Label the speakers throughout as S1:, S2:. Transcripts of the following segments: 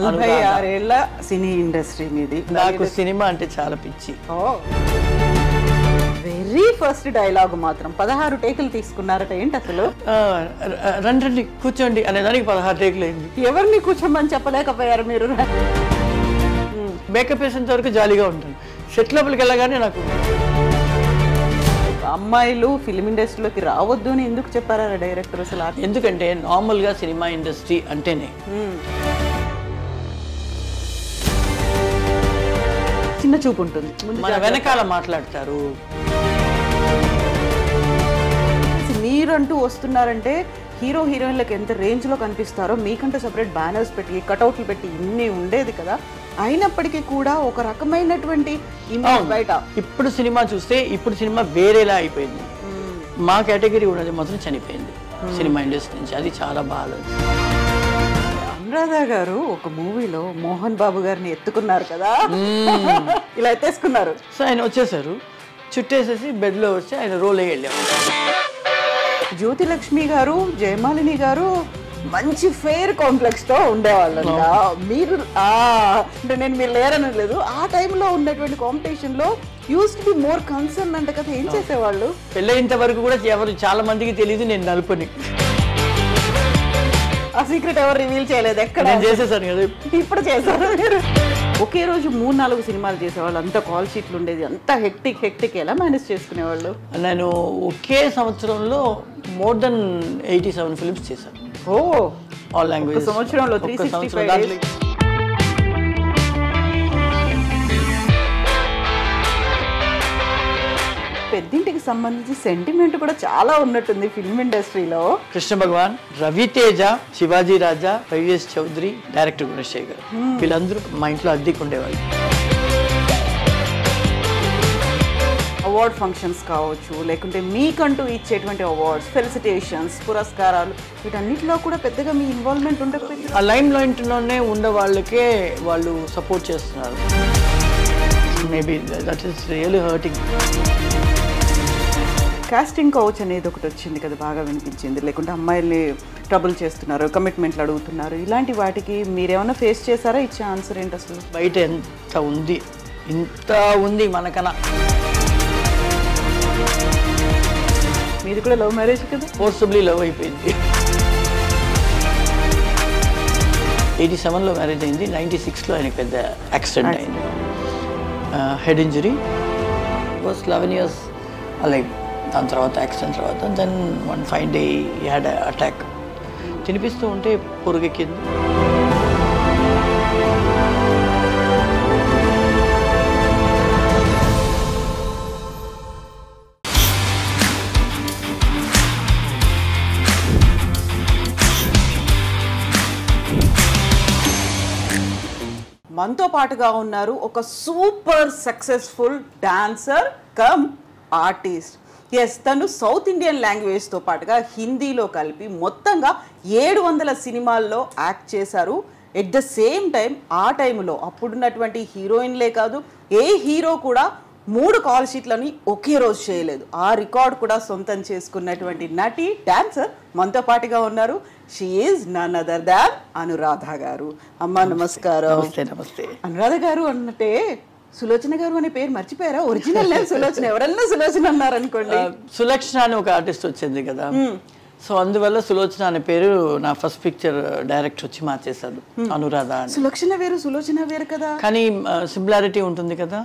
S1: 46 ఏళ్ల cine industry మీది.
S2: నాకు సినిమా అంటే చాలా పిచ్చి.
S1: వెరీ ఫస్ట్ డైలాగ్ మాత్రం 16 టేకులు తీసుకున్నారట. ఏంటి అసలు?
S2: రండి కూర్చోండి అనేదానికి 16 టేకులు అయింది.
S1: ఎవరిని కూర్చోమని చెప్పలేకపోయారు మీరు?
S2: మేకప్ వేసేంత వరకు జాలీగా ఉంటాను. సెట్ లోపలికి వెళ్ళగానే నాకు
S1: అమ్మాయిలు ఫిల్మ్ ఇండస్ట్రీలోకి రావద్దు అని ఎందుకు చెప్పారా డైరెక్టర్ అసలు?
S2: ఎందుకంటే నార్మల్గా సినిమా ఇండస్ట్రీ అంటేనే
S1: చిన్న చూపు ఉంటుంది,
S2: మన వెనకాల మాట్లాడతారు.
S1: మీరంటూ వస్తున్నారంటే హీరో హీరోయిన్లకు ఎంత రేంజ్లో కనిపిస్తారో మీకంటూ సపరేట్ బ్యానర్స్ పెట్టి కటౌట్లు పెట్టి ఇన్ని ఉండేది కదా. అయినప్పటికీ కూడా ఒక రకమైనటువంటి ఇమేజ్ బయట.
S2: ఇప్పుడు సినిమా చూస్తే ఇప్పుడు సినిమా వేరేలా అయిపోయింది. మా కేటగిరీ ఉన్నది మాత్రం చనిపోయింది సినిమా ఇండస్ట్రీ నుంచి. అది చాలా బాగా.
S1: అనురాధ గారు ఒక మూవీలో మోహన్ బాబు గారిని ఎత్తుకున్నారు కదా, ఇలా ఎత్తేసుకున్నారు.
S2: సో ఆయన వచ్చేసారు, చుట్టేసేసి బెడ్లో వచ్చి ఆయన రోల్ వెళ్ళాము.
S1: జ్యోతిలక్ష్మి గారు, జయమాలిని గారు మంచి ఫెయిర్ కాంప్లెక్స్ తో ఉండేవాళ్ళంట. మీరు అంటే నేను మీరు లేరని లేదు, ఆ టైంలో ఉన్నటువంటి కాంపిటీషన్ లో use to be more concern అంట కదా. ఏం చేసేవాళ్ళు?
S2: పెళ్ళైనంత వరకు కూడా ఎవరు చాలా మందికి తెలియదు నేను నలుపుని.
S1: ఆ సీక్రెట్ ఎవరు రివీల్ చేయలేదు ఎక్కడ?
S2: నేను చేసేసాను కదా.
S1: ఇప్పుడు చేశారు మీరు. ఒకే రోజు 3-4 సినిమాలు చేసేవాళ్ళు, అంత కాల్ షీట్లు ఉండేది, అంత హెక్టిక్ ఎలా మేనేజ్ చేసుకునేవాళ్ళు?
S2: నేను ఒకే సంవత్సరంలో మోర్ దెన్ 87 ఫిల్మ్స్ చేశాను. All language.
S1: సంవత్సరంలో 365 డేస్. పెద్దింటికి సంబంధించి సెంటిమెంట్ కూడా చాలా ఉన్నట్టుంది ఫిల్మ్ ఇండస్ట్రీలో.
S2: కృష్ణ భగవాన్, రవితేజ, శివాజీ రాజా, వైవిఎస్ చౌదరి, డైరెక్టర్ గుణశేఖర్ గారు, వీళ్ళందరూ మా ఇంట్లో అద్దెకు ఉండేవాళ్ళు.
S1: అవార్డ్ ఫంక్షన్స్ కావచ్చు, లేకుంటే మీకంటూ ఇచ్చేటువంటి అవార్డ్స్, ఫెలిసిటేషన్స్, పురస్కారాలు, వీటన్నిటిలో కూడా పెద్దగా మీ ఇన్వాల్వ్మెంట్ ఉండకపోయింది.
S2: ఆ లైమ్ లైట్లోనే ఉన్న వాళ్ళకే వాళ్ళు సపోర్ట్ చేస్తున్నారు. Maybe that is really hurting.
S1: Casting couch అనేది ఒకటి వచ్చింది కదా, బాగా వినిపించింది. లేకుంటే అమ్మాయిల్ని ట్రబుల్ చేస్తున్నారు, కమిట్మెంట్లు అడుగుతున్నారు, ఇలాంటి వాటికి మీరేమైనా ఫేస్ చేశారా? ఇచ్చే ఆన్సర్ ఏంటి అసలు?
S2: బయట ఎంత ఉంది, ఇంత ఉంది మనకన్నా.
S1: మీది కూడా లవ్ మ్యారేజ్ కదా?
S2: ఫోర్సబుల్లీ లవ్ అయిపోయింది. 87లో మ్యారేజ్ అయింది. 96లో ఆయనకి పెద్ద యాక్సిడెంట్ అయింది, head injury. Was 11 years alive. దాని తర్వాత యాక్సిడెంట్ తర్వాత then one fine day he had attack. తినిపిస్తూ ఉంటే పొరుగెక్కింది.
S1: మనతో పాటుగా ఉన్నారు ఒక super successful dancer cum artist. Yes, తను సౌత్ ఇండియన్ లాంగ్వేజ్తో పాటుగా హిందీలో కలిపి మొత్తంగా 700 సినిమాల్లో యాక్ట్ చేశారు. ఎట్ ద సేమ్ టైం ఆ టైంలో అప్పుడున్నటువంటి హీరోయిన్లే కాదు, ఏ హీరో కూడా 3 కాల్ షీట్లని ఒకే రోజు చేయలేదు. ఆ రికార్డ్ కూడా సొంతం చేసుకున్నటువంటి నటి, డాన్సర్ మనతో పాటుగా ఉన్నారు. She is none other than Anuradha garu. అమ్మా నమస్కారం.
S2: నమస్తే.
S1: అనురాధ గారు అంటే సులోచన గారు అనే పేరు మర్చిపోయారా? Original name Sulochana. ఎవరన్నా సులోచన అన్నారనుకోండి.
S2: సులక్షణ అని ఒక ఆర్టిస్ట్ వచ్చింది కదా, సో అందువల్ల సులోచన అనే పేరు నా ఫస్ట్ పిక్చర్ డైరెక్ట్ వచ్చి మార్చేశాడు. అనురాధ అని.
S1: సులక్షణ వేరు, సులోచన వేరు కదా,
S2: కానీ సిమిలారిటీ ఉంటుంది కదా,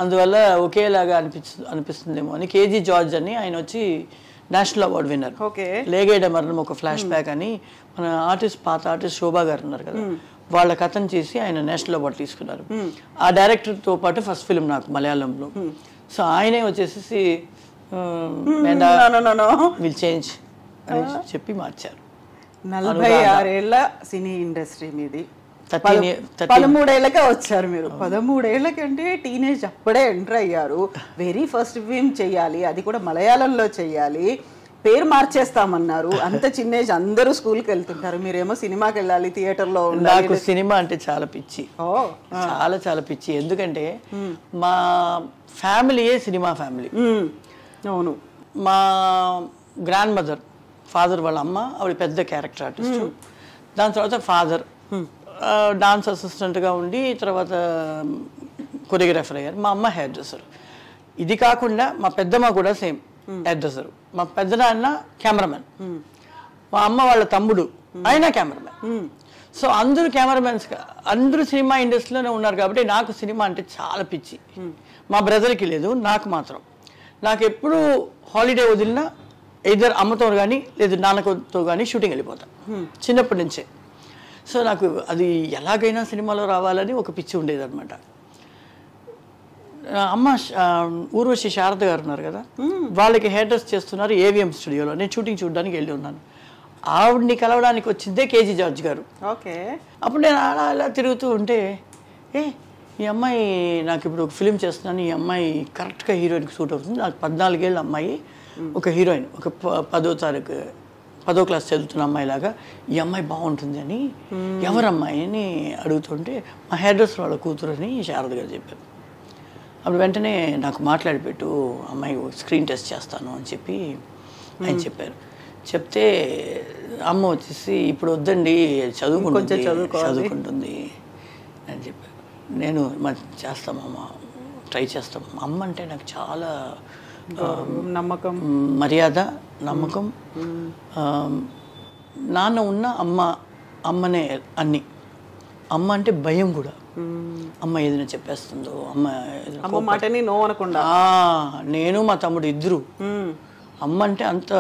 S2: అందువల్ల ఒకేలాగా అనిపిస్తుందేమో అని. కేజీ జార్జ్ అని ఆయన వచ్చి నేషనల్ అవార్డు విన్నర్. లేగేడ మరణం ఒక ఫ్లాష్ బ్యాక్ అని మన ఆర్టిస్ట్, పాత ఆర్టిస్ట్ శోభా గారు ఉన్నారు కదా, వాళ్ళ కథను చేసి ఆయన నేషనల్ అవార్డు తీసుకున్నారు. ఆ డైరెక్టర్తో పాటు ఫస్ట్ ఫిల్మ్ నాకు మలయాళంలో. సో ఆయనే వచ్చేసి విల్ చేంజ్ అని చెప్పి మార్చారు.
S1: 46 ఏళ్ల సినీ ఇండస్ట్రీ మీది. 13 ఏళ్ళకే వచ్చారు మీరు. 13 ఏళ్ళకంటే టీనేజ్ అప్పుడే ఎంటర్ అయ్యారు. వెరీ ఫస్ట్ ఫిల్మ్ చెయ్యాలి, అది కూడా మలయాళంలో చెయ్యాలి, పేరు మార్చేస్తామన్నారు. అంత చిన్న ఏజ్, అందరూ స్కూల్కి వెళ్తుంటారు, మీరేమో సినిమాకి వెళ్ళాలి, థియేటర్లో ఉండాలి.
S2: నాకు సినిమా అంటే చాలా పిచ్చి, చాలా చాలా పిచ్చి. ఎందుకంటే మా ఫ్యామిలీయే సినిమా ఫ్యామిలీ.
S1: అవును.
S2: మా గ్రాండ్ మదర్, ఫాదర్ వాళ్ళ అమ్మ, ఆవిడ పెద్ద క్యారెక్టర్ ఆర్టిస్ట్. దాని తర్వాత ఫాదర్ డాన్స్ అసిస్టెంట్గా ఉండి తర్వాత కొరియోగ్రాఫర్ అయ్యారు. మా అమ్మ హెయిర్ డ్రెస్సర్. ఇది కాకుండా మా పెద్దమ్మ కూడా సేమ్ హెయిర్ డ్రెస్సర్. మా పెద్దనాన్న కెమెరామెన్, మా అమ్మ వాళ్ళ తమ్ముడు ఆయన కెమెరామెన్. సో అందరూ కెమెరామెన్స్, అందరూ సినిమా ఇండస్ట్రీలోనే ఉన్నారు కాబట్టి నాకు సినిమా అంటే చాలా పిచ్చి. మా బ్రదర్కి లేదు, నాకు మాత్రం. నాకు ఎప్పుడు హాలిడే వదిలినా ఇద్దరు అమ్మతో కానీ లేదు నాన్నతో కానీ షూటింగ్ వెళ్ళిపోతాను చిన్నప్పటి నుంచే. సో నాకు అది ఎలాగైనా సినిమాలో రావాలని ఒక పిచ్చి ఉండేది అనమాట. అమ్మ ఊర్వశి శారద గారు ఉన్నారు కదా, వాళ్ళకి హెయిర్ డ్రెస్ చేస్తున్నారు ఏవిఎం స్టూడియోలో. నేను షూటింగ్ చూడడానికి వెళ్ళి ఉన్నాను. ఆవిడ్ని కలవడానికి వచ్చిందే కేజీ జార్జ్ గారు.
S1: ఓకే.
S2: అప్పుడు నేను అలా అలా తిరుగుతూ ఉంటే ఈ అమ్మాయి నాకు ఇప్పుడు ఒక ఫిలిం చేస్తున్నాను, ఈ అమ్మాయి కరెక్ట్గా హీరోయిన్కి సూట్ అవుతుంది. నాకు 14 ఏళ్ళ అమ్మాయి, ఒక హీరోయిన్, ఒక 10వ క్లాస్ చదువుతున్న అమ్మాయిలాగా ఈ అమ్మాయి బాగుంటుంది అని ఎవరమ్మాయి అని అడుగుతుంటే మా హెయిర్ డ్రెస్ వాళ్ళ కూతురు అని శారద గారు చెప్పారు. అప్పుడు వెంటనే నాకు మాట్లాడిపెట్టు, అమ్మాయి స్క్రీన్ టెస్ట్ చేస్తాను అని చెప్పి ఆయన చెప్పారు. చెప్తే అమ్మ వచ్చేసి ఇప్పుడు వద్దండి చదువుకుంటుంది అని చెప్పారు. నేను చేస్తామమ్మ, ట్రై చేస్తాం. అమ్మ అంటే నాకు చాలా
S1: నమ్మకం,
S2: మర్యాద, నమ్మకం. నాన్న ఉన్న అమ్మనే అన్ని. అమ్మ అంటే భయం కూడా. అమ్మ ఏదైనా చెప్పేస్తుందో, అమ్మ
S1: మాటని నో అనకుండా.
S2: నేను మా తమ్ముడు ఇద్దరు అమ్మ అంటే అంత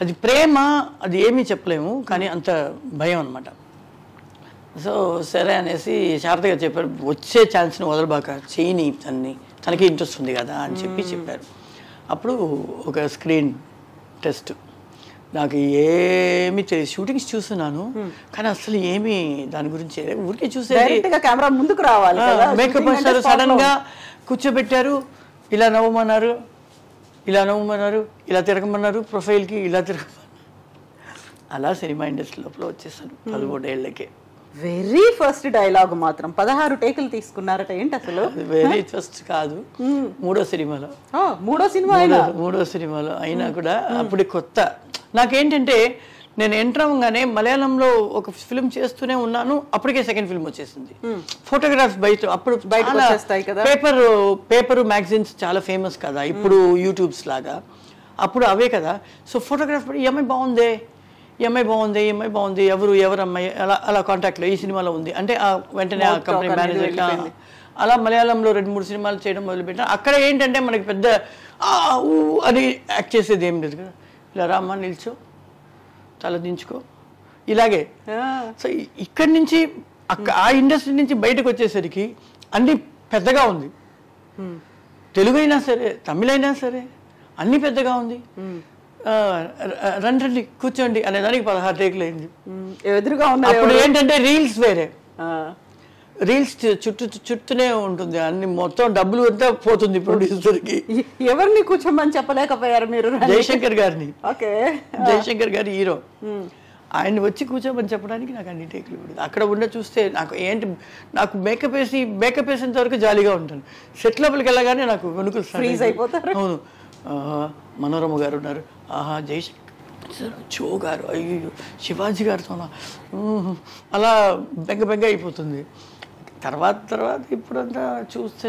S2: అది ప్రేమ, అది ఏమీ చెప్పలేము, కానీ అంత భయం అనమాట. సో సరే అనేసి శారదగా చెప్పారు, వచ్చే ఛాన్స్ని వదలబాక, చేయని తనకి ఇంట్రెస్ట్ ఉంది కదా అని చెప్పారు. అప్పుడు ఒక స్క్రీన్ టెస్ట్, నాకు ఏమీ తెలియదు. షూటింగ్స్ చూస్తున్నాను కానీ అసలు ఏమీ దాని గురించి ఊరికే చూసేది.
S1: కెమెరా ముందుకు రావాలి,
S2: మేకప్ వేస్తారు, సడన్గా కూర్చోబెట్టారు, ఇలా నవ్వమన్నారు, ఇలా తిరగమన్నారు, ప్రొఫైల్కి ఇలా తిరగమన్నారు. అలా సినిమా ఇండస్ట్రీ లోపల వచ్చేసాను 13 ఏళ్ళకే.
S1: వెరీ ఫస్ట్ డైలాగ్ మాత్రం 16 టేకులు తీసుకున్నారట. ఏంటి అసలు?
S2: వెరీ ఫస్ట్ కాదు, మూడో సినిమాలో అయినా కూడా అప్పుడు కొత్త. నాకేంటంటే నేను ఎంటర్ అవ్వగానే మలయాళంలో ఒక ఫిల్మ్ చేస్తూనే ఉన్నాను, అప్పటికే సెకండ్ ఫిల్మ్ వచ్చేసింది. ఫోటోగ్రాఫ్స్ అప్పుడు పేపర్ మ్యాగజైన్స్ చాలా ఫేమస్ కదా ఇప్పుడు యూట్యూబ్స్ లాగా, అప్పుడు అవే కదా. సో ఫోటోగ్రాఫ్ ఈ అమ్మాయి బాగుంది, ఎవరు అమ్మాయి, అలా కాంటాక్ట్లో ఈ సినిమాలో ఉంది అంటే వెంటనే ఆ కంపెనీ మేనేజర్గా అలా మలయాళంలో 2-3 సినిమాలు చేయడం మొదలుపెట్టాను. అక్కడ ఏంటంటే మనకి పెద్ద అని యాక్ట్ చేసేది ఏం లేదు కదా. ఇలా రామ్మా, నిల్చో, తల దించుకో, ఇలాగే. సో ఇక్కడి నుంచి ఆ ఇండస్ట్రీ నుంచి బయటకు వచ్చేసరికి అన్నీ పెద్దగా ఉంది. తెలుగు అయినా సరే, తమిళ అయినా సరే అన్నీ పెద్దగా ఉంది. రండి కూర్చోండి అనేదానికి 16 టేకులు అయింది.
S1: ఎదురుగా ఉన్న
S2: అప్పుడు ఏంటంటే రీల్స్ వేరే, రీల్స్ చుట్టూనే ఉంటుంది, అన్ని మొత్తం డబ్బులు అంతా పోతుంది ప్రొడ్యూసర్కి.
S1: ఎవరిని కూర్చోమని చెప్పలేకపోయారు మీరు?
S2: జయశంకర్ గారిని.
S1: ఓకే.
S2: జయశంకర్ గారి హీరో, ఆయన వచ్చి కూర్చోమని చెప్పడానికి నాకు అన్ని టేకులు పడింది. అక్కడ చూస్తే నాకు మేకప్ వేసేంత వరకు జాలీగా ఉంటాను. సెట్ లోపలికి వెళ్ళగానే నాకు వెనుకలు
S1: ఫ్రీజ్ అయిపోతారు.
S2: అవును, మనోరమ గారు ఉన్నారు, ఆహా, జయశంకర్ చో గారు, అయ్యో శివాజీ గారితో అలా బెంగ అయిపోతుంది. తర్వాత ఇప్పుడంతా చూస్తే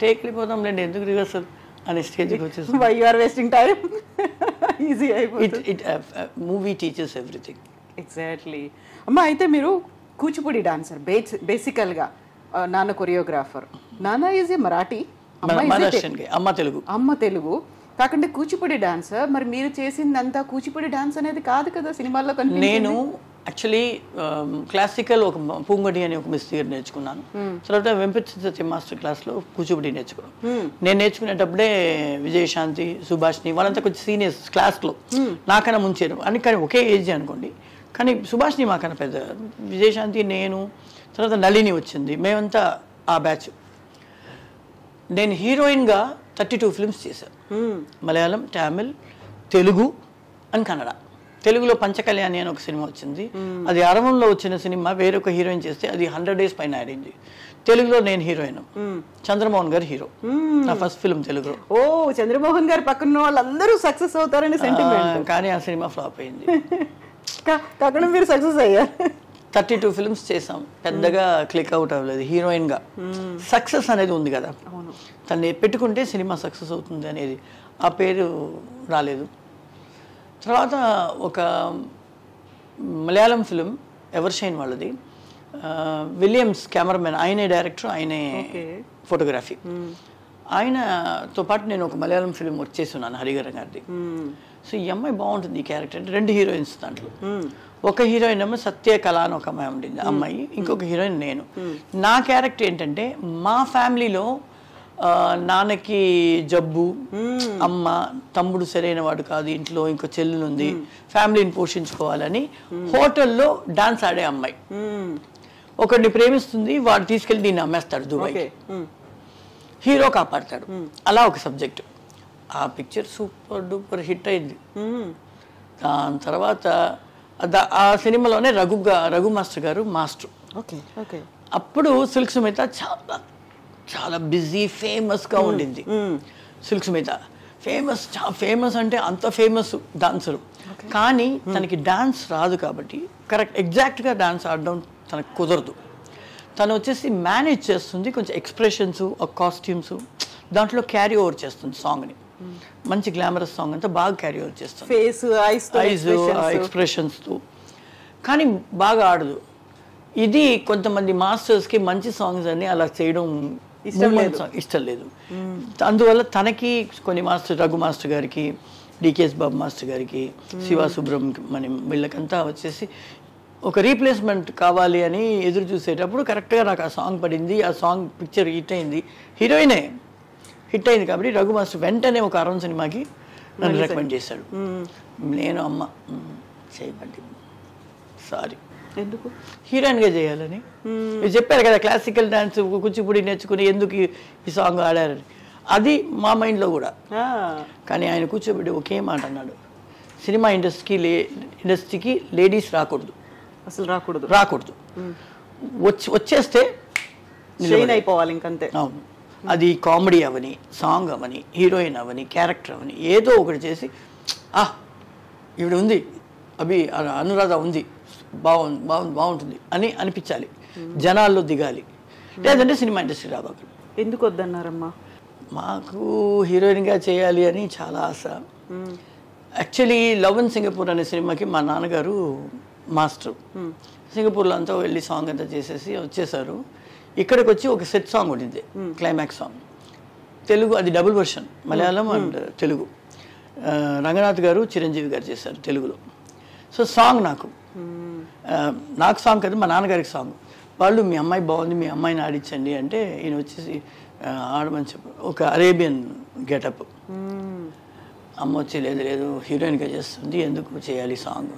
S2: టేక్ వెళ్ళిపోతాం లేండి, ఎందుకు రిహర్సల్ అనే స్టేజ్కి వచ్చేసి మూవీ టీచర్స్ ఎవ్రీథింగ్.
S1: ఎగ్జాక్ట్లీ. అమ్మ, అయితే మీరు కూచిపూడి డాన్సర్ బేసికల్గా, నాన్న కొరియోగ్రాఫర్. నాన్న ఈజ్ ఏ మరాఠీ, అమ్మ తెలుగు. కాకుండా కూచిపూడి డాన్సర్, మరి మీరు చేసిందంతా కూచిపూడి డాన్స్ అనేది కాదు కదా సినిమాల్లో కనిపించింది.
S2: నేను యాక్చువల్లీ క్లాసికల్ ఒక పూంగడి అని ఒక మిస్ దగ్గర నేర్చుకున్నాను. తర్వాత వెంపతి మాస్టర్ క్లాస్లో కూచిపూడి నేర్చుకున్నాను. నేను నేర్చుకునేటప్పుడే విజయశాంతి, సుభాష్ని వాళ్ళంతా కొంచెం సీనియర్స్ క్లాస్లో, నాకన్నా ముంచారు అని. కానీ ఒకే ఏజ్ అనుకోండి, కానీ సుభాష్ని మాకన్నా పెద్ద, విజయశాంతి, నేను, తర్వాత నళిని వచ్చింది, మేమంతా ఆ బ్యాచ్. నేను హీరోయిన్గా 32 ఫిల్మ్స్ చేశాను. మలయాళం, తమిళ్, తెలుగు అండ్ కన్నడ. తెలుగులో పంచకళ్యాణి అని ఒక సినిమా వచ్చింది, అది అరవంలో వచ్చిన సినిమా, వేరొక హీరోయిన్ చేస్తే అది 100 days పైన ఆడింది. తెలుగులో నేను హీరోయిన్, చంద్రమోహన్ గారు హీరో. నా ఫస్ట్ ఫిల్మ్ తెలుగులో.
S1: ఓ, చంద్రమోహన్ గారు పక్కన వాళ్ళందరూ సక్సెస్ అవుతారని సెంటిమెంట్.
S2: కానీ ఆ సినిమా ఫ్లాప్ అయింది.
S1: కాకుండా మీరు సక్సెస్ అయ్యారు.
S2: 32 ఫిల్మ్స్ చేసాం, పెద్దగా క్లిక్ అవుట్ అవ్వలేదు. హీరోయిన్గా సక్సెస్ అనేది ఉంది కదా, తను పెట్టుకుంటే సినిమా సక్సెస్ అవుతుంది అనేది ఆ పేరు రాలేదు. తర్వాత ఒక మలయాళం ఫిలిం ఎవర్షైన్ వాళ్ళది, విలియమ్స్ కెమెరామెన్, ఆయనే డైరెక్టర్, ఆయనే ఫోటోగ్రఫీ. ఆయనతో పాటు నేను ఒక మలయాళం ఫిలిం వర్క్ చేస్తున్నాను, హరిహరన్ గారిది. సో ఈ అమ్మాయి బాగుంటుంది ఈ క్యారెక్టర్. 2 హీరోయిన్స్ దాంట్లో. ఒక హీరోయిన్ ఏమో సత్య కళ అని ఒక అమ్మాయి ఉండింది, అమ్మాయి. ఇంకొక హీరోయిన్ నేను. నా క్యారెక్టర్ ఏంటంటే, మా ఫ్యామిలీలో నాన్నకి జబ్బు, అమ్మ, తమ్ముడు సరైన వాడు కాదు, ఇంట్లో ఇంకో చెల్లెలు ఉంది, ఫ్యామిలీని పోషించుకోవాలని హోటల్లో డాన్స్ ఆడే అమ్మాయి. ఒకడిని ప్రేమిస్తుంది, వాడు తీసుకెళ్ళి దీన్ని అమ్మేస్తాడు దుబాయ్కి, హీరో కాపాడతాడు. అలా ఒక సబ్జెక్ట్. ఆ పిక్చర్ సూపర్ డూపర్ హిట్ అయింది. దాని తర్వాత ఆ సినిమాలోనే రఘు మాస్టర్ గారు మాస్టర్. అప్పుడు సిల్క్ సుమిత చాలా చాలా బిజీ ఫేమస్గా ఉండింది. సిల్క్ సుమిత ఫేమస్ అంటే అంత ఫేమస్ డాన్సరు, కానీ తనకి డాన్స్ రాదు కాబట్టి ఎగ్జాక్ట్గా డాన్స్ ఆడడం తనకు కుదరదు. తను వచ్చేసి మేనేజ్ చేస్తుంది, కొంచెం ఎక్స్ప్రెషన్స్, కాస్ట్యూమ్స్ దాంట్లో క్యారీ ఓవర్ చేస్తుంది సాంగ్ని. మంచి గ్లామరస్ సాంగ్ అంతా బాగా క్యారీ ఓవర్ చేస్తుంది, ఐజ్ ఎక్స్ప్రెషన్స్తో, కానీ బాగా ఆడదు. ఇది కొంతమంది మాస్టర్స్కి మంచి సాంగ్స్ అన్ని అలా చేయడం ఇష్టం లేదు. అందువల్ల తనకి కొన్ని రఘు మాస్టర్ గారికి, డికేఎస్ బాబు మాస్టర్ గారికి, శివ సుబ్రహ్మణ్యం వీళ్ళకంతా వచ్చేసి ఒక రీప్లేస్మెంట్ కావాలి అని ఎదురు చూసేటప్పుడు కరెక్ట్గా నాకు ఆ సాంగ్ పడింది. ఆ సాంగ్ పిక్చర్ హిట్ అయింది, హీరోయినే హిట్ అయింది. కాబట్టి రఘు మాస్టర్ వెంటనే ఒక అరుణ్ సినిమాకి నన్ను రికమెండ్ చేశాడు. నేను అమ్మ చేయబట్టి సారీ, ఎందుకు హీరోయిన్గా చేయాలని మీరు చెప్పారు కదా, క్లాసికల్ డాన్స్ కూచిపూడి నేర్చుకుని ఎందుకు ఈ సాంగ్ ఆడారని. అది మా మైండ్లో కూడా. కానీ ఆయన కూర్చోబెట్టి ఒకే మాట అన్నాడు, సినిమా ఇండస్ట్రీకి లేడీస్ రాకూడదు, అసలు రాకూడదు. వచ్చేస్తే అయిపోవాలి ఇంకంతే. అవును, అది కామెడీ అవని, సాంగ్ అవని, హీరోయిన్ అవని, క్యారెక్టర్ అవని, ఏదో ఒకటి చేసి ఈవిడ ఉంది, అనురాధ ఉంది, బాగుంటుంది అని అనిపించాలి, జనాల్లో దిగాలి. లేదంటే సినిమా ఇండస్ట్రీ రాబాకు.
S1: ఎందుకు వద్దన్నారమ్మా?
S2: మాకు హీరోయిన్గా చేయాలి అని చాలా ఆశ. యాక్చువల్లీ లవ్ ఇన్ సింగపూర్ అనే సినిమాకి మా నాన్నగారు మాస్టర్. సింగపూర్లో అంతా వెళ్ళి సాంగ్ అంతా చేసేసి వచ్చేసారు. ఇక్కడికి వచ్చి ఒక సెట్ సాంగ్ ఉండింది, క్లైమాక్స్ సాంగ్, తెలుగు. అది double version, Malayalam and Telugu. Ranganath గారు, చిరంజీవి గారు చేశారు తెలుగులో. సో సాంగ్ నాకు సాంగ్ కదా, మా నాన్నగారికి సాంగ్. వాళ్ళు మీ అమ్మాయి బాగుంది, మీ అమ్మాయిని ఆడించండి అంటే ఈయన వచ్చేసి ఆడమని చెప్పు, ఒక అరేబియన్ గెటప్. అమ్మ వచ్చి లేదు హీరోయిన్గా చేస్తుంది, ఎందుకు చేయాలి సాంగ్,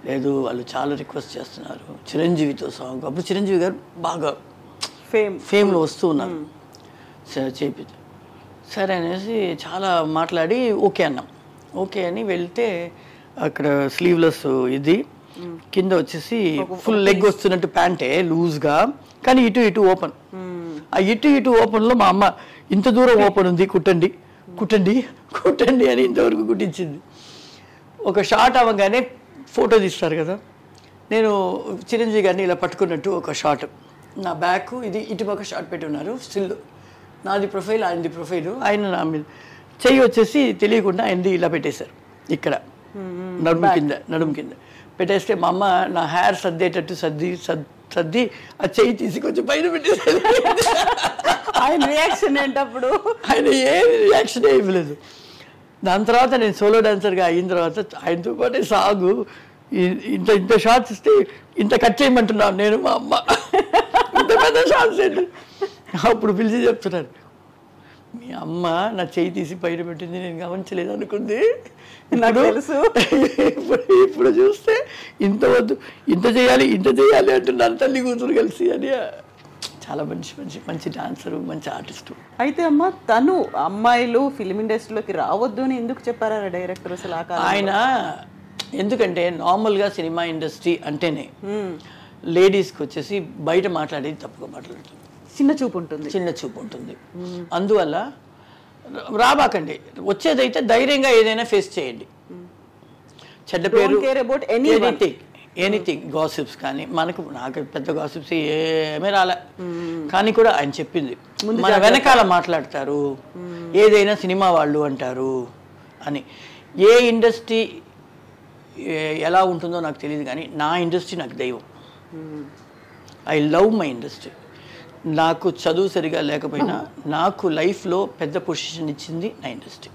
S2: లేదు వాళ్ళు చాలా రిక్వెస్ట్ చేస్తున్నారు, చిరంజీవితో సాంగ్. అప్పుడు చిరంజీవి గారు బాగా ఫేమ్లో వస్తూ ఉన్నారు. చేపి సరే అనేసి చాలా మాట్లాడి ఓకే అన్నాం. ఓకే అని వెళ్తే అక్కడ స్లీవ్లెస్ ఇది, కింద వచ్చేసి ఫుల్ లెగ్ వస్తున్నట్టు ప్యాంటే లూజ్గా, కానీ ఇటు ఓపెన్. ఆ ఇటు ఓపెన్లో మా అమ్మ ఇంత దూరం ఓపెన్ ఉంది, కుట్టండి అని ఇంతవరకు కుట్టించింది. ఒక షార్ట్ అవ్వగానే ఫోటో తీస్తారు కదా, నేను చిరంజీవి గారిని ఇలా పట్టుకున్నట్టు ఒక షాట్, నా బ్యాక్ ఇది ఇటుపక్క షాట్ పెట్టి ఉన్నారు, స్టిల్ నాది ప్రొఫైల్, ఆయనది ప్రొఫైల్. ఆయన నా మీద చెయ్యి వచ్చేసి తెలియకుండా ఆయనది ఇలా పెట్టేశారు, ఇక్కడ నడుము కింద పెట్టేస్తే మా అమ్మ నా హెయిర్ సర్దేటట్టు సర్ది ఆ చెయ్యి తీసి కొంచెం పైన పెట్టేసారు.
S1: ఆయన రియాక్షన్ ఏంటప్పుడు?
S2: ఆయన ఏ రియాక్షన్ ఇవ్వలేదు. దాని తర్వాత నేను సోలో డాన్సర్గా అయిన తర్వాత ఆయనతో పాటే సాగు ఇంత షార్ట్స్ ఇస్తే ఇంత కట్ చేయమంటున్నాను నేను, మా అమ్మ ఇంత పెద్ద షార్ట్స్ ఏంటి. అప్పుడు పిలిచి చెప్తున్నారు, మీ అమ్మ నా చెయ్యి తీసి పైన పెట్టింది, నేను గమనించలేదు అనుకుంది, నాకు తెలుసు, ఇప్పుడు చూస్తే ఇంత చేయాలి అంటున్నారు తల్లి కూతురు కలిసి అని. చాలా మంచి డాన్సరు, మంచి ఆర్టిస్టు.
S1: అయితే అమ్మ, తను అమ్మాయిలు ఫిల్మ్ ఇండస్ట్రీలోకి రావద్దు అని ఎందుకు చెప్పారా డైరెక్టర్ అసలు?
S2: ఆయన ఎందుకంటే నార్మల్గా సినిమా ఇండస్ట్రీ అంటేనే లేడీస్కి వచ్చేసి బయట మాట్లాడేది తప్పుగా మాట్లాడుతుంది.
S1: చిన్న చూపు ఉంటుంది.
S2: అందువల్ల రాబాకండి, వచ్చేదైతే ధైర్యంగా ఏదైనా ఫేస్ చేయండి. చెడ్డ పేరు ఎనీథింగ్ గాసిప్స్ కానీ నాకు పెద్ద గాసిప్స్ ఏమీ రాలే, కానీ కూడా ఆయన చెప్పింది మన వెనకాల మాట్లాడతారు, ఏదైనా సినిమా వాళ్ళు అంటారు అని. ఏ ఇండస్ట్రీ ఎలా ఉంటుందో నాకు తెలియదు, కానీ నా ఇండస్ట్రీ నాకు దైవం. I love my industry. నాకు చదువు సరిగా లేకపోయినా నాకు లైఫ్లో పెద్ద పొజిషన్ ఇచ్చింది నా ఇండస్ట్రీ.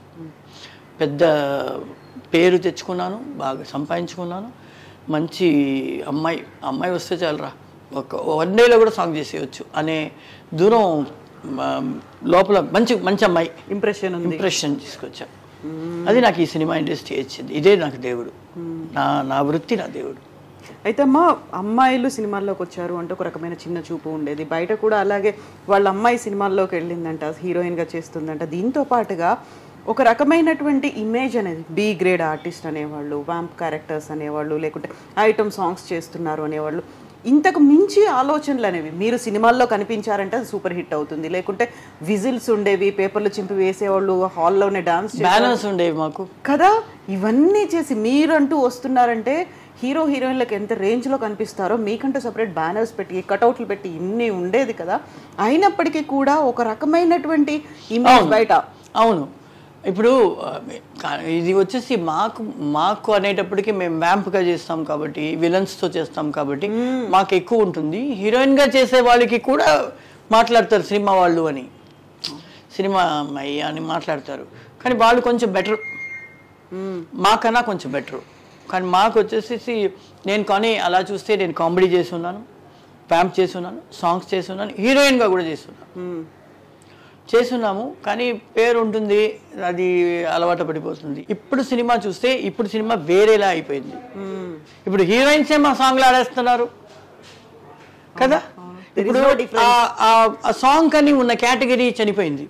S2: పెద్ద పేరు తెచ్చుకున్నాను, బాగా సంపాదించుకున్నాను. మంచి అమ్మాయి వస్తే చాలరా, వన్ డేలో కూడా సాంగ్ చేసేయచ్చు అనే దూరం లోపల మంచి అమ్మాయి ఇంప్రెషన్ తీసుకొచ్చా. అది నాకు ఈ సినిమా ఇండస్ట్రీ ఇచ్చింది. ఇదే నాకు దేవుడు, నా వృత్తి నా దేవుడు.
S1: అయితే అమ్మాయిలు సినిమాల్లోకి వచ్చారు అంటే ఒక రకమైన చిన్న చూపు ఉండేది. బయట కూడా అలాగే వాళ్ళ అమ్మాయి సినిమాల్లోకి వెళ్ళిందంట, హీరోయిన్గా చేస్తుందంట. దీంతో పాటుగా ఒక రకమైనటువంటి ఇమేజ్ అనేది బి గ్రేడ్ ఆర్టిస్ట్ అనేవాళ్ళు, వ్యాంప్ క్యారెక్టర్స్ అనేవాళ్ళు, లేకుంటే ఐటమ్ సాంగ్స్ చేస్తున్నారు అనేవాళ్ళు. ఇంతకు మించి ఆలోచనలు అనేవి, మీరు సినిమాల్లో కనిపించారంటే అది సూపర్ హిట్ అవుతుంది, లేకుంటే విజిల్స్ ఉండేవి, పేపర్లు చింపి వేసేవాళ్ళు, హాల్లోనే డాన్స్
S2: ఉండేవి మాకు
S1: కదా. ఇవన్నీ చేసి మీరంటూ వస్తున్నారంటే హీరో హీరోయిన్లకు ఎంత రేంజ్లో కనిపిస్తారో, మీకంటూ సపరేట్ బ్యానర్స్ పెట్టి కటౌట్లు పెట్టి ఇన్ని ఉండేది కదా. అయినప్పటికీ కూడా ఒక రకమైనటువంటి ఇమేజ్ బయట.
S2: అవును, ఇప్పుడు ఇది వచ్చేసి మాకు అనేటప్పటికీ మేము వ్యాంప్గా చేస్తాం కాబట్టి, విలన్స్తో చేస్తాం కాబట్టి మాకు ఎక్కువ ఉంటుంది. హీరోయిన్గా చేసే వాళ్ళకి కూడా మాట్లాడతారు సినిమా వాళ్ళు అని, సినిమా అమ్మాయి అని మాట్లాడతారు. కానీ వాళ్ళు కొంచెం బెటర్, మాకన్నా కొంచెం బెటరు. కానీ మాకు వచ్చేసి నేను కానీ అలా చూస్తే నేను కామెడీ చేసి ఉన్నాను, వ్యాంప్ చేసి ఉన్నాను, సాంగ్స్ చేసి ఉన్నాను, హీరోయిన్గా కూడా చేస్తున్నాము. కానీ పేరు ఉంటుంది, అది అలవాటు పడిపోతుంది. ఇప్పుడు సినిమా చూస్తే ఇప్పుడు సినిమా వేరేలా అయిపోయింది. ఇప్పుడు హీరోయిన్సే మా సాంగ్లు ఆడేస్తున్నారు కదా. ఇప్పుడు ఆ సాంగ్ కని ఉన్న కేటగిరీ చనిపోయింది.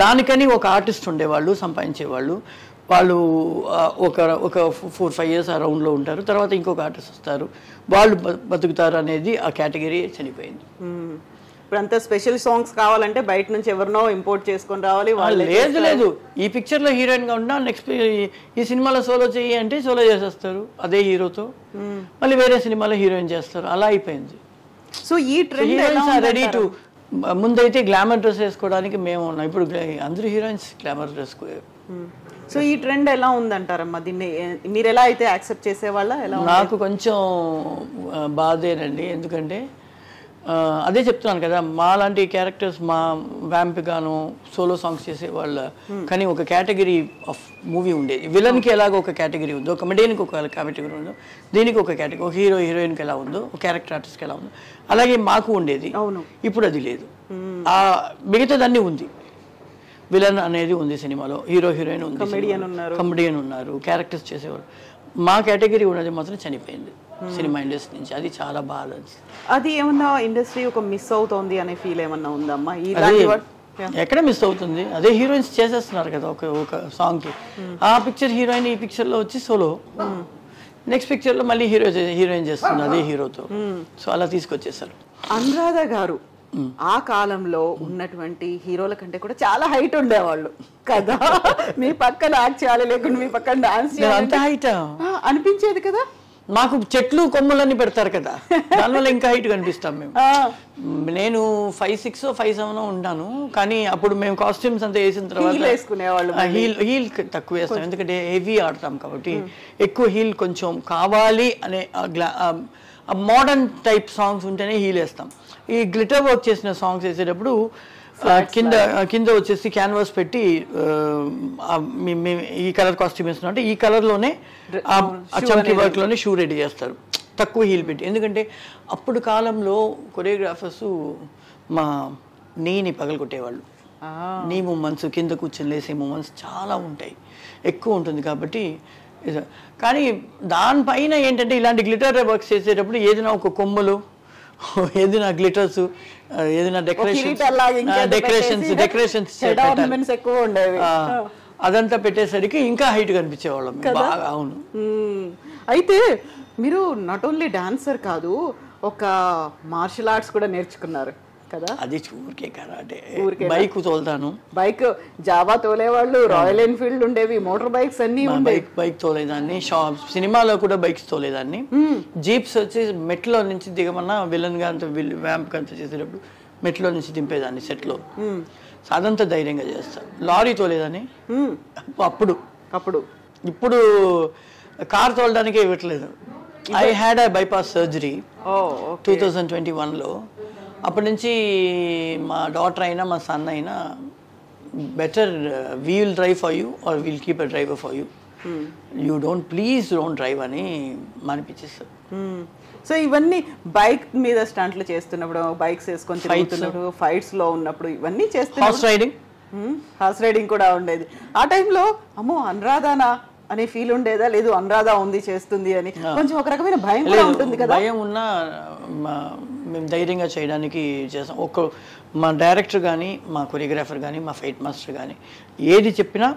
S2: దానికని ఒక ఆర్టిస్ట్ ఉండేవాళ్ళు, సంపాదించేవాళ్ళు. వాళ్ళు ఒక 4-5 years ఆ రౌండ్లో ఉంటారు, తర్వాత ఇంకొక ఆర్టిస్ట్ వస్తారు, వాళ్ళు బతుకుతారు అనేది ఆ కేటగిరీ చనిపోయింది.
S1: ఇప్పుడు అంత స్పెషల్ సాంగ్స్ కావాలంటే బయట నుంచి ఎవరినో ఇంపోర్ట్ చేసుకొని రావాలి.
S2: లేదు, ఈ పిక్చర్లో హీరోయిన్గా ఉన్నా నెక్స్ట్ ఈ సినిమాలో సోలో చెయ్యి అంటే సోలో చేసేస్తారు అదే హీరోతో, మళ్ళీ వేరే సినిమాలో హీరోయిన్ చేస్తారు. అలా అయిపోయింది.
S1: సో ఈ ట్రెండ్
S2: రెడీ టు, ముందైతే గ్లామర్ డ్రెస్ వేసుకోవడానికి మేము ఉన్నాం, ఇప్పుడు అందరూ హీరోయిన్స్ గ్లామర్ డ్రెస్.
S1: సో ఈ ట్రెండ్ ఎలా ఉందంటారమ్మా? దీన్ని మీరు ఎలా అయితే యాక్సెప్ట్ చేసేవాళ్ళ?
S2: నాకు కొంచెం బాధేనండి, ఎందుకంటే అదే చెప్తున్నాను కదా, మా లాంటి క్యారెక్టర్స్ మా వ్యాంప్ గాను సోలో సాంగ్స్ చేసేవాళ్ళ కానీ ఒక కేటగిరీ ఆఫ్ మూవీ ఉండేది. విలన్కి ఎలాగో ఒక కేటగిరీ ఉందో, కమెడియన్కి ఒక కేటగిరీ ఉందో, దీనికి ఒక కేటగిరీ, ఒక హీరో హీరోయిన్కి ఎలా ఉందో, ఒక క్యారెక్టర్ ఆర్టిస్ట్కి ఎలా ఉందో, అలాగే మాకు ఉండేది. ఇప్పుడు అది లేదు. మిగతాదన్నీ ఉంది. విలన్ అనేది ఉంది సినిమాలో, హీరో హీరోయిన్ ఉంది, కమెడియన్ ఉన్నారు, క్యారెక్టర్స్ చేసేవారు. మా కేటగిరీ ఉన్నది మాత్రం చనిపోయింది సినిమా ఇండస్ట్రీ నుంచి. అది చాలా బాధ.
S1: అది ఏమన్నా ఇండస్ట్రీ ఒక మిస్ అవుతోంది అనే ఫీల్ ఏమన్నా ఉందమ్మా?
S2: ఎక్కడ మిస్ అవుతుంది? అదే హీరోయిన్స్ చేసేస్తున్నారు కదా ఒక సాంగ్కి. ఆ పిక్చర్ హీరోయిన్ ఈ పిక్చర్లో వచ్చి సోలో, నెక్స్ట్ పిక్చర్లో మళ్ళీ హీరోయిన్ చేస్తుంది అదే హీరోతో. సో అలా తీసుకొచ్చేసారు.
S1: అనురాధ గారు ఆ కాలంలో ఉన్నటువంటి హీరోల కంటే కూడా చాలా హైట్ ఉండేవాళ్ళు కదా. మీ పక్కన యాక్ట్ చేయాలి, లేకుంటే మీ పక్కన డాన్స్ చేయాలి,
S2: అంత హైట్
S1: అనిపించేది కదా.
S2: మాకు చెట్లు కొమ్ములన్నీ పెడతారు కదా, దానివల్ల ఇంకా హైట్ కనిపిస్తాం మేము. నేను 5'6" 5'7" ఉంటాను, కానీ అప్పుడు మేము కాస్ట్యూమ్స్ అంతా వేసిన తర్వాత హీల్ తక్కువ వేస్తాం, ఎందుకంటే హెవీ ఆడతాం కాబట్టి. ఎక్కువ హీల్ కొంచెం కావాలి అనే మోడర్న్ టైప్ సాంగ్స్ ఉంటేనే హీల్ వేస్తాం. ఈ గ్లిటర్ వర్క్ చేసిన సాంగ్స్ వేసేటప్పుడు కింద వచ్చేసి క్యాన్వాస్ పెట్టి ఈ కలర్ కాస్ట్యూమ్ వేస్తున్నాం అంటే ఈ కలర్లోనే చమ్కీ వర్క్లోనే షూ రెడీ చేస్తారు, తక్కువ హీల్ పెట్టి. ఎందుకంటే అప్పుడు కాలంలో కొరియోగ్రాఫర్స్ మా నీని పగలగొట్టేవాళ్ళు. నీ మూమెంట్స్, కింద కూర్చొని లేసే మూమెంట్స్ చాలా ఉంటాయి, ఎక్కువ ఉంటుంది కాబట్టి. కానీ దానిపైన ఏంటంటే ఇలాంటి గ్లిటర్ వర్క్స్ చేసేటప్పుడు ఏదైనా ఒక కొమ్మలు, ఏదైనా గ్లిటర్స్, ఏదైనా డెకరేషన్స్ అదంతా పెట్టేసరికి ఇంకా హైట్ కనిపించేవాళ్ళం బాగా. అవును.
S1: అయితే మీరు నాట్ ఓన్లీ డాన్సర్ కాదు, ఒక మార్షల్ ఆర్ట్స్ కూడా నేర్చుకున్నారు కదా.
S2: అది ఊరికే కరాటే. బైక్ తోలుతాను.
S1: బైక్ జావా తోలేవాళ్ళు, రాయల్ ఎన్ఫీల్డ్ ఉండేవి, మోటార్ బైక్స్ అన్ని
S2: బైక్ తోలేదాన్ని. సినిమాలో కూడా బైక్స్ తోలేదాన్ని. జీప్స్ వచ్చి మెట్లో నుంచి దిగమన్నా విలన్ గా అంత వ్యాంప్ అంతా చేసేటప్పుడు మెట్లో నుంచి దింపేదాన్ని సెట్లో. అదంతా ధైర్యంగా చేస్తాను. లారీ తోలేదాన్ని అప్పుడు. ఇప్పుడు కార్ తోలడానికే ఇవ్వట్లేదు. I had a bypass surgery 2021లో. అప్పటి నుంచి మా డాటర్ అయినా మా సన్ అయినా better we will drive for you or will keep a driver for you, you please don't drive అని మానిపించేస్తారు.
S1: సో ఇవన్నీ బైక్ మీద స్టంట్లు చేస్తున్నప్పుడు, బైక్స్ వేసుకొని తిరుగుతున్నప్పుడు, ఫైట్స్ లో ఉన్నప్పుడు ఇవన్నీ చేస్తున్నప్పుడు హార్స్ రైడింగ్ కూడా ఉండేది. ఆ టైంలో అమ్మో అనురాధానా అనే ఫీల్ ఉండేదా? లేదు అనురాధ ఉంది చేస్తుంది అని కొంచెం ఒక రకమైన భయం కూడా ఉంటుంది కదా.
S2: భయం ఉన్నా మేము ధైర్యంగా చేయడానికి చేస్తాం. మా డైరెక్టర్ కానీ, మా కొరియోగ్రాఫర్ కానీ, మా ఫైట్ మాస్టర్ కానీ ఏది చెప్పినా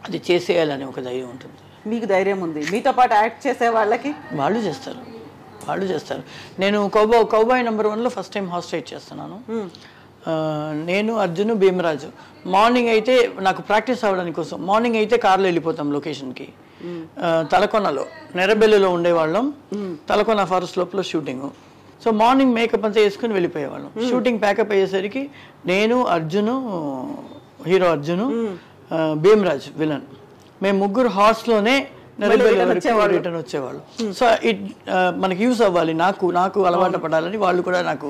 S2: అది చేసేయాలని ఒక ధైర్యం ఉంటుంది.
S1: మీకు ధైర్యం ఉంది. మీతో పాటు యాక్ట్ చేసే వాళ్ళకి
S2: వాళ్ళు చేస్తారు. నేను కౌబాయ్ నెంబర్ 1లో ఫస్ట్ టైం హార్స్ రైడ్ చేస్తున్నాను. నేను, అర్జున్, భీమరాజు. మార్నింగ్ అయితే నాకు ప్రాక్టీస్ అవ్వడానికి కోసం మార్నింగ్ అయితే కార్లో వెళ్ళిపోతాం లొకేషన్కి. తలకొనలో నెరబెల్లిలో ఉండేవాళ్ళం. తలకొన ఫారెస్ట్ లోపల షూటింగ్. సో మార్నింగ్ మేకప్ అంతా వేసుకుని వెళ్ళిపోయేవాళ్ళం. షూటింగ్ ప్యాకప్ అయ్యేసరికి నేను, అర్జును, హీరో అర్జును, భీమరాజ్ విలన్, మేము ముగ్గురు హార్స్లోనే రిటర్న్ వచ్చేవాళ్ళు. సో మనకి యూస్ అవ్వాలి, నాకు అలవాటు పడాలని వాళ్ళు కూడా నాకు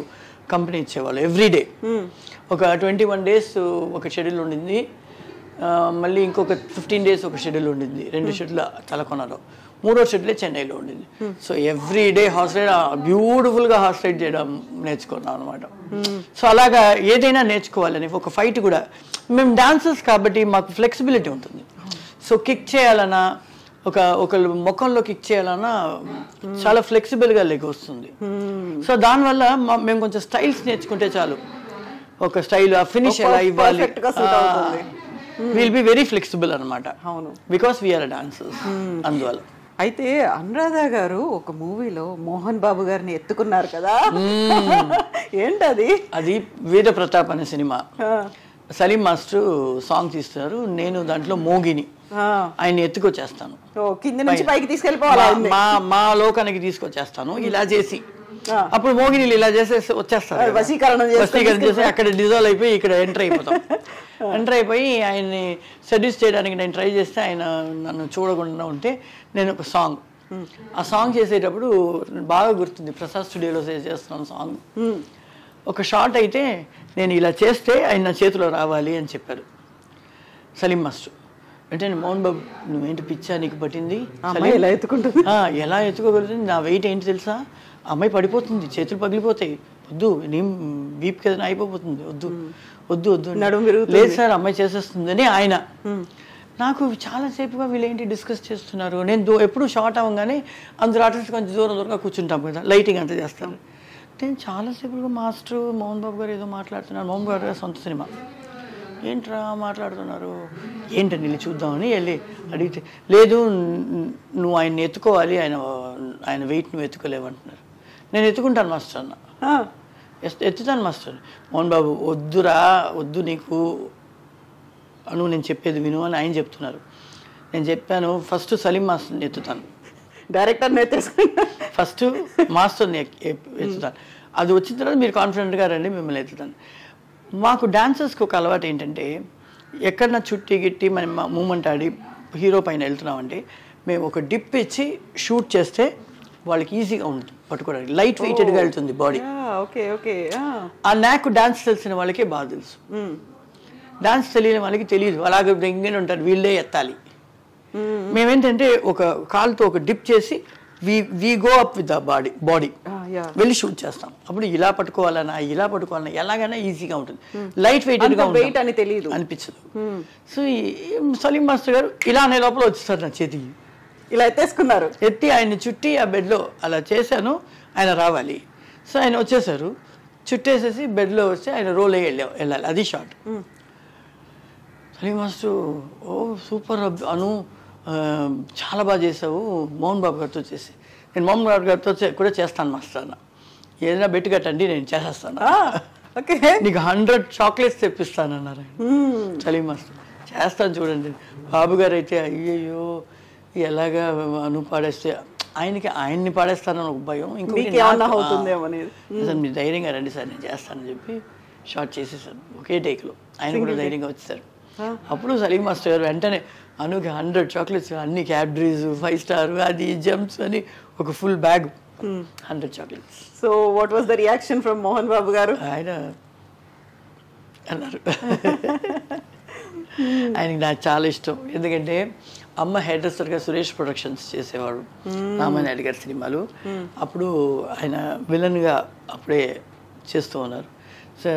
S2: కంపెనీ ఇచ్చేవాళ్ళు. ఎవ్రీడే ఒక 21 days ఒక షెడ్యూల్ ఉండింది. మళ్ళీ ఇంకొక 15 days ఒక షెడ్యూల్ ఉండింది. 2 షెడ్యూల్ తలకొనలో, 3వ షెడ్యూలే చెన్నైలో ఉండింది. సో ఎవ్రీడే హార్స్ రైడ్, బ్యూటిఫుల్గా హార్స్ రైడ్ చేయడం నేర్చుకున్నాం అనమాట. సో అలాగా ఏదైనా నేర్చుకోవాలని. ఒక ఫైట్ కూడా మేము డాన్సర్స్ కాబట్టి మాకు ఫ్లెక్సిబిలిటీ ఉంటుంది. సో కిక్ చేయాలన్నా, ఒకళ్ళు ముఖంలో కిక్ చేయాలన్నా చాలా ఫ్లెక్సిబుల్గా లెగ్ వస్తుంది. సో దానివల్ల మేము కొంచెం స్టైల్స్ నేర్చుకుంటే చాలు. ఒక స్టైల్ ఫినిష్ ఎలా ఇవ్వాలి, విల్ బి వెరీ ఫ్లెక్సిబుల్ అనమాట.
S1: అవును,
S2: బికాస్ వీఆర్ డాన్సర్స్. అందువల్ల
S1: అయితే అనురాధ గారు ఒక మూవీలో మోహన్ బాబు గారిని ఎత్తుకున్నారు కదా, ఏంటది?
S2: అది వీర ప్రతాప్ అనే సినిమా. సలీం మాస్టర్ సాంగ్ తీస్తున్నారు, నేను దాంట్లో మోగిని ఆయన ఎత్తుకొచ్చేస్తాను.
S1: కింద నుంచి పైకి తీసుకెళ్ళిపోవాలి,
S2: మా లోకానికి తీసుకొచ్చేస్తాను ఇలా చేసి. అప్పుడు మోగినీళ్ళు ఇలా చేసేసి వచ్చేస్తారు,
S1: వశీకరణ
S2: చేసి అక్కడ డిజాల్వ్ అయిపోయి ఇక్కడ ఎంటర్ అయిపోతాం. ఎంటర్ అయిపోయి ఆయన్ని సెడ్యూస్ చేయడానికి నేను ట్రై చేస్తే ఆయన నన్ను చూడకుండా ఉంటే నేను ఒక సాంగ్, ఆ సాంగ్ చేసేటప్పుడు బాగా గుర్తుంది, ప్రసాద్ స్టూడియోలో చేస్తున్నాను సాంగ్. ఒక షార్ట్ అయితే నేను ఇలా చేస్తే ఆయన నా చేతిలో రావాలి అని చెప్పారు సలీం మాస్టర్. అంటే మోహన్ బాబు నువ్వేంటి పిచ్చా నీకు పట్టింది,
S1: ఎలా ఎత్తుకుంటుంది,
S2: ఎలా ఎత్తుకోగలుగుతుంది, నా వెయిట్ ఏంటి తెలుసా, అమ్మాయి పడిపోతుంది, చేతులు పగిలిపోతాయి, వద్దు నీ వీప్ కదా అయిపోతుంది, వద్దు వద్దు వద్దు, లేదు సార్ అమ్మాయి చేసేస్తుంది అని ఆయన. నాకు చాలాసేపుగా వీళ్ళేంటి డిస్కస్ చేస్తున్నారు. నేను ఎప్పుడు షార్ట్ అవ్వగానే అందరూ ఆర్టిస్ట్ కొంచెం దూరంగా కూర్చుంటాం కదా, లైటింగ్ అంతా చేస్తాను. నేను చాలాసేపుగా మాస్టర్ మోహన్ బాబు గారు ఏదో మాట్లాడుతున్నారు, మోహన్ బాబు గారు సొంత సినిమా, ఏంట్రా మాట్లాడుతున్నారు, ఏంటని వెళ్ళి చూద్దామని వెళ్ళి అడిగితే, లేదు నువ్వు ఆయన్ని ఎత్తుకోవాలి, ఆయన వెయిట్ నువ్వు ఎత్తుకోలేవంటున్నారు. నేను ఎత్తుకుంటాను మాస్టర్ అన్న, ఎత్తుతాను మాస్టర్. మోహన్ బాబు వద్దురా వద్దు నీకు అను, నేను చెప్పేది విను అని ఆయన చెప్తున్నారు. నేను చెప్పాను ఫస్ట్ సలీం మాస్టర్ని ఎత్తుతాను,
S1: డైరెక్టర్ని
S2: ఫస్ట్ మాస్టర్ని ఎత్తుతాను, అది వచ్చిన తర్వాత మీరు కాన్ఫిడెంట్గా రండి మిమ్మల్ని ఎత్తుతాను. మాకు డాన్సర్స్కి ఒక అలవాటు ఏంటంటే, ఎక్కడన్నా చుట్టి గిట్టి మనం మూమెంట్ ఆడి హీరో పైన వెళ్తున్నామంటే మేము ఒక డిప్ ఇచ్చి షూట్ చేస్తే వాళ్ళకి ఈజీగా ఉంటుంది పట్టుకోవడానికి, లైట్ వెయిటెడ్గా వెళ్తుంది బాడీ. ఆ నాకు డాన్స్ తెలిసిన వాళ్ళకే బాగా తెలుసు, డాన్స్ తెలియని వాళ్ళకి తెలియదు, అలాగే ఇంకేనే ఉంటారు, వీళ్ళే ఎత్తాలి. మేమేంటంటే ఒక కాలుతో ఒక డిప్ చేసి we go up with the body వెళ్ళి షూట్ చేస్తాం. అప్పుడు ఇలా పట్టుకోవాలన్నా ఇలా పట్టుకోవాలన్నా ఎలాగైనా ఈజీగా ఉంటుంది, లైట్ వెయిటెడ్గా అనిపించదు. సో సలీం మాస్టర్ గారు ఇలా అనే లోపల వచ్చేస్తారు నా చేతికి,
S1: ఇలా ఎత్తేసుకున్నారు,
S2: ఎత్తి ఆయన్ని చుట్టి ఆ బెడ్లో అలా చేశాను, ఆయన రావాలి. సో ఆయన వచ్చేసారు, చుట్టేసేసి బెడ్లో వస్తే ఆయన రోల్ అయ్యి వెళ్ళాలి, అది షార్ట్. సలీం మాస్టర్ ఓ సూపర్ అను, చాలా బాగా చేసావు మోహన్ బాబు గారితో చేసి. నేను మోహన్ బాబు గారితో కూడా చేస్తాను మాస్టర్ అన్న. ఏదైనా బెట్టు కట్టండి నేను చేసేస్తాను,
S1: ఓకే
S2: నీకు 100 చాక్లెట్స్ తెప్పిస్తానన్నారు చలి మాస్టర్. చేస్తాను చూడండి. బాబు గారు అయితే అయ్యయ్యో ఎలాగా అను పాడేస్తే ఆయన్ని పాడేస్తానని ఒక భయం, ఇంకొకటి అసలు మీరు ధైర్యంగా రండి సార్ నేను చేస్తానని చెప్పి షార్ట్ చేసేసాను ఒకే టేక్లో. ఆయన కూడా ధైర్యంగా వచ్చేసారు. అప్పుడు సలీం మాస్టర్ గారు వెంటనే అనుకి 100 చాక్లెట్స్, అన్ని క్యాడ్బరీస్ 5 స్టార్ అది జంప్స్ అని ఒక full bag 100 chocolates.
S1: So what was the reaction from Mohan Babu garu?
S2: ఆయన అన్నారు ఆయనకి నాకు చాలా ఇష్టం, ఎందుకంటే అమ్మ హెయిర్ డ్రెస్సర్గా సురేష్ ప్రొడక్షన్స్ చేసేవాడు రామానాయుడు గారి సినిమాలు. అప్పుడు ఆయన విలన్గా అప్పుడే చేస్తూ ఉన్నారు. సో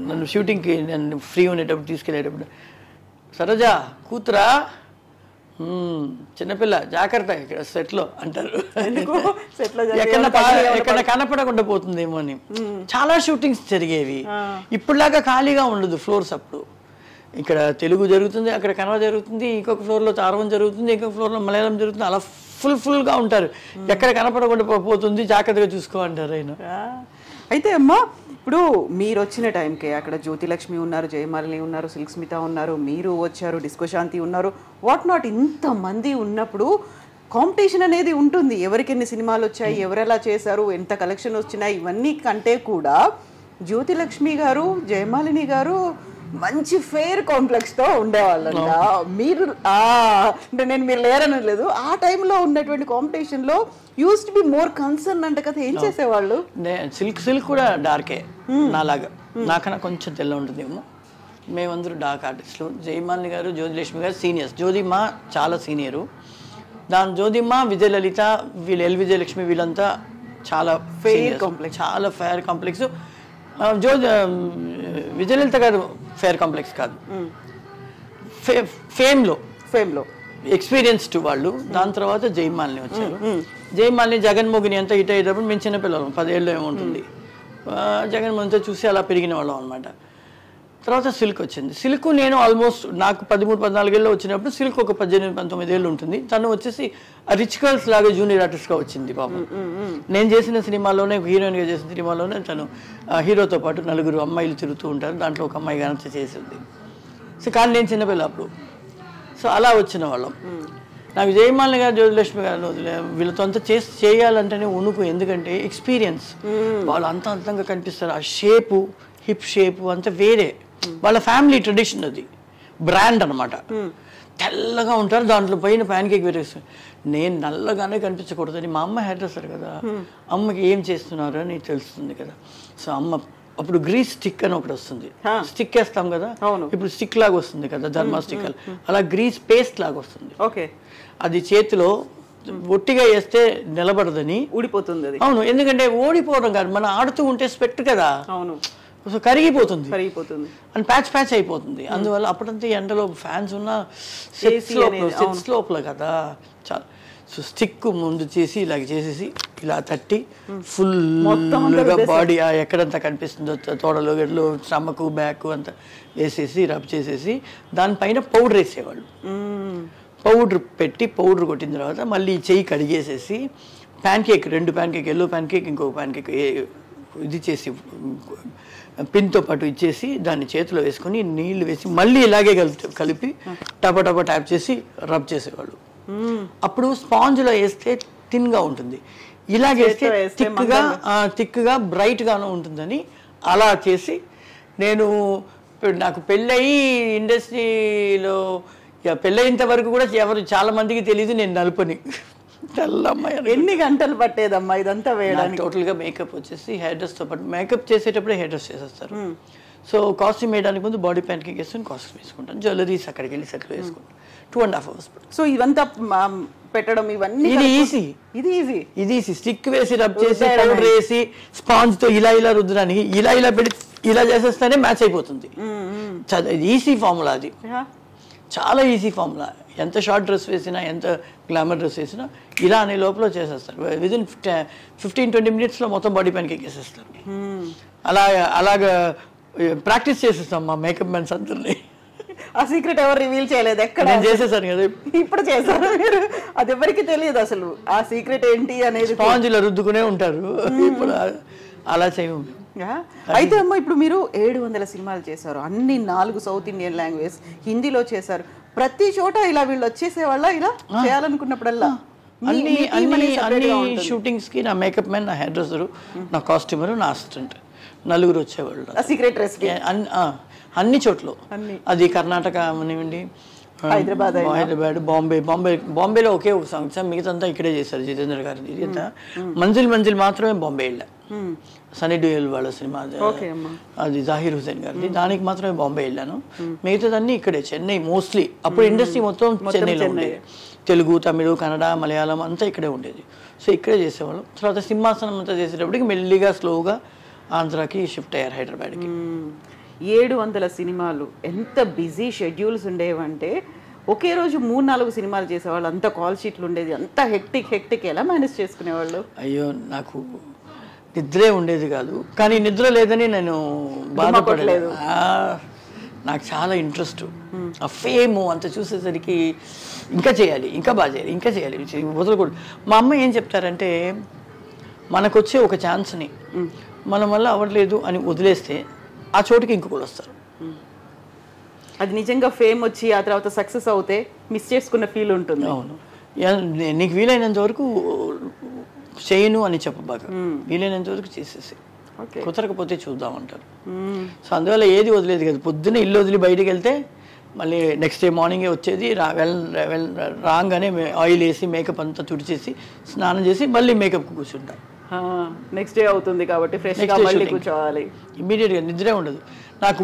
S2: నన్ను షూటింగ్కి నన్ను ఫ్రీ ఉండేటప్పుడు తీసుకెళ్ళేటప్పుడు సరోజా కూతురా చిన్నపిల్ల జాగ్రత్త ఇక్కడ సెట్లో అంటారు, ఎక్కడ కనపడకుండా పోతుందేమో అని. చాలా షూటింగ్స్ జరిగేవి, ఇప్పుడులాగా ఖాళీగా ఉండదు ఫ్లోర్స్. అప్పుడు ఇక్కడ తెలుగు జరుగుతుంది, అక్కడ కన్నడ జరుగుతుంది, ఇంకొక ఫ్లోర్లో తారవం జరుగుతుంది, ఇంకొక ఫ్లోర్లో మలయాళం జరుగుతుంది, అలా ఫుల్గా ఉంటారు. ఎక్కడ కనపడకుండా పోతుంది జాగ్రత్తగా చూసుకో అంటారు ఆయన.
S1: అయితే అమ్మా ఇప్పుడు మీరు వచ్చిన టైంకే అక్కడ జ్యోతిలక్ష్మి ఉన్నారు, జయమాలిని ఉన్నారు, సిల్క్ స్మిత ఉన్నారు, మీరు వచ్చారు, డిస్కో శాంతి ఉన్నారు, వాట్ నాట్ ఇంతమంది ఉన్నప్పుడు కాంపిటీషన్ అనేది ఉంటుంది. ఎవరికి ఎన్ని సినిమాలు వచ్చాయి, ఎవరెలా చేశారు, ఎంత కలెక్షన్ వచ్చినాయి, ఇవన్నీ కంటే కూడా జ్యోతిలక్ష్మి గారు జయమాలిని గారు మంచి ఫెయిర్ కాంప్లెక్స్తో ఉండేవాళ్ళంట. మీరు అంటే నేను మీరు లేరని లేదు, ఆ టైంలో ఉన్నటువంటి కాంపిటీషన్లో use to be more concern అంట కదా, ఏం చేసేవాళ్ళు?
S2: సిల్క్ కూడా డార్కే నాలాగా, నాకన్నా కొంచెం తెల్ల ఉంటుందేమో. మేమందరూ డార్క్ ఆర్టిస్టులు. జయమాలిని గారు జ్యోతిలక్ష్మి గారు సీనియర్స్, జ్యోతిమ్మ చాలా సీనియరు. జ్యోతిమ్మ విజయలలిత వీళ్ళు విజయలక్ష్మి వీళ్ళంతా చాలా ఫెయిర్ కాంప్లెక్స్, చాలా ఫెయిర్ కాంప్లెక్స్. విజయలలిత గారు ఫెయిర్ కాంప్లెక్స్ కాదు, ఫేమ్లో ఎక్స్పీరియన్స్డ్ వాళ్ళు. దాని తర్వాత జయమాలిని వచ్చారు. జయమాలిని జగన్మోహిని అంతా హిట్ అయ్యేటప్పుడు మేము చిన్నపిల్లలం, 10 ఏళ్ళు ఏముంటుంది, జగన్మోహన్తో చూసి అలా పెరిగిన వాళ్ళం అనమాట. తర్వాత సిల్క్ వచ్చింది. సిల్క్ నేను ఆల్మోస్ట్ నాకు 13-14 ఏళ్ళు వచ్చినప్పుడు సిల్క్ ఒక 18-19 ఏళ్ళు ఉంటుంది. తను వచ్చేసి రిచ్ గర్ల్స్ లాగా జూనియర్ ఆర్టిస్ట్గా వచ్చింది పాపం. నేను చేసిన సినిమాలోనే హీరోయిన్గా చేసిన సినిమాలోనే తను హీరోతో పాటు 4 అమ్మాయిలు తిరుగుతూ ఉంటారు, దాంట్లో ఒక అమ్మాయి గానంత చేసింది. సో కానీ నేను చిన్నపిల్ల అప్పుడు. సో అలా వచ్చిన వాళ్ళం. నాకు జయమాలిని గారు జ్యోతిలక్ష్మి గారు వీళ్ళతో అంతా చేయాలంటేనే ఉణుకు, ఎందుకంటే ఎక్స్పీరియన్స్. వాళ్ళు అంత అంతంగా కనిపిస్తారు, ఆ షేపు హిప్ షేపు అంతా వేరే, వాళ్ళ ఫ్యామిలీ ట్రెడిషన్, అది బ్రాండ్ అనమాట. తెల్లగా ఉంటారు, దాంట్లో పైన ప్యాన్ కేక్ వేరేస్తారు. నేను నల్లగానే కనిపించకూడదని మా అమ్మ హెయిర్ డ్రెస్సర్ కదా, అమ్మకి ఏం చేస్తున్నారు అని తెలుస్తుంది కదా. సో అమ్మ అప్పుడు గ్రీస్ స్టిక్ అని ఒకటి వస్తుంది, స్టిక్ వేస్తాం కదా, ఇప్పుడు స్టిక్ లాగా వస్తుంది కదా ధర్మా స్టిక్, అలా గ్రీస్ పేస్ట్ లాగా వస్తుంది.
S1: ఓకే,
S2: అది చేతిలో ఒట్టిగా వేస్తే నిలబడదని
S1: ఊడిపోతుంది అది.
S2: అవును, ఎందుకంటే ఓడిపోవడం కాదు, మనం ఆడుతూ ఉంటే స్పెక్ట్ కదా,
S1: అవును,
S2: సో కరిగిపోతుంది
S1: అండ్
S2: ప్యాచ్ అయిపోతుంది. అందువల్ల అప్పుడంతా ఎండలో ఫ్యాన్స్ ఉన్న సెట్స్ లోపల కదా చాలా. సో స్టిక్ ముందు చేసి ఇలాగ చేసేసి ఇలా తట్టి ఫుల్గా బాడీ ఎక్కడంతా కనిపిస్తుందో తోడలో గడ్లు స్టమక్ బ్యాక్ అంతా వేసేసి రబ్ చేసేసి దానిపైన పౌడర్ వేసేవాళ్ళు. పౌడర్ పెట్టి పౌడర్ కొట్టిన తర్వాత మళ్ళీ చెయ్యి కడిగేసేసి pancake, 2 pancake, yellow pancake, ఇంకొక ప్యాన్ కేక్ ఇది చేసి పిన్తో పాటు ఇచ్చేసి దాన్ని చేతిలో వేసుకొని నీళ్లు వేసి మళ్ళీ ఇలాగే కలిపి టపా ట్యాప్ చేసి రబ్ చేసేవాళ్ళు. అప్పుడు స్పాంజ్లో వేస్తే థిన్గా ఉంటుంది, ఇలాగేస్తే థిక్గా బ్రైట్గాను ఉంటుందని అలా చేసి నేను నాకు పెళ్ళయి ఇండస్ట్రీలో పెళ్ళయింత వరకు కూడా ఎవరు చాలా మందికి తెలియదు నేను నలుపని. తెల్లమ్మాయి.
S1: ఎన్ని గంటలు పట్టేదమ్మా ఇదంతా వేయడానికి?
S2: టోటల్గా మేకప్ వచ్చేసి హెయిర్ డ్రెస్తో పాటు మేకప్ చేసేటప్పుడే హెయిర్ డ్రెస్ చేసేస్తారు. సో కాస్ట్యూమ్ వేయడానికి ముందు బాడీ ప్యాన్కి వేసుకొని కాస్ట్యూమ్ వేసుకుంటాను, జ్యువెలరీస్ అక్కడికి వెళ్ళి సెటిల్ వేసుకుంటాను. 2.5 hours.
S1: సో ఇవంతా పెట్టడం ఇవన్నీ
S2: ఇది ఈజీ. స్టిక్ వేసి రబ్ చేసి పౌడర్ వేసి స్పాంజ్తో ఇలా రుద్దడానికి ఇలా పెట్టి ఇలా చేసేస్తేనే మ్యాచ్ అయిపోతుంది. ఈజీ ఫార్ములా అది, చాలా ఈజీ ఫార్ములా. ఎంత షార్ట్ డ్రెస్ వేసినా ఎంత గ్లామర్ డ్రెస్ వేసినా ఇలా అనే లోపల చేసేస్తారు. విదిన్ 15-20 minutesలో మొత్తం బాడీ పైనకి ఎక్కేసేస్తారు. అలాగా ప్రాక్టీస్ చేసేస్తాం మా మేకప్ మ్యాన్స్ అందరినీ.
S1: ఆ సీక్రెట్ ఎవరు రివీల్ చేయలేదు ఎక్కడ
S2: నేను చేసేసాను కదా
S1: ఇప్పుడు చేశారు మీరు అది ఎవరికి తెలియదు అసలు ఆ సీక్రెట్ ఏంటి అనేది
S2: స్పాంజ్లో రుద్దుకునే ఉంటారు ఇప్పుడు అలా చేయము
S1: అయితే అమ్మ ఇప్పుడు మీరు 700 సినిమాలు చేశారు అన్ని 4 సౌత్ ఇండియన్ లాంగ్వేజ్ హిందీలో చేశారు ప్రతి చోట ఇలా వీళ్ళు వచ్చేసేవాళ్ళ ఇలా చేయాలనుకున్నప్పుడల్లా
S2: అన్ని షూటింగ్స్ కి నా మేకప్ మ్యాన్ నా హెయిర్ డ్రెస్సరు నా కాస్ట్యూమర్ నా అసిస్టెంట్ నలుగురు వచ్చేవాళ్ళు
S1: సీక్రెట్ రెసిపీ
S2: అన్ని చోట్ల అది కర్ణాటక అనివ్వండి హైదరాబాద్ బాంబేలో ఒకే ఒక సాంగ్ మిగతా అంతా ఇక్కడే చేశారు జితేంద్ర గారిది ఇదంతా మంజిల్ మాత్రమే బాంబే వెళ్ళా సనీ డ్యూయల్ వాళ్ళ సినిమా అది జాహిర్ హుసేన్ గారిది దానికి మాత్రమే బాంబే వెళ్ళాను మిగతాదన్నీ ఇక్కడే చెన్నై మోస్ట్లీ అప్పుడు ఇండస్ట్రీ మొత్తం చెన్నైలో ఉండేది తెలుగు తమిళ కన్నడ మలయాళం అంతా ఇక్కడే ఉండేది సో ఇక్కడే చేసేవాళ్ళం తర్వాత సింహాసనం అంతా చేసేటప్పటికి మెల్లిగా స్లోగా ఆంధ్రాకి షిఫ్ట్ అయ్యారు హైదరాబాద్కి
S1: 700 సినిమాలు ఎంత బిజీ షెడ్యూల్స్ ఉండేవంటే ఒకే రోజు 3-4 సినిమాలు చేసేవాళ్ళు అంత కాల్ షీట్లు ఉండేది అంత హెక్టిక్ ఎలా మేనేజ్ చేసుకునేవాళ్ళు
S2: అయ్యో నాకు నిద్రే ఉండేది కాదు కానీ నిద్ర లేదని నేను బాధపడలేదు నాకు చాలా ఇంట్రెస్ట్ ఆ ఫేమ్ అంత చూసేసరికి ఇంకా చేయాలి ఇంకా బాగా చేయాలి ఇంకా చేయాలి వదలకూడదు మా అమ్మ ఏం చెప్తారంటే మనకు వచ్చే ఒక ఛాన్స్ని మన వల్ల అవ్వట్లేదు అని వదిలేస్తే ఆ చోటుకి ఇంకొకరు వస్తారు
S1: అది నిజంగా ఫేమ్ వచ్చి ఆ తర్వాత సక్సెస్ అవుతే మిస్ చేసుకున్న ఫీల్ ఉంటుంది
S2: అవును నీకు వీలైనంత వరకు చేయను అని చెప్పబాక వీలైనంత వరకు చేసేసి కుదరకపోతే చూద్దామంటారు సో అందువల్ల ఏది వదిలేదు కదా పొద్దున్న ఇల్లు వదిలి బయటికి వెళ్తే మళ్ళీ నెక్స్ట్ డే మార్నింగే వచ్చేది రాగానే ఆయిల్ వేసి మేకప్ అంతా తుడిచేసి స్నానం చేసి మళ్ళీ మేకప్కి కూర్చుంటాను
S1: నెక్స్ట్ డే అవుతుంది కాబట్టి ఫ్రెష్గా మళ్ళీ కూర్చోవాలి
S2: ఇమీడియట్గా నిద్రే ఉండదు నాకు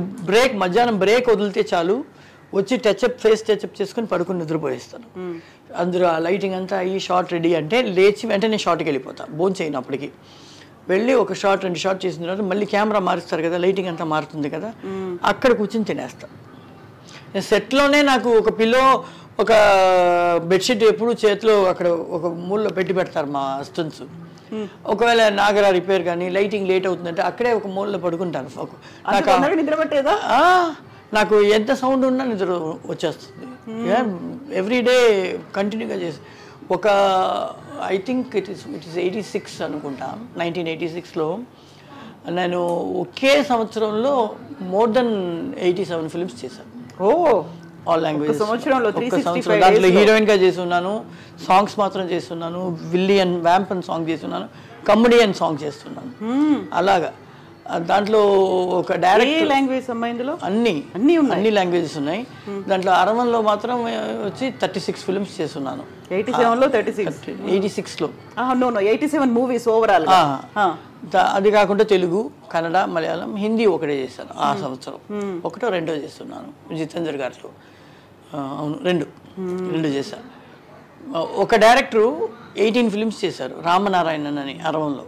S2: మధ్యాహ్నం బ్రేక్ వదిలితే చాలు వచ్చి ఫేస్ టచ్అప్ చేసుకుని పడుకుని నిద్రపోయేస్తాను అందులో ఆ లైటింగ్ అంతా అయ్యి షార్ట్ రెడీ అంటే లేచి వెంటనే షార్ట్కి వెళ్ళిపోతాను బోన్ చేయను అప్పటికి వెళ్ళి ఒక షార్ట్ 2 షార్ట్ చేసిన తర్వాత మళ్ళీ కెమెరా మారుస్తారు కదా లైటింగ్ అంతా మారుతుంది కదా అక్కడ కూర్చొని తినేస్తాను సెట్లోనే నాకు ఒక పిల్లో ఒక బెడ్షీట్ ఎప్పుడు చేతిలో అక్కడ ఒక మూలలో పెడతారు మా అసిస్టెంట్స్ ఒకవేళ నాగరా రిపేర్ కానీ లైటింగ్ లేట్ అవుతుందంటే అక్కడే ఒక మూలలో పడుకుంటాను నాకు ఎంత సౌండ్ ఉన్నా నిద్ర వచ్చేస్తుంది ఎవ్రీడే కంటిన్యూగా చేసి ఒక ఐ థింక్ ఇట్ ఈస్ 86 అనుకుంటా 1986లో నేను ఒకే సంవత్సరంలో మోర్ దెన్ 87 ఫిల్మ్స్ చేశాను ఆల్ లాంగ్వేజ్ దాంట్లో హీరోయిన్ గా చేస్తున్నాను సాంగ్స్ మాత్రం చేస్తున్నాను విల్లీ అండ్ వ్యాంప్ అండ్ సాంగ్ చేస్తున్నాను కమెడీ అండ్ సాంగ్ చేస్తున్నాను అలాగా దాంట్లో ఒక డైరెక్ట్
S1: లాంగ్వేజ్
S2: అన్ని లాంగ్వేజెస్ ఉన్నాయి దాంట్లో అరవన్లో మాత్రం వచ్చి 36 ఫిల్మ్స్ చేస్తున్నాను 86లో
S1: 87 మూవీస్ ఓవరాల్
S2: అది కాకుండా తెలుగు కన్నడ మలయాళం హిందీ ఒకటే చేశాను ఆ సంవత్సరం ఒకటో రెండో చేస్తున్నాను జితేంద్ర గారితో అవును రెండు చేశాను ఒక డైరెక్టరు 18 ఫిల్మ్స్ చేశారు రామనారాయణన్ అని అరవంలో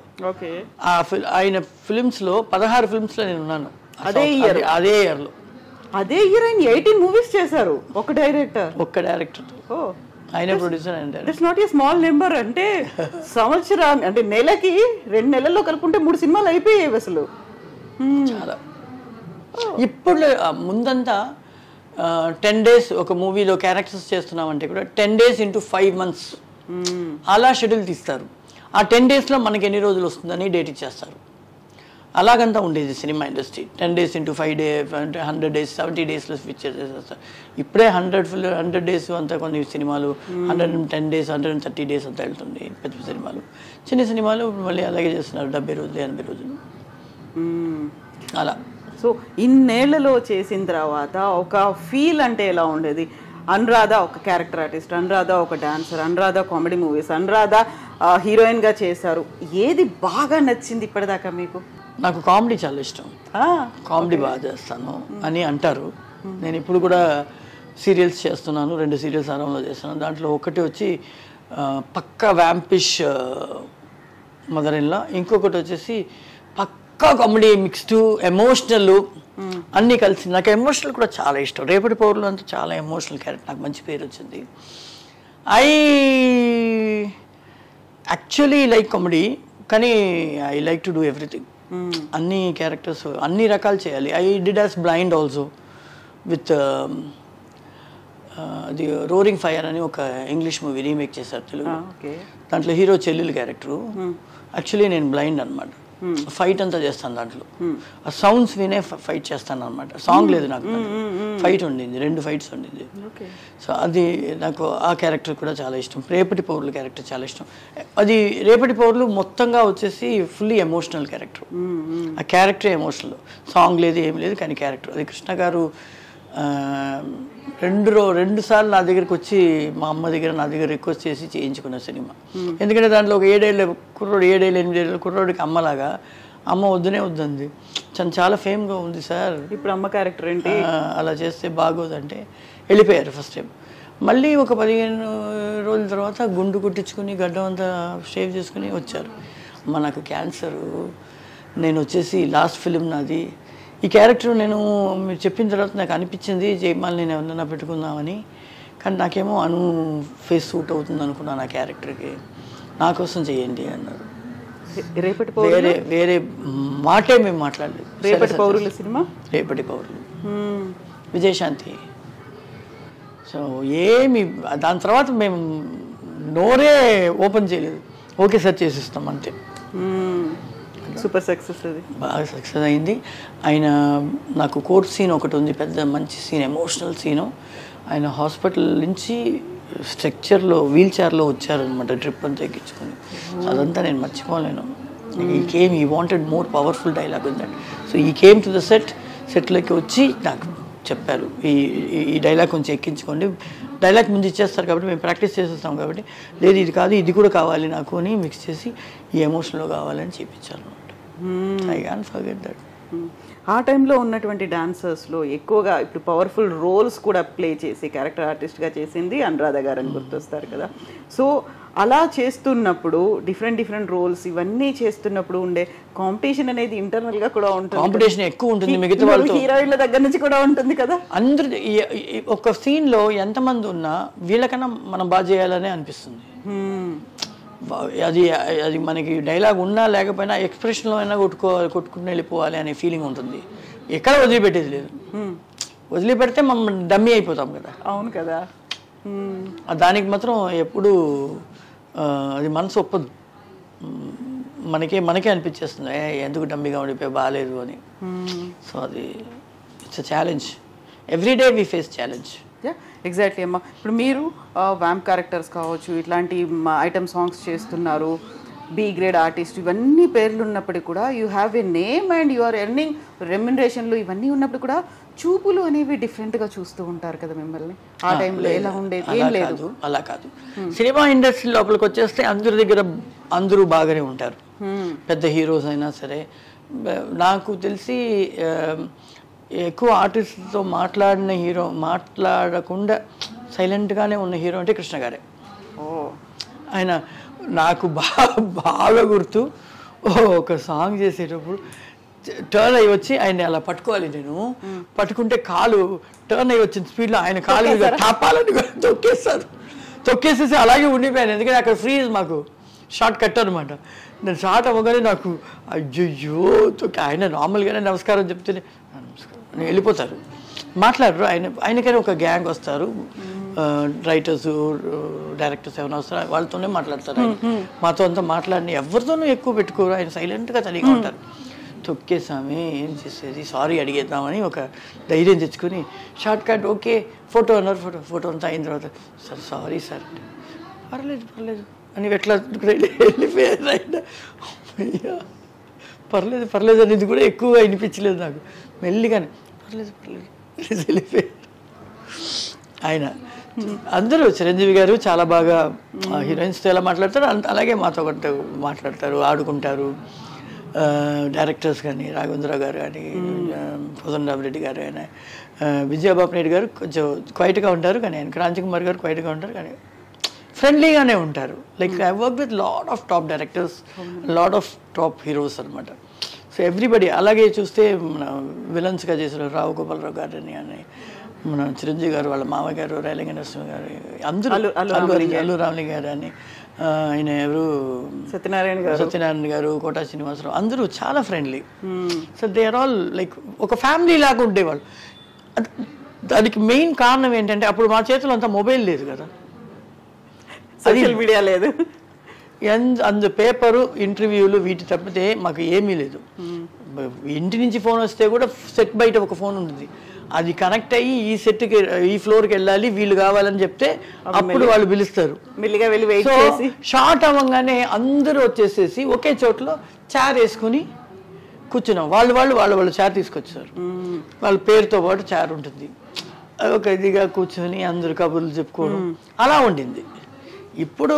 S2: ఆయన ఫిల్మ్స్లో 16 ఫిల్మ్స్లో నేను ఉన్నాను అదే ఇయర్లో
S1: అదే ఇయర్ ఆయన 18 మూవీస్ చేశారు ఒక్క
S2: డైరెక్టర్ ఆయన producer
S1: it's not a small number అంటే సంవత్సరాన్ని అంటే నెలకి 2 నెలల్లో కలుపుకుంటే 3 సినిమాలు అయిపోయాయి అసలు
S2: చాలా ఇప్పుడు ముందంతా 10 డేస్ ఒక మూవీలో క్యారెక్టర్స్ చేస్తున్నామంటే కూడా 10 డేస్ ఇంటూ 5 మంత్స్ అలా షెడ్యూల్ తీస్తారు ఆ 10 డేస్లో మనకి ఎన్ని రోజులు వస్తుందని డేట్ ఇచ్చేస్తారు అలాగంతా ఉండేది cinema industry 10 days into 5 days అంటే 100 డేస్ 70 డేస్లో స్విచ్ చేసేస్తారు ఇప్పుడే 100 డేస్ అంతా కొన్ని సినిమాలు 110 డేస్ 130 డేస్ అంతా వెళ్తుంది పెద్ద సినిమాలు చిన్న సినిమాలు మళ్ళీ అలాగే చేస్తున్నారు 70 రోజులు 80 రోజులు అలా
S1: సో ఇన్నేళ్లలో చేసిన తర్వాత ఒక ఫీల్ అంటే ఎలా ఉండేది అనురాధ ఒక క్యారెక్టర్ ఆర్టిస్ట్ అనురాధ ఒక dancer Anuradha comedy movies Anuradha హీరోయిన్గా చేశారు ఏది బాగా నచ్చింది ఇప్పటిదాకా మీకు
S2: నాకు కామెడీ చాలా ఇష్టం కామెడీ బాగా చేస్తాను అని అంటారు నేను ఇప్పుడు కూడా సీరియల్స్ చేస్తున్నాను 2 సీరియల్స్ ఆరంభంలో చేస్తున్నాను దాంట్లో ఒకటి వచ్చి పక్కా వ్యాంపిష్ మదర్ ఇన్ లా ఇంకొకటి వచ్చేసి పక్కా కామెడీ మిక్స్డ్ ఎమోషనల్ అన్నీ కలిసి నాకు ఎమోషనల్ కూడా చాలా ఇష్టం రేపటి పౌరులు అంతా చాలా ఎమోషనల్ క్యారెక్టర్ నాకు మంచి పేరు వచ్చింది ఐ యాక్చువల్లీ లైక్ కామెడీ కానీ I like to do everything అన్ని క్యారెక్టర్స్ అన్ని రకాలు చేయాలి I did as blind also with అది రోరింగ్ ఫైర్ అని ఒక ఇంగ్లీష్ మూవీ రీమేక్ చేశారు తెలుగు. దాంట్లో హీరో చెల్లెలు క్యారెక్టరు. యాక్చువల్లీ నేను బ్లైండ్ అనమాట. ఫైట్ అంతా చేస్తాను దాంట్లో. ఆ సౌండ్స్ వినే ఫైట్ చేస్తాను అనమాట. సాంగ్ లేదు నాకు, ఫైట్ ఉండింది, 2 ఫైట్స్ ఉండింది. సో అది నాకు ఆ క్యారెక్టర్ కూడా చాలా ఇష్టం. రేపటి పౌరుల క్యారెక్టర్ చాలా ఇష్టం. అది రేపటి పౌరులు మొత్తంగా వచ్చేసి ఫుల్లీ ఎమోషనల్ క్యారెక్టర్. ఆ క్యారెక్టర్ ఎమోషనల్, సాంగ్ లేదు ఏం లేదు, కానీ క్యారెక్టర్. అది కృష్ణ గారు 2 సార్లు నా దగ్గరికి వచ్చి మా అమ్మ దగ్గర నా దగ్గర రిక్వెస్ట్ చేసి చేయించుకున్న సినిమా. ఎందుకంటే దాంట్లో ఒక 7 ఏళ్ళ కుర్రోడు, 7 ఏళ్ళు 8 ఏళ్ళ కుర్రోడికి అమ్మలాగా, అమ్మ వద్దునే వద్దంది, చాలా ఫేమ్గా ఉంది సార్,
S1: ఇప్పుడు అమ్మ క్యారెక్టర్ ఏంటి
S2: అలా చేస్తే బాగోదంటే వెళ్ళిపోయారు ఫస్ట్ టైం. మళ్ళీ ఒక 15 రోజుల తర్వాత గుండు కుట్టించుకుని గడ్డం అంతా షేవ్ చేసుకుని వచ్చారు. అమ్మ నాకు క్యాన్సరు, నేను వచ్చేసి లాస్ట్ ఫిలిం నాది, ఈ క్యారెక్టర్ నేను మీరు చెప్పిన తర్వాత నాకు అనిపించింది జయమాల్ నేను ఎవరన్నా పెట్టుకుందామని, కానీ నాకేమో ఫేస్ సూట్ అవుతుంది అనుకున్నాను ఆ క్యారెక్టర్కి, నా కోసం చేయండి అన్నారు.
S1: రేపటి
S2: వేరే మాటే మేము మాట్లాడలేదు.
S1: రేపటి పౌరుల సినిమా,
S2: రేపటి పౌరులు, విజయశాంతి. సో ఏమి దాని తర్వాత మేము నోరే ఓపెన్ చేయలేదు, ఓకే సార్ చేసిస్తాం అంతే.
S1: సూపర్ సక్సెస్, అది
S2: బాగా సక్సెస్ అయింది. ఆయన నాకు కోర్ట్ సీన్ ఒకటి ఉంది, పెద్ద మంచి సీన్, ఎమోషనల్ సీను. ఆయన హాస్పిటల్ నుంచి స్ట్రక్చర్లో వీల్ చైర్లో వచ్చారనమాట, ట్రిప్ అంతా ఎక్కించుకొని. అదంతా నేను మర్చిపోలేను. ఈ వాంటెడ్ మోర్ పవర్ఫుల్ డైలాగ్ ఉంది. సో ఈ కేమ్ టు ద సెట్లోకి వచ్చి నాకు చెప్పారు, ఈ డైలాగ్ కొంచెం ఎక్కించుకోండి, డైలాగ్ ముందు ఇచ్చేస్తారు కాబట్టి మేము ప్రాక్టీస్ చేసేస్తాం కాబట్టి, లేదు ఇది కాదు ఇది కూడా కావాలి నాకు అని మిక్స్ చేసి ఈ ఎమోషన్లో కావాలని చేయించారు అనమాట. I can't forget that.
S1: ఆ టైంలో ఉన్నటువంటి డాన్సర్స్లో ఎక్కువగా ఇప్పుడు పవర్ఫుల్ రోల్స్ కూడా ప్లే చేసి క్యారెక్టర్ ఆర్టిస్ట్గా చేసింది అనురాధ గారు అని గుర్తొస్తారు కదా. సో అలా చేస్తున్నప్పుడు డిఫరెంట్ రోల్స్ ఇవన్నీ చేస్తున్నప్పుడు ఉండే కాంపిటీషన్ అనేది ఇంటర్నల్ గా కూడా ఉంటుంది,
S2: కాంపిటీషన్ ఎక్కువ ఉంటుంది, మిగతా వాళ్ళతో
S1: హీరోయిన్ల దగ్గర నుంచి కూడా ఉంటుంది కదా.
S2: అందరు ఒక సీన్ లో ఎంతమంది ఉన్నా వీళ్ళకన్నా మనం బాగా చేయాలనే అనిపిస్తుంది. అది అది మనకి డైలాగ్ ఉన్నా లేకపోయినా ఎక్స్ప్రెషన్లో అయినా కొట్టుకుని వెళ్ళిపోవాలి అనే ఫీలింగ్ ఉంటుంది. ఎక్కడ వదిలిపెట్టేది లేదు, వదిలిపెడితే మనం డమ్మీ అయిపోతాం కదా.
S1: అవును కదా.
S2: దానికి మాత్రం ఎప్పుడు అది మనసు ఒప్పదు, మనకే అనిపించేస్తుంది ఎందుకు డమ్మీగా ఉండిపోయి బాగాలేదు అని. సో అది it's a challenge, everyday we face challenge.
S1: Exactly అమ్మా. ఇప్పుడు మీరు వ్యాంప్ క్యారెక్టర్స్ కావచ్చు, ఇట్లాంటి ఐటమ్ సాంగ్స్ చేస్తున్నారు, బి గ్రేడ్ ఆర్టిస్ట్, ఇవన్నీ పేర్లు ఉన్నప్పటికీ కూడా you have a name and you are earning రెమ్యునరేషన్లు ఇవన్నీ ఉన్నప్పుడు కూడా చూపులు అనేవి డిఫరెంట్గా చూస్తూ ఉంటారు కదా మిమ్మల్ని. ఆ టైంలో ఎలా ఉండేది? ఏం లేదు,
S2: అలా కాదు. సినిమా ఇండస్ట్రీ లోపలికి వచ్చేస్తే అందరి దగ్గర అందరూ బాగానే ఉంటారు, పెద్ద హీరోస్ అయినా సరే. నాకు తెలిసి ఎక్కువ ఆర్టిస్ట్తో మాట్లాడకుండా సైలెంట్గానే ఉన్న హీరో అంటే కృష్ణ గారే. ఆయన నాకు బాగా గుర్తు, ఒక సాంగ్ చేసేటప్పుడు టర్న్ అయ్యి వచ్చి ఆయన అలా పట్టుకోవాలి, నేను పట్టుకుంటే కాలు టర్న్ అయ్యి వచ్చిన స్పీడ్లో ఆయన కాలు తాపాలని తొక్కేసేసి అలాగే ఉండిపోయాను. ఎందుకంటే అక్కడ ఫ్రీజ్ మాకు షార్ట్ కట్ అనమాట. నేను షార్ట్ అవ్వగానే నాకు అయ్యో ఆయన నార్మల్గానే నమస్కారం చెప్తేనే నమస్కారం నేను వెళ్ళిపోతారు, మాట్లాడరు. ఆయనకైనా ఒక గ్యాంగ్ వస్తారు, రైటర్స్ డైరెక్టర్స్ ఏమైనా వస్తారు, వాళ్ళతోనే మాట్లాడతారు. మాతో అంతా మాట్లాడిని ఎవరితోనూ ఎక్కువ పెట్టుకోరు, ఆయన సైలెంట్గా తనిగా ఉంటారు. తొక్కేసామే ఏం చేసేది, సారీ అడిగేద్దామని ఒక ధైర్యం తెచ్చుకొని షార్ట్ కట్ ఓకే ఫోటో అన్నారు. ఫోటో అంతా అయిన తర్వాత సార్ సారీ సార్, పర్లేదు అని ఎట్లా వెళ్ళిపోయారు. ఆయన పర్లేదు అనేది కూడా ఎక్కువగా వినిపించలేదు నాకు, మెల్లిగానే పర్లేదు వెళ్ళిపోయారు ఆయన. అందరూ చిరంజీవి గారు చాలా బాగా హీరోయిన్స్తో ఎలా మాట్లాడతారు అలాగే మాతో ఒకటి మాట్లాడతారు, ఆడుకుంటారు. డైరెక్టర్స్ కానీ రాఘవేంద్రరావు గారు కానీ, కోదండరామ్ రెడ్డి గారు అయినా, విజయబాబు నాయుడు గారు కొంచెం క్వైట్గా ఉంటారు, కానీ ఆయన క్రాంతి కుమార్ గారు క్వైట్గా ఉంటారు, కానీ ఫ్రెండ్లీగానే ఉంటారు. Like I work with lot of top directors, lot of top heroes అనమాట. So everybody. అలాగే చూస్తే మన విలన్స్గా చేసిన రావు గోపాలరావు గారిని అని, మన చిరంజీవి గారు వాళ్ళ మామగారు రేలంగి నరసింహ గారు, అందరూ అల్లు రామలి గారు అని, ఆయన ఎవరు సత్యనారాయణ గారు, కోటా శ్రీనివాసరావు, అందరూ చాలా friendly. So they are all like ఒక ఫ్యామిలీ లాగా ఉండేవాళ్ళు. దానికి మెయిన్ కారణం ఏంటంటే అప్పుడు మా చేతిలో అంత మొబైల్ లేదు కదా,
S1: సోషల్ మీడియా లేదు,
S2: అందు పేపరు ఇంటర్వ్యూలు వీటి తప్పితే మాకు ఏమీ లేదు. ఇంటి నుంచి ఫోన్ వస్తే కూడా సెట్ బయట ఒక ఫోన్ ఉంటుంది, అది కనెక్ట్ అయ్యి ఈ సెట్కి ఈ ఫ్లోర్కి వెళ్ళాలి వీళ్ళు కావాలని చెప్తే అప్పుడు వాళ్ళు పిలుస్తారు. సో షార్ట్ అవ్వగానే అందరూ వచ్చేసేసి ఒకే చోట్ల చైర్ వేసుకుని కూర్చున్నాం. వాళ్ళు చైర్ తీసుకొచ్చారు, వాళ్ళ పేరుతో పాటు చైర్ ఉంటుంది, ఒక ఇదిగా కూర్చొని అందరు కబుర్లు చెప్పుకోవడం అలా ఉండింది. ఇప్పుడు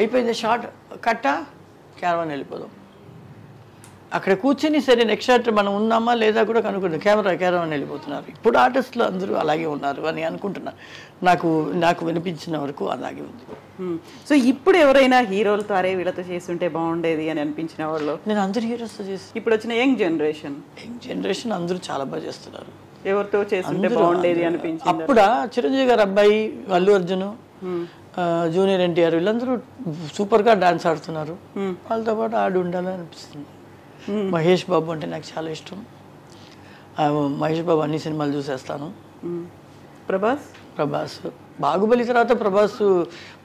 S2: అయిపోయింది, షార్ట్ కట్ట క్యారవాన్ వెళ్ళిపోదాం, అక్కడ కూర్చుని సరే నెక్స్ట్ షాట్ మనం ఉన్నామా లేదా కూడా కనుక్కుంటాం, క్యారవాన్ వెళ్ళిపోతున్నారు. ఇప్పుడు ఆర్టిస్టులు అందరూ అలాగే ఉన్నారు అని అనుకుంటున్నారు, నాకు వినిపించిన వరకు అలాగే ఉంది.
S1: సో ఇప్పుడు ఎవరైనా హీరోలతో అరే వీళ్ళతో చేస్తుంటే బాగుండేది అని అనిపించిన వాళ్ళు?
S2: నేను అందరు హీరోస్తో చేసి,
S1: ఇప్పుడు వచ్చిన యంగ్ జనరేషన్
S2: అందరూ చాలా బాగా చేస్తున్నారు.
S1: ఎవరితో చేస్తుంటే బాగుండేది అనిపించింది?
S2: అప్పుడా చిరంజీవి గారు అబ్బాయి, అల్లు అర్జున్, జూనియర్ ఎన్టీఆర్ వీళ్ళందరూ సూపర్గా డాన్స్ ఆడుతున్నారు, వాళ్ళతో పాటు ఆడి ఉండాలని అనిపిస్తుంది. మహేష్ బాబు అంటే నాకు చాలా ఇష్టం, మహేష్ బాబు అన్ని సినిమాలు చూసేస్తాను. ప్రభాస్ బాహుబలి తర్వాత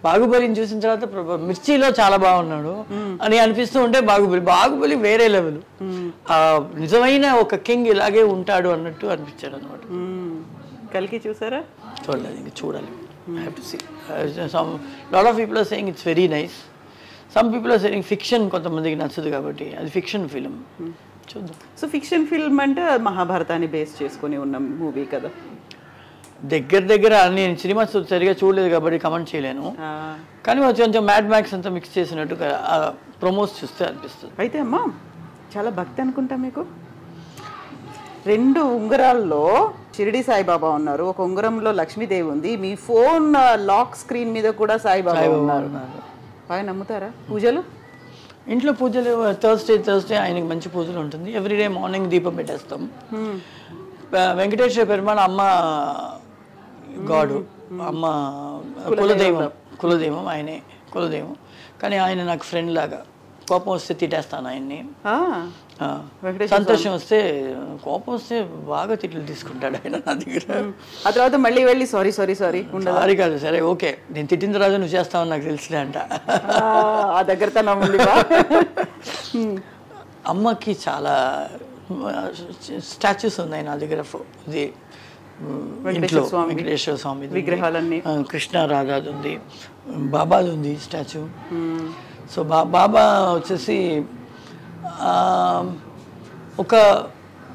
S2: బాహుబలిని చూసిన తర్వాత మిర్చిలో చాలా బాగున్నాడు అని అనిపిస్తూ ఉంటే బాహుబలి వేరే లెవెల్, నిజమైన ఒక కింగ్ ఇలాగే ఉంటాడు అన్నట్టు అనిపించాడు అనమాట.
S1: కల్కి చూసారా?
S2: చూడలేదు, ఇంకా చూడాలి. I have to see. Lot of people are saying it's very nice. Some people are saying fiction కొంతమందికి నచ్చదు కాబట్టి అది ఫిక్షన్ ఫిల్మ్. చూద్దాం.
S1: సో ఫిక్షన్ ఫిల్మ్ అంటే మహాభారతాన్ని బేస్ చేసుకుని ఉన్న మూవీ కదా?
S2: దగ్గర నేను సినిమా సరిగా చూడలేదు కాబట్టి కమెంట్ చేయలేను, కానీ కొంచెం మ్యాడ్ మ్యాక్స్ అంతా మిక్స్ చేసినట్టు ప్రమోస్ చూస్తే అనిపిస్తుంది.
S1: అయితే అమ్మా చాలా భక్తి అనుకుంటా మీకు. 2 ఉంగరాల్లో షిరిడి సాయిబాబా ఉన్నారు, ఒక ఉంగరంలో లక్ష్మీదేవి ఉంది, మీ ఫోన్ లాక్ స్క్రీన్ మీద కూడా సాయిబాబా ఉన్నారు. బాగా నమ్ముతారా? పూజలు
S2: ఇంట్లో పూజలు థర్స్డే ఆయనకి మంచి పూజలు ఉంటుంది. ఎవ్రీడే మార్నింగ్ దీపం పెట్టేస్తాం. వెంకటేశ్వర పెరుమాళ అమ్మ గాడు, అమ్మ కులదైవం ఆయనే కులదైవం, కానీ ఆయన నాకు ఫ్రెండ్ లాగా. కోపం వస్తే తిట్టేస్తాను ఆయన్ని, సంతోషం వస్తే కోపం వస్తే బాగా తిట్లు తీసుకుంటాడు ఆయన నా దగ్గర.
S1: ఆ తర్వాత మళ్ళీ వెళ్ళి సారీ
S2: సారీ కాదు, సరే ఓకే నేను తిట్టిన తర్వాత నువ్వు చేస్తావని నాకు తెలిసిలే అంట.
S1: ఆ దగ్గర
S2: అమ్మకి చాలా స్టాచ్యూస్ ఉన్నాయి నా దగ్గర, ఇది ఇంట్లో వెంకటేశ్వర స్వామి
S1: విగ్రహాలన్నీ,
S2: కృష్ణ రాధాది ఉంది, బాబాది ఉంది స్టాచ్యూ. సో బాబా వచ్చేసి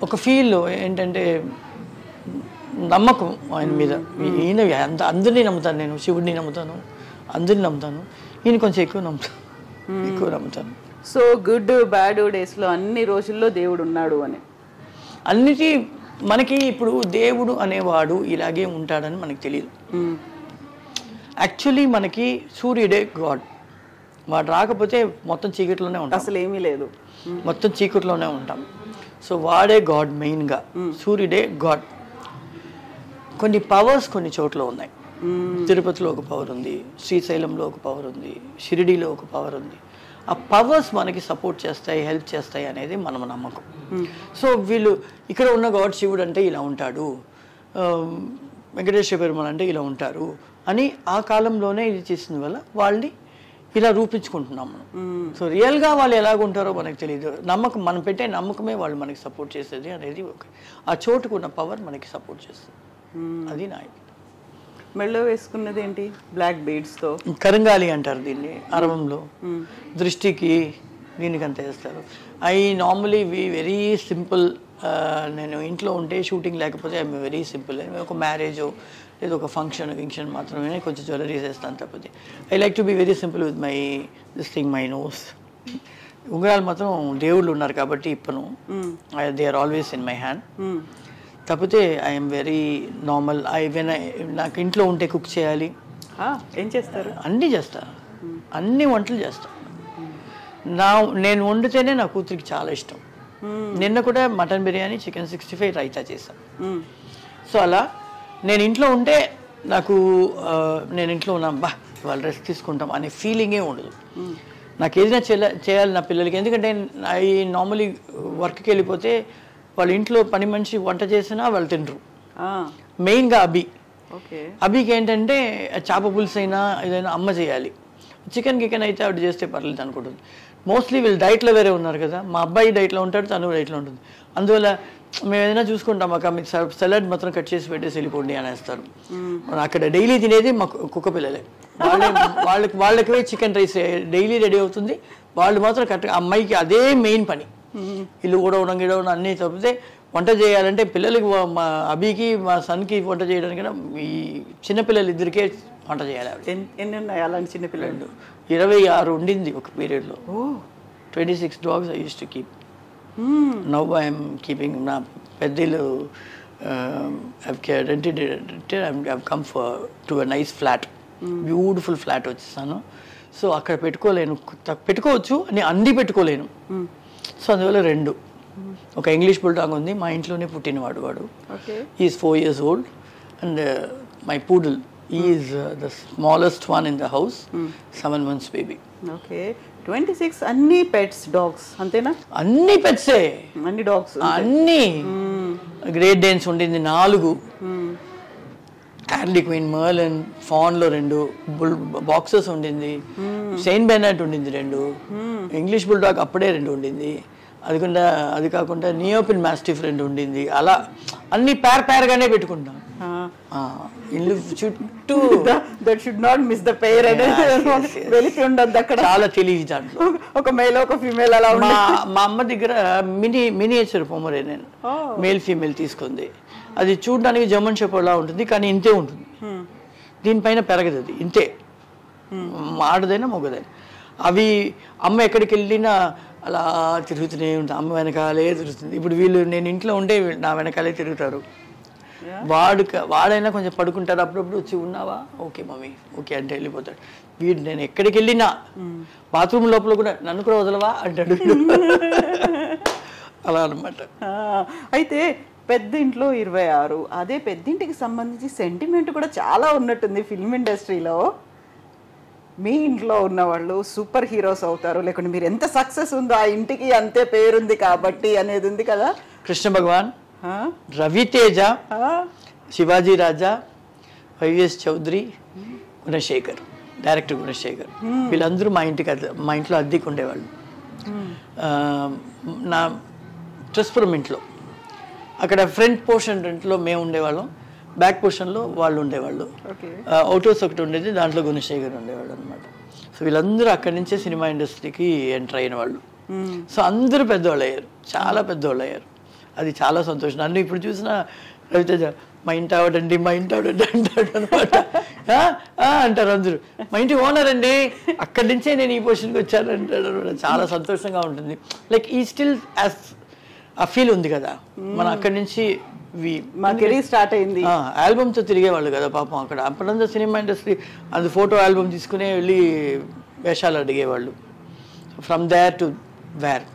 S2: ఒక ఫీల్ ఏంటంటే నమ్మకం ఆయన మీద. ఈయన అందరినీ నమ్ముతాను, నేను శివుడిని నమ్ముతాను, అందరినీ నమ్ముతాను, ఈయన కొంచెం ఎక్కువ నమ్ముతాను.
S1: సో గుడ్ బ్యాడ్ డేస్లో అన్ని రోజుల్లో దేవుడు ఉన్నాడు అని
S2: అన్నిటి మనకి ఇప్పుడు దేవుడు అనేవాడు ఇలాగే ఉంటాడని మనకు తెలియదు. యాక్చువల్లీ మనకి సూర్యుడే గాడ్, వాడు రాకపోతే మొత్తం చీకట్లోనే ఉంటాం,
S1: అసలు ఏమీ లేదు,
S2: మొత్తం చీకట్లోనే ఉంటాం. సో వాడే గాడ్ మెయిన్గా, సూర్యుడే గాడ్. కొన్ని పవర్స్ కొన్ని చోట్ల ఉన్నాయి. తిరుపతిలో ఒక పవర్ ఉంది, శ్రీశైలంలో ఒక పవర్ ఉంది, షిరిడీలో ఒక పవర్ ఉంది. ఆ పవర్స్ మనకి సపోర్ట్ చేస్తాయి, హెల్ప్ చేస్తాయి అనేది మనం నమ్మకం. సో వీళ్ళు ఇక్కడ ఉన్న గాడ్ శివుడు అంటే ఇలా ఉంటాడు, వెంకటేశ్వర పెరుమాళ్ అంటే ఇలా ఉంటారు అని ఆ కాలంలోనే ఇది చేసిన వల్ల వాళ్ళని ఇలా రూపించుకుంటున్నాం మనం. సో రియల్గా వాళ్ళు ఎలాగుంటారో మనకు తెలియదు. నమ్మకం, మనం పెట్టే నమ్మకమే వాళ్ళు మనకి సపోర్ట్ చేసేది అనేది ఆ చోటుకు ఉన్న పవర్ మనకి సపోర్ట్ చేస్తుంది. అది నా
S1: మెళ్ళో వేసుకున్నది ఏంటి? బ్లాక్ బీడ్స్తో
S2: కరంగాలి అంటారు దీన్ని అరవంలో. దృష్టికి దీనికి అంత వేస్తారు. I normally very simple. నేను ఇంట్లో ఉంటే షూటింగ్ లేకపోతే ఐ వెరీ సింపుల్. ఒక మ్యారేజో లేదా ఒక ఫంక్షన్ మాత్రమే కొంచెం జ్యువెలరీస్ వేస్తాను తప్పితే. I like to be very simple with my nose. ఉంగరాలు మాత్రం దేవుళ్ళు ఉన్నారు కాబట్టి ఇప్పను, they are always in my hand. తప్పితే ఐఎమ్ వెరీ నార్మల్. నాకు ఇంట్లో ఉంటే కుక్ చేయాలి.
S1: ఏం చేస్తారు?
S2: అన్నీ చేస్తా, అన్ని వంటలు చేస్తా. నేను వండితేనే నా కూతురికి చాలా ఇష్టం. నిన్న కూడా మటన్ బిర్యానీ, చికెన్ 65, రైతా చేశాను. సో అలా నేను ఇంట్లో ఉంటే నాకు నేను ఇంట్లో ఉన్నాం వాళ్ళు రెస్ట్ తీసుకుంటాం అనే ఫీలింగే ఉండదు. నాకు ఏదైనా చేయాలి నా పిల్లలకి. ఎందుకంటే ఐ నార్మలీ వర్క్కి వెళ్ళిపోతే వాళ్ళ ఇంట్లో పని మనిషి వంట చేసినా వాళ్ళు తినరు. మెయిన్గా అభి.
S1: ఓకే.
S2: అభికి ఏంటంటే చేప పులుసు అయినా ఏదైనా అమ్మ చేయాలి. చికెన్ గికెన్ అయితే ఆవిడ చేస్తే పర్లేదు అనుకుంటుంది. మోస్ట్లీ వీళ్ళు డైట్లో వేరే ఉన్నారు కదా, మా అబ్బాయి డైట్లో ఉంటాడు, తను డైట్లో ఉంటుంది. అందువల్ల మేము ఏదైనా చూసుకుంటాం, అక్క మీకు సలాడ్ మాత్రం కట్ చేసి పెట్టేసి వెళ్ళిపోండి అనేస్తారు. అక్కడ డైలీ తినేది మా కుక్క పిల్లలే. వాళ్ళకి చికెన్ రైస్ డైలీ రెడీ అవుతుంది. వాళ్ళు మాత్రం కరెక్ట్గా అమ్మాయికి అదే మెయిన్ పని. ఇల్లు కూడా గిడవడం అన్నీ తప్పితే వంట చేయాలంటే పిల్లలకి, మా అభికి మా సన్కి వంట చేయడానికైనా ఈ చిన్నపిల్లలు ఇద్దరికే వంట చేయాలి.
S1: ఎన్ని ఉన్నాయి అలాంటి చిన్నపిల్లలు?
S2: 26 ఉండింది ఒక పీరియడ్లో. 26 dogs I used to keep. Now I am keeping నా పెద్దలు rented it. I've come to a nice flat, beautiful flat వచ్చేసాను. సో అక్కడ పెట్టుకోవచ్చు అని అన్నీ పెట్టుకోలేను. సో అందువల్ల 2. ఒక ఇంగ్లీష్ బుల్డాగ్ ఉంది, మా ఇంట్లోనే పుట్టినవాడు వాడు. Is 4 years old. And my poodle is the smallest one in the house, 7 months baby.
S1: Okay. 26 అన్ని పెట్స్, డాగ్స్ అంతేనా?
S2: అన్ని పెట్సే,
S1: అన్ని డాగ్స్,
S2: అన్ని. గ్రేట్ డేన్స్ ఉండింది 4, క్యార్లీ క్వీన్, మర్లిన్, ఫాన్లో 2, బాక్సెస్ ఉండింది, సెయింట్ బెర్నార్డ్ ఉండింది 2, ఇంగ్లీష్ బుల్డాగ్ అప్పుడే 2 ఉండింది. అది కాకుండా నియోపిన్ మాస్టిఫ్ 2 ఉండింది. అలా అన్ని పేర్గానే పెట్టుకుంటాం ఇల్లు చుట్టూ.
S1: That should not miss the పేర్ అనేది వెలికి ఉండద్దు అక్కడ. చాలా
S2: తెలియదు దాంట్లో,
S1: ఒక మేల్ ఒక ఫీమేల్ అలా.
S2: మా అమ్మ దగ్గర మినియేచర్ పొమరేనియన్ మేల్ ఫీమేల్ తీసుకుంది. అది చూడడానికి జర్మన్ షెపర్డ్ లా ఉంటుంది, కానీ ఇంతే ఉంటుంది. దీనిపైన పెరగదు, అది ఇంతే, ఆడదైనా మొగదైనా. అవి అమ్మ ఎక్కడికి వెళ్ళినా అలా తిరుగుతూనే ఉంటుంది, అమ్మ వెనకాలే తిరుగుతుంది. ఇప్పుడు నేను ఇంట్లో ఉంటే నా వెనకాలే తిరుగుతారు. వాడైనా కొంచెం పడుకుంటారు, అప్పుడప్పుడు వచ్చి ఉన్నావా, ఓకే మమ్మీ ఓకే అంటే వెళ్ళిపోతాడు. నేను ఎక్కడికి వెళ్ళినా బాత్రూమ్ లోపల కూడా నన్ను కూడా వదలవా అంటాడు. అలా అనమాట.
S1: అయితే పెద్ద ఇంట్లో 26, అదే పెద్దింటికి సంబంధించి సెంటిమెంట్ కూడా చాలా ఉన్నట్టుంది ఫిల్మ్ ఇండస్ట్రీలో. మీ ఇంట్లో ఉన్న వాళ్ళు సూపర్ హీరోస్ అవుతారు, లేకుంటే మీరు ఎంత సక్సెస్ ఉందో ఆ ఇంటికి అంతే పేరుంది కాబట్టి అనేది ఉంది కదా.
S2: కృష్ణ భగవాన్, రవితేజ, శివాజీ రాజా, వైవిఎస్ చౌదరి, గుణశేఖర్, డైరెక్టర్ గుణశేఖర్, వీళ్ళందరూ మా ఇంట్లో అద్దెకు ఉండేవాళ్ళు. నా ట్రస్పురం ఇంట్లో అక్కడ ఫ్రంట్ పోర్షన్ రెంట్లో మేము ఉండేవాళ్ళం, బ్యాక్ పోర్షన్లో వాళ్ళు ఉండేవాళ్ళు. అవుటోస్ ఒకటి ఉండేది, దాంట్లో గుణశేఖర్ ఉండేవాళ్ళు అనమాట. సో వీళ్ళందరూ అక్కడి నుంచే సినిమా ఇండస్ట్రీకి ఎంటర్ అయిన వాళ్ళు. సో అందరూ పెద్దవాళ్ళు అయ్యారు, చాలా పెద్దవాళ్ళు అయ్యారు. అది చాలా సంతోషం. నన్ను ఇప్పుడు చూసిన రవితేజ మా ఇంటి ఆవిడండి అంటాడు అనమాట. అంటారు అందరూ, మా ఇంటి ఓనర్ అండి, అక్కడి నుంచే నేను ఈ పొజిషన్కి వచ్చాను అంటాడు అనమాట. చాలా సంతోషంగా ఉంటుంది. లైక్ ఈ స్టిల్ యాజ్ ఆ ఫీల్ ఉంది కదా, మనం అక్కడి నుంచి
S1: మా కెరీర్ స్టార్ట్ అయింది.
S2: ఆల్బమ్తో తిరిగేవాళ్ళు కదా పాపం అక్కడ. అప్పుడంతా సినిమా ఇండస్ట్రీ అది ఫోటో ఆల్బమ్ తీసుకునే వెళ్ళి వేషాలు అడిగేవాళ్ళు. ఫ్రమ్ దేర్ టు వేర్,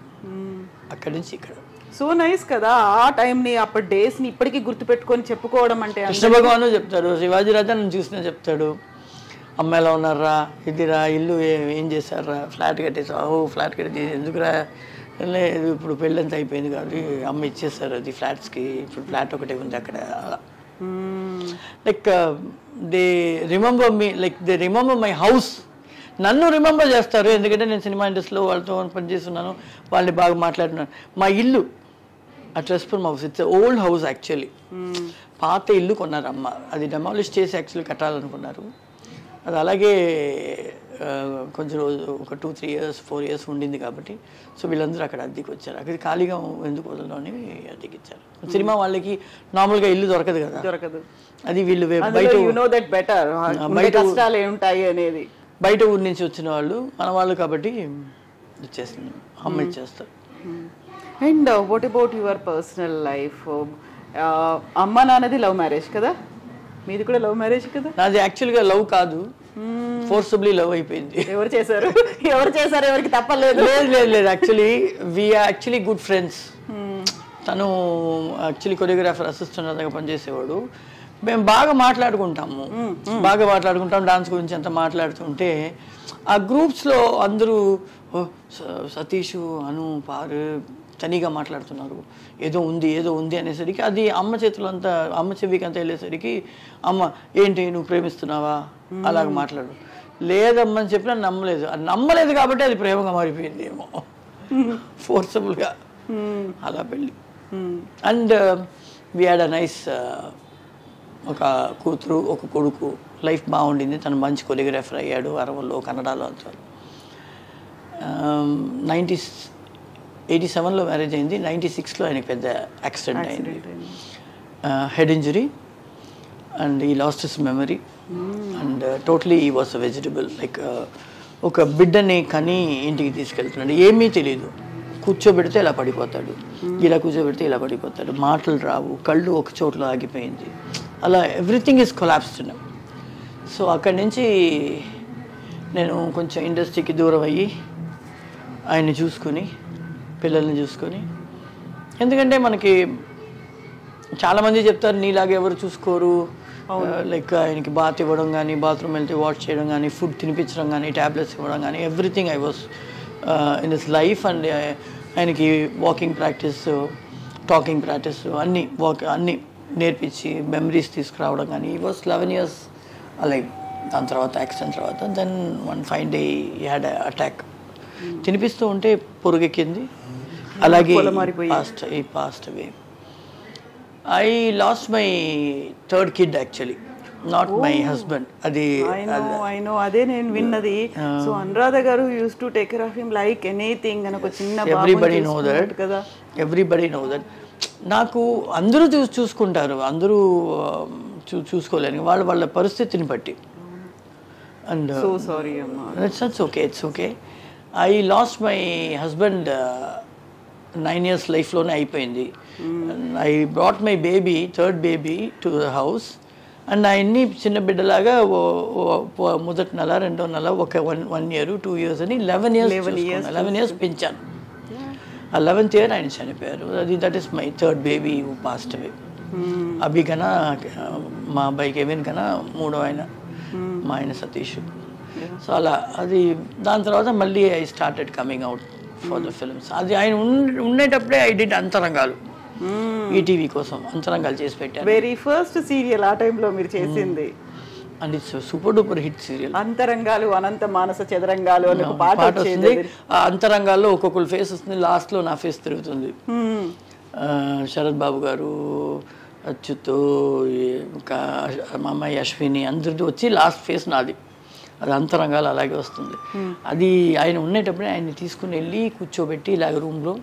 S2: అక్కడి నుంచి ఇక్కడ.
S1: సో నైస్ కదా ఆ టైంని, అప్పటి డేస్ని ఇప్పటికీ గుర్తుపెట్టుకొని చెప్పుకోవడం అంటే.
S2: కృష్ణ భగవాను చెప్తాడు, శివాజీ రాజా నన్ను చూసినా చెప్తాడు, అమ్మ ఎలా ఉన్నారా, ఇదిరా ఇల్లు ఏం చేశారా, ఫ్లాట్ కట్టేసావు, ఫ్లాట్ కట్టేసి ఎందుకురా, లేదు ఇప్పుడు పెళ్ళంతా అయిపోయింది కాబట్టి అమ్మ ఇచ్చేస్తారు అది ఫ్లాట్స్కి, ఇప్పుడు ఫ్లాట్ ఒకటే ఉంది అక్కడ. Like they remember me, like they remember my house. నన్ను రిమెంబర్ చేస్తారు, ఎందుకంటే నేను సినిమా ఇండస్ట్రీలో వాళ్ళతో పనిచేస్తున్నాను, వాళ్ళని బాగా మాట్లాడుతున్నాను. మా ఇల్లు ఆ ట్రస్పురం house, it's old house actually. పాత ఇల్లు కొన్నారు అమ్మ, అది డెమాలిష్ చేసి యాక్చువల్లీ కట్టాలనుకున్నారు. అది అలాగే కొంచెం రోజు ఒక 2-3 years 4 years ఉండింది కాబట్టి సో వీళ్ళందరూ అక్కడ అద్దెకి వచ్చారు. అక్కడ ఖాళీగా ఎందుకు వదలడం అని అద్దెకి ఇచ్చారు. సినిమా వాళ్ళకి నార్మల్గా ఇల్లు దొరకదు కదా,
S1: దొరకదు.
S2: అది వీళ్ళు బయట ఊరి నుంచి వచ్చిన వాళ్ళు మన వాళ్ళు కాబట్టి ఇచ్చేస్తుంది, అమ్మ ఇచ్చేస్తారు.
S1: And what about your personal life? అమ్మ నాన్నది లవ్ మ్యారేజ్ కదా, మీది కూడా లవ్ మ్యారేజ్ కదా?
S2: నాది యాక్చువల్గా లవ్ కాదు, ఫోర్సబుల్లీ లవ్ అయిపోయింది.
S1: ఎవరు చేశారు ఎవరికి తప్పలేదు?
S2: లేదు actually we are actually good friends. తను యాక్చువల్లీ కొరియోగ్రాఫర్ అసిస్టెంట్ దగ్గర పనిచేసేవాడు. మేము బాగా మాట్లాడుకుంటాము, డాన్స్ గురించి అంతా మాట్లాడుతుంటే ఆ గ్రూప్స్లో అందరూ సతీష్, అను, పారు, తనీగా మాట్లాడుతున్నారు, ఏదో ఉంది అనేసరికి అది అమ్మ చేతిలో అంతా, అమ్మ చెవికి అంతా వెళ్ళేసరికి అమ్మ ఏంటి నువ్వు ప్రేమిస్తున్నావా అలాగ మాట్లాడు, లేదమ్మని చెప్పినా నమ్మలేదు. అది నమ్మలేదు కాబట్టి అది ప్రేమగా మారిపోయింది ఏమో, ఫోర్సబుల్గా అలా పెళ్ళి. And we had a nice, ఒక కూతురు ఒక కొడుకు, లైఫ్ బాగుండింది. తను మంచి కొరియోగ్రాఫర్ అయ్యాడు, అరవల్లో కన్నడలో అంతా. 87లో మ్యారేజ్ అయింది. 96లో ఆయనకి పెద్ద యాక్సిడెంట్ అయింది, హెడ్ ఇంజరీ, అండ్ ఈ lost his memory and totally ఈ వాస్ అ వెజిటబుల్. లైక్ ఒక బిడ్డని కని ఇంటికి తీసుకెళ్తున్నాడు, ఏమీ తెలియదు. కూర్చోబెడితే ఇలా పడిపోతాడు, ఇలా కూర్చోబెడితే ఇలా పడిపోతాడు, మాటలు రావు, కళ్ళు ఒక చోట్లో ఆగిపోయింది, అలా ఎవ్రీథింగ్ ఈజ్ కొలాప్స్డ్. సో అక్కడి నుంచి నేను కొంచెం ఇండస్ట్రీకి దూరం అయ్యి ఆయన్ని చూసుకొని, పిల్లల్ని చూసుకొని, ఎందుకంటే మనకి చాలామంది చెప్తారు నీలాగా ఎవరు చూసుకోరు, లైక్ ఆయనకి బాత్ ఇవ్వడం కానీ, బాత్రూమ్ వెళ్తే వాష్ చేయడం కానీ, ఫుడ్ తినిపించడం కానీ, ట్యాబ్లెట్స్ ఇవ్వడం కానీ, everything I was in this life. And ఆయనకి వాకింగ్ ప్రాక్టీస్, టాకింగ్ ప్రాక్టీస్ అన్నీ నేర్పించి మెమరీస్ తీసుకురావడం కానీ. ఈ వాస్ 11 years అలైవ్. దాని తర్వాత యాక్సిడెంట్ తర్వాత దెన్ వన్ ఫైన్ డే ఈ హ్యాడ్ అటాక్. తినిపిస్తూ ఉంటే పొరుగెక్కింది, అలాగే passed away. I lost my third kid actually, not my husband. అది
S1: అదే నేను విన్నది. సో అనురాధ గారు use to take care of him like anything అని ఒక చిన్న
S2: ఎవ్రీబడి నో దట్ కదా, ఎవ్రీబడి నో దట్. నాకు అందరూ చూసుకుంటారు, అందరూ చూసుకోలేని వాళ్ళ పరిస్థితిని బట్టి. అండ్
S1: సో సారీ అమ్మా,
S2: it's okay. I lost my husband 9 years లైఫ్లోనే అయిపోయింది. I brought my baby, third baby to the house. And ఆయన్ని చిన్న బిడ్డలాగా మొదటి నెల, రెండో నెల, ఒక 1 year 2 years అని 11 years పెంచాను. ఆ 11th year ఆయన చనిపోయారు. That is my third baby who passed away. Abhi కన్నా, మా అబ్బాయి కెవిన్ కన్నా మూడో ఆయన, మా ఆయన సతీష్. సో అలా అది. దాని తర్వాత మళ్ళీ I started coming out for the films. అది ఆయన ఉండేటప్పుడే ఐ డిడ్ అంతరంగాలు, ఈటీవీ కోసం అంతరంగాలు చేసి పెట్టాను.
S1: వెరీ ఫస్ట్ సీరియల్ ఆ టైంలో మీరు చేసింది.
S2: And it's super duper hit serial.
S1: Antarangalu, అనంత మానస చదరంగాలు అని ఒక పాట
S2: వస్తుంది. ఆ అంతరంగాల్లో ఒక్కొక్కరు ఫేస్ వస్తుంది, లాస్ట్లో నా ఫేస్ తిరుగుతుంది. శరత్ బాబు గారు, అచ్యుత్, మా అమ్మాయి అశ్విని అందరిది వచ్చి లాస్ట్ ఫేస్ నాది. అది అంతరంగాలు అలాగే వస్తుంది. అది ఆయన ఉండేటప్పుడే ఆయన్ని తీసుకుని వెళ్ళి కూర్చోబెట్టి ఇలాగ రూమ్లో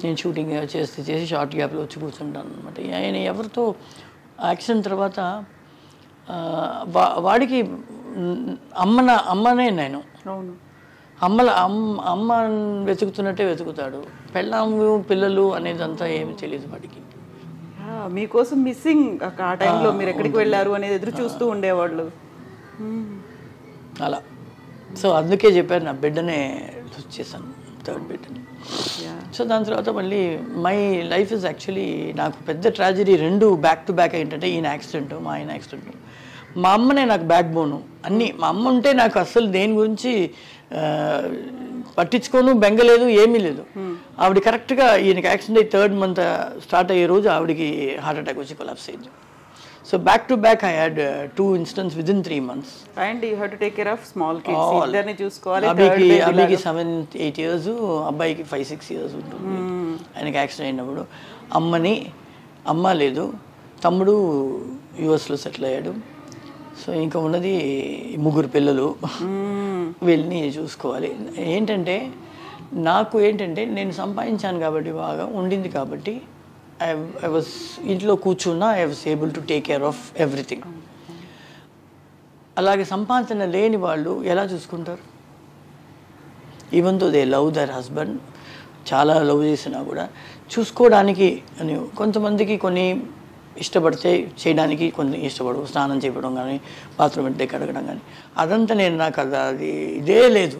S2: నేను షూటింగ్ చేసి షార్ట్ గ్యాప్లో వచ్చి కూర్చుంటాను అనమాట. ఆయన ఎవరితో యాక్సిడెంట్ తర్వాత వాడికి అమ్మనే నేను, అమ్మ వెతుకుతున్నట్టే వెతుకుతాడు. పెళ్ళాము పిల్లలు అనేదంతా ఏమి తెలియదు వాడికి.
S1: మీకోసం మిస్సింగ్ ఆ టైంలో మీరు ఎక్కడికి వెళ్ళారు అనేది ఎదురు చూస్తూ ఉండేవాళ్ళు
S2: అలా. సో అందుకే చెప్పాను, నా బిడ్డనే చేశాను, థర్డ్ బిడ్డని. సో దాని తర్వాత మళ్ళీ మై లైఫ్ ఇస్ యాక్చువల్లీ, నాకు పెద్ద ట్రాజడీ 2 బ్యాక్ టు బ్యాక్ ఏంటంటే ఈయన యాక్సిడెంట్, మా ఆయన యాక్సిడెంట్. మా అమ్మనే నాకు బ్యాక్ బోను అన్నీ. మా అమ్మ ఉంటే నాకు అస్సలు దేని గురించి పట్టించుకోను, బెంగలేదు, ఏమీ లేదు. ఆవిడ కరెక్ట్గా ఈయనకి యాక్సిడెంట్ అయ్యి 3rd month స్టార్ట్ అయ్యే రోజు ఆవిడకి హార్ట్ అటాక్ వచ్చి కొలాప్స్ అయింది. So back to back I had 2 incidents within 3 months.
S1: And you had to take care of small kids. ఇద్దరిని చూసుకోవాలి.
S2: అబ్బాయికి 7-8 years, అబ్బాయికి 5-6 years ఉంటుంది. ఆయనకి యాక్సిడెంట్ అయినప్పుడు అమ్మ లేదు, తమ్ముడు యుఎస్లో సెటిల్ అయ్యాడు. సో ఇంకా ఉన్నది 3 పిల్లలు, వీళ్ళని చూసుకోవాలి. నాకు ఏంటంటే నేను సంపాదించాను కాబట్టి, బాగా ఉండింది కాబట్టి, I was ఇంట్లో కూర్చున్నా, I was able to take care of everything. అలాగే సంపాదన లేని వాళ్ళు ఎలా చూసుకుంటారు? Even though they love their husband, చాలా లవ్ చేసినా కూడా చూసుకోవడానికి అని కొంతమందికి కొన్ని ఇష్టపడితే చేయడానికి, కొన్ని ఇష్టపడవు. స్నానం చేయడం కానీ, బాత్రూమ్ అంటే కడగడం కానీ, అదంతా నాకు అది ఇదే లేదు.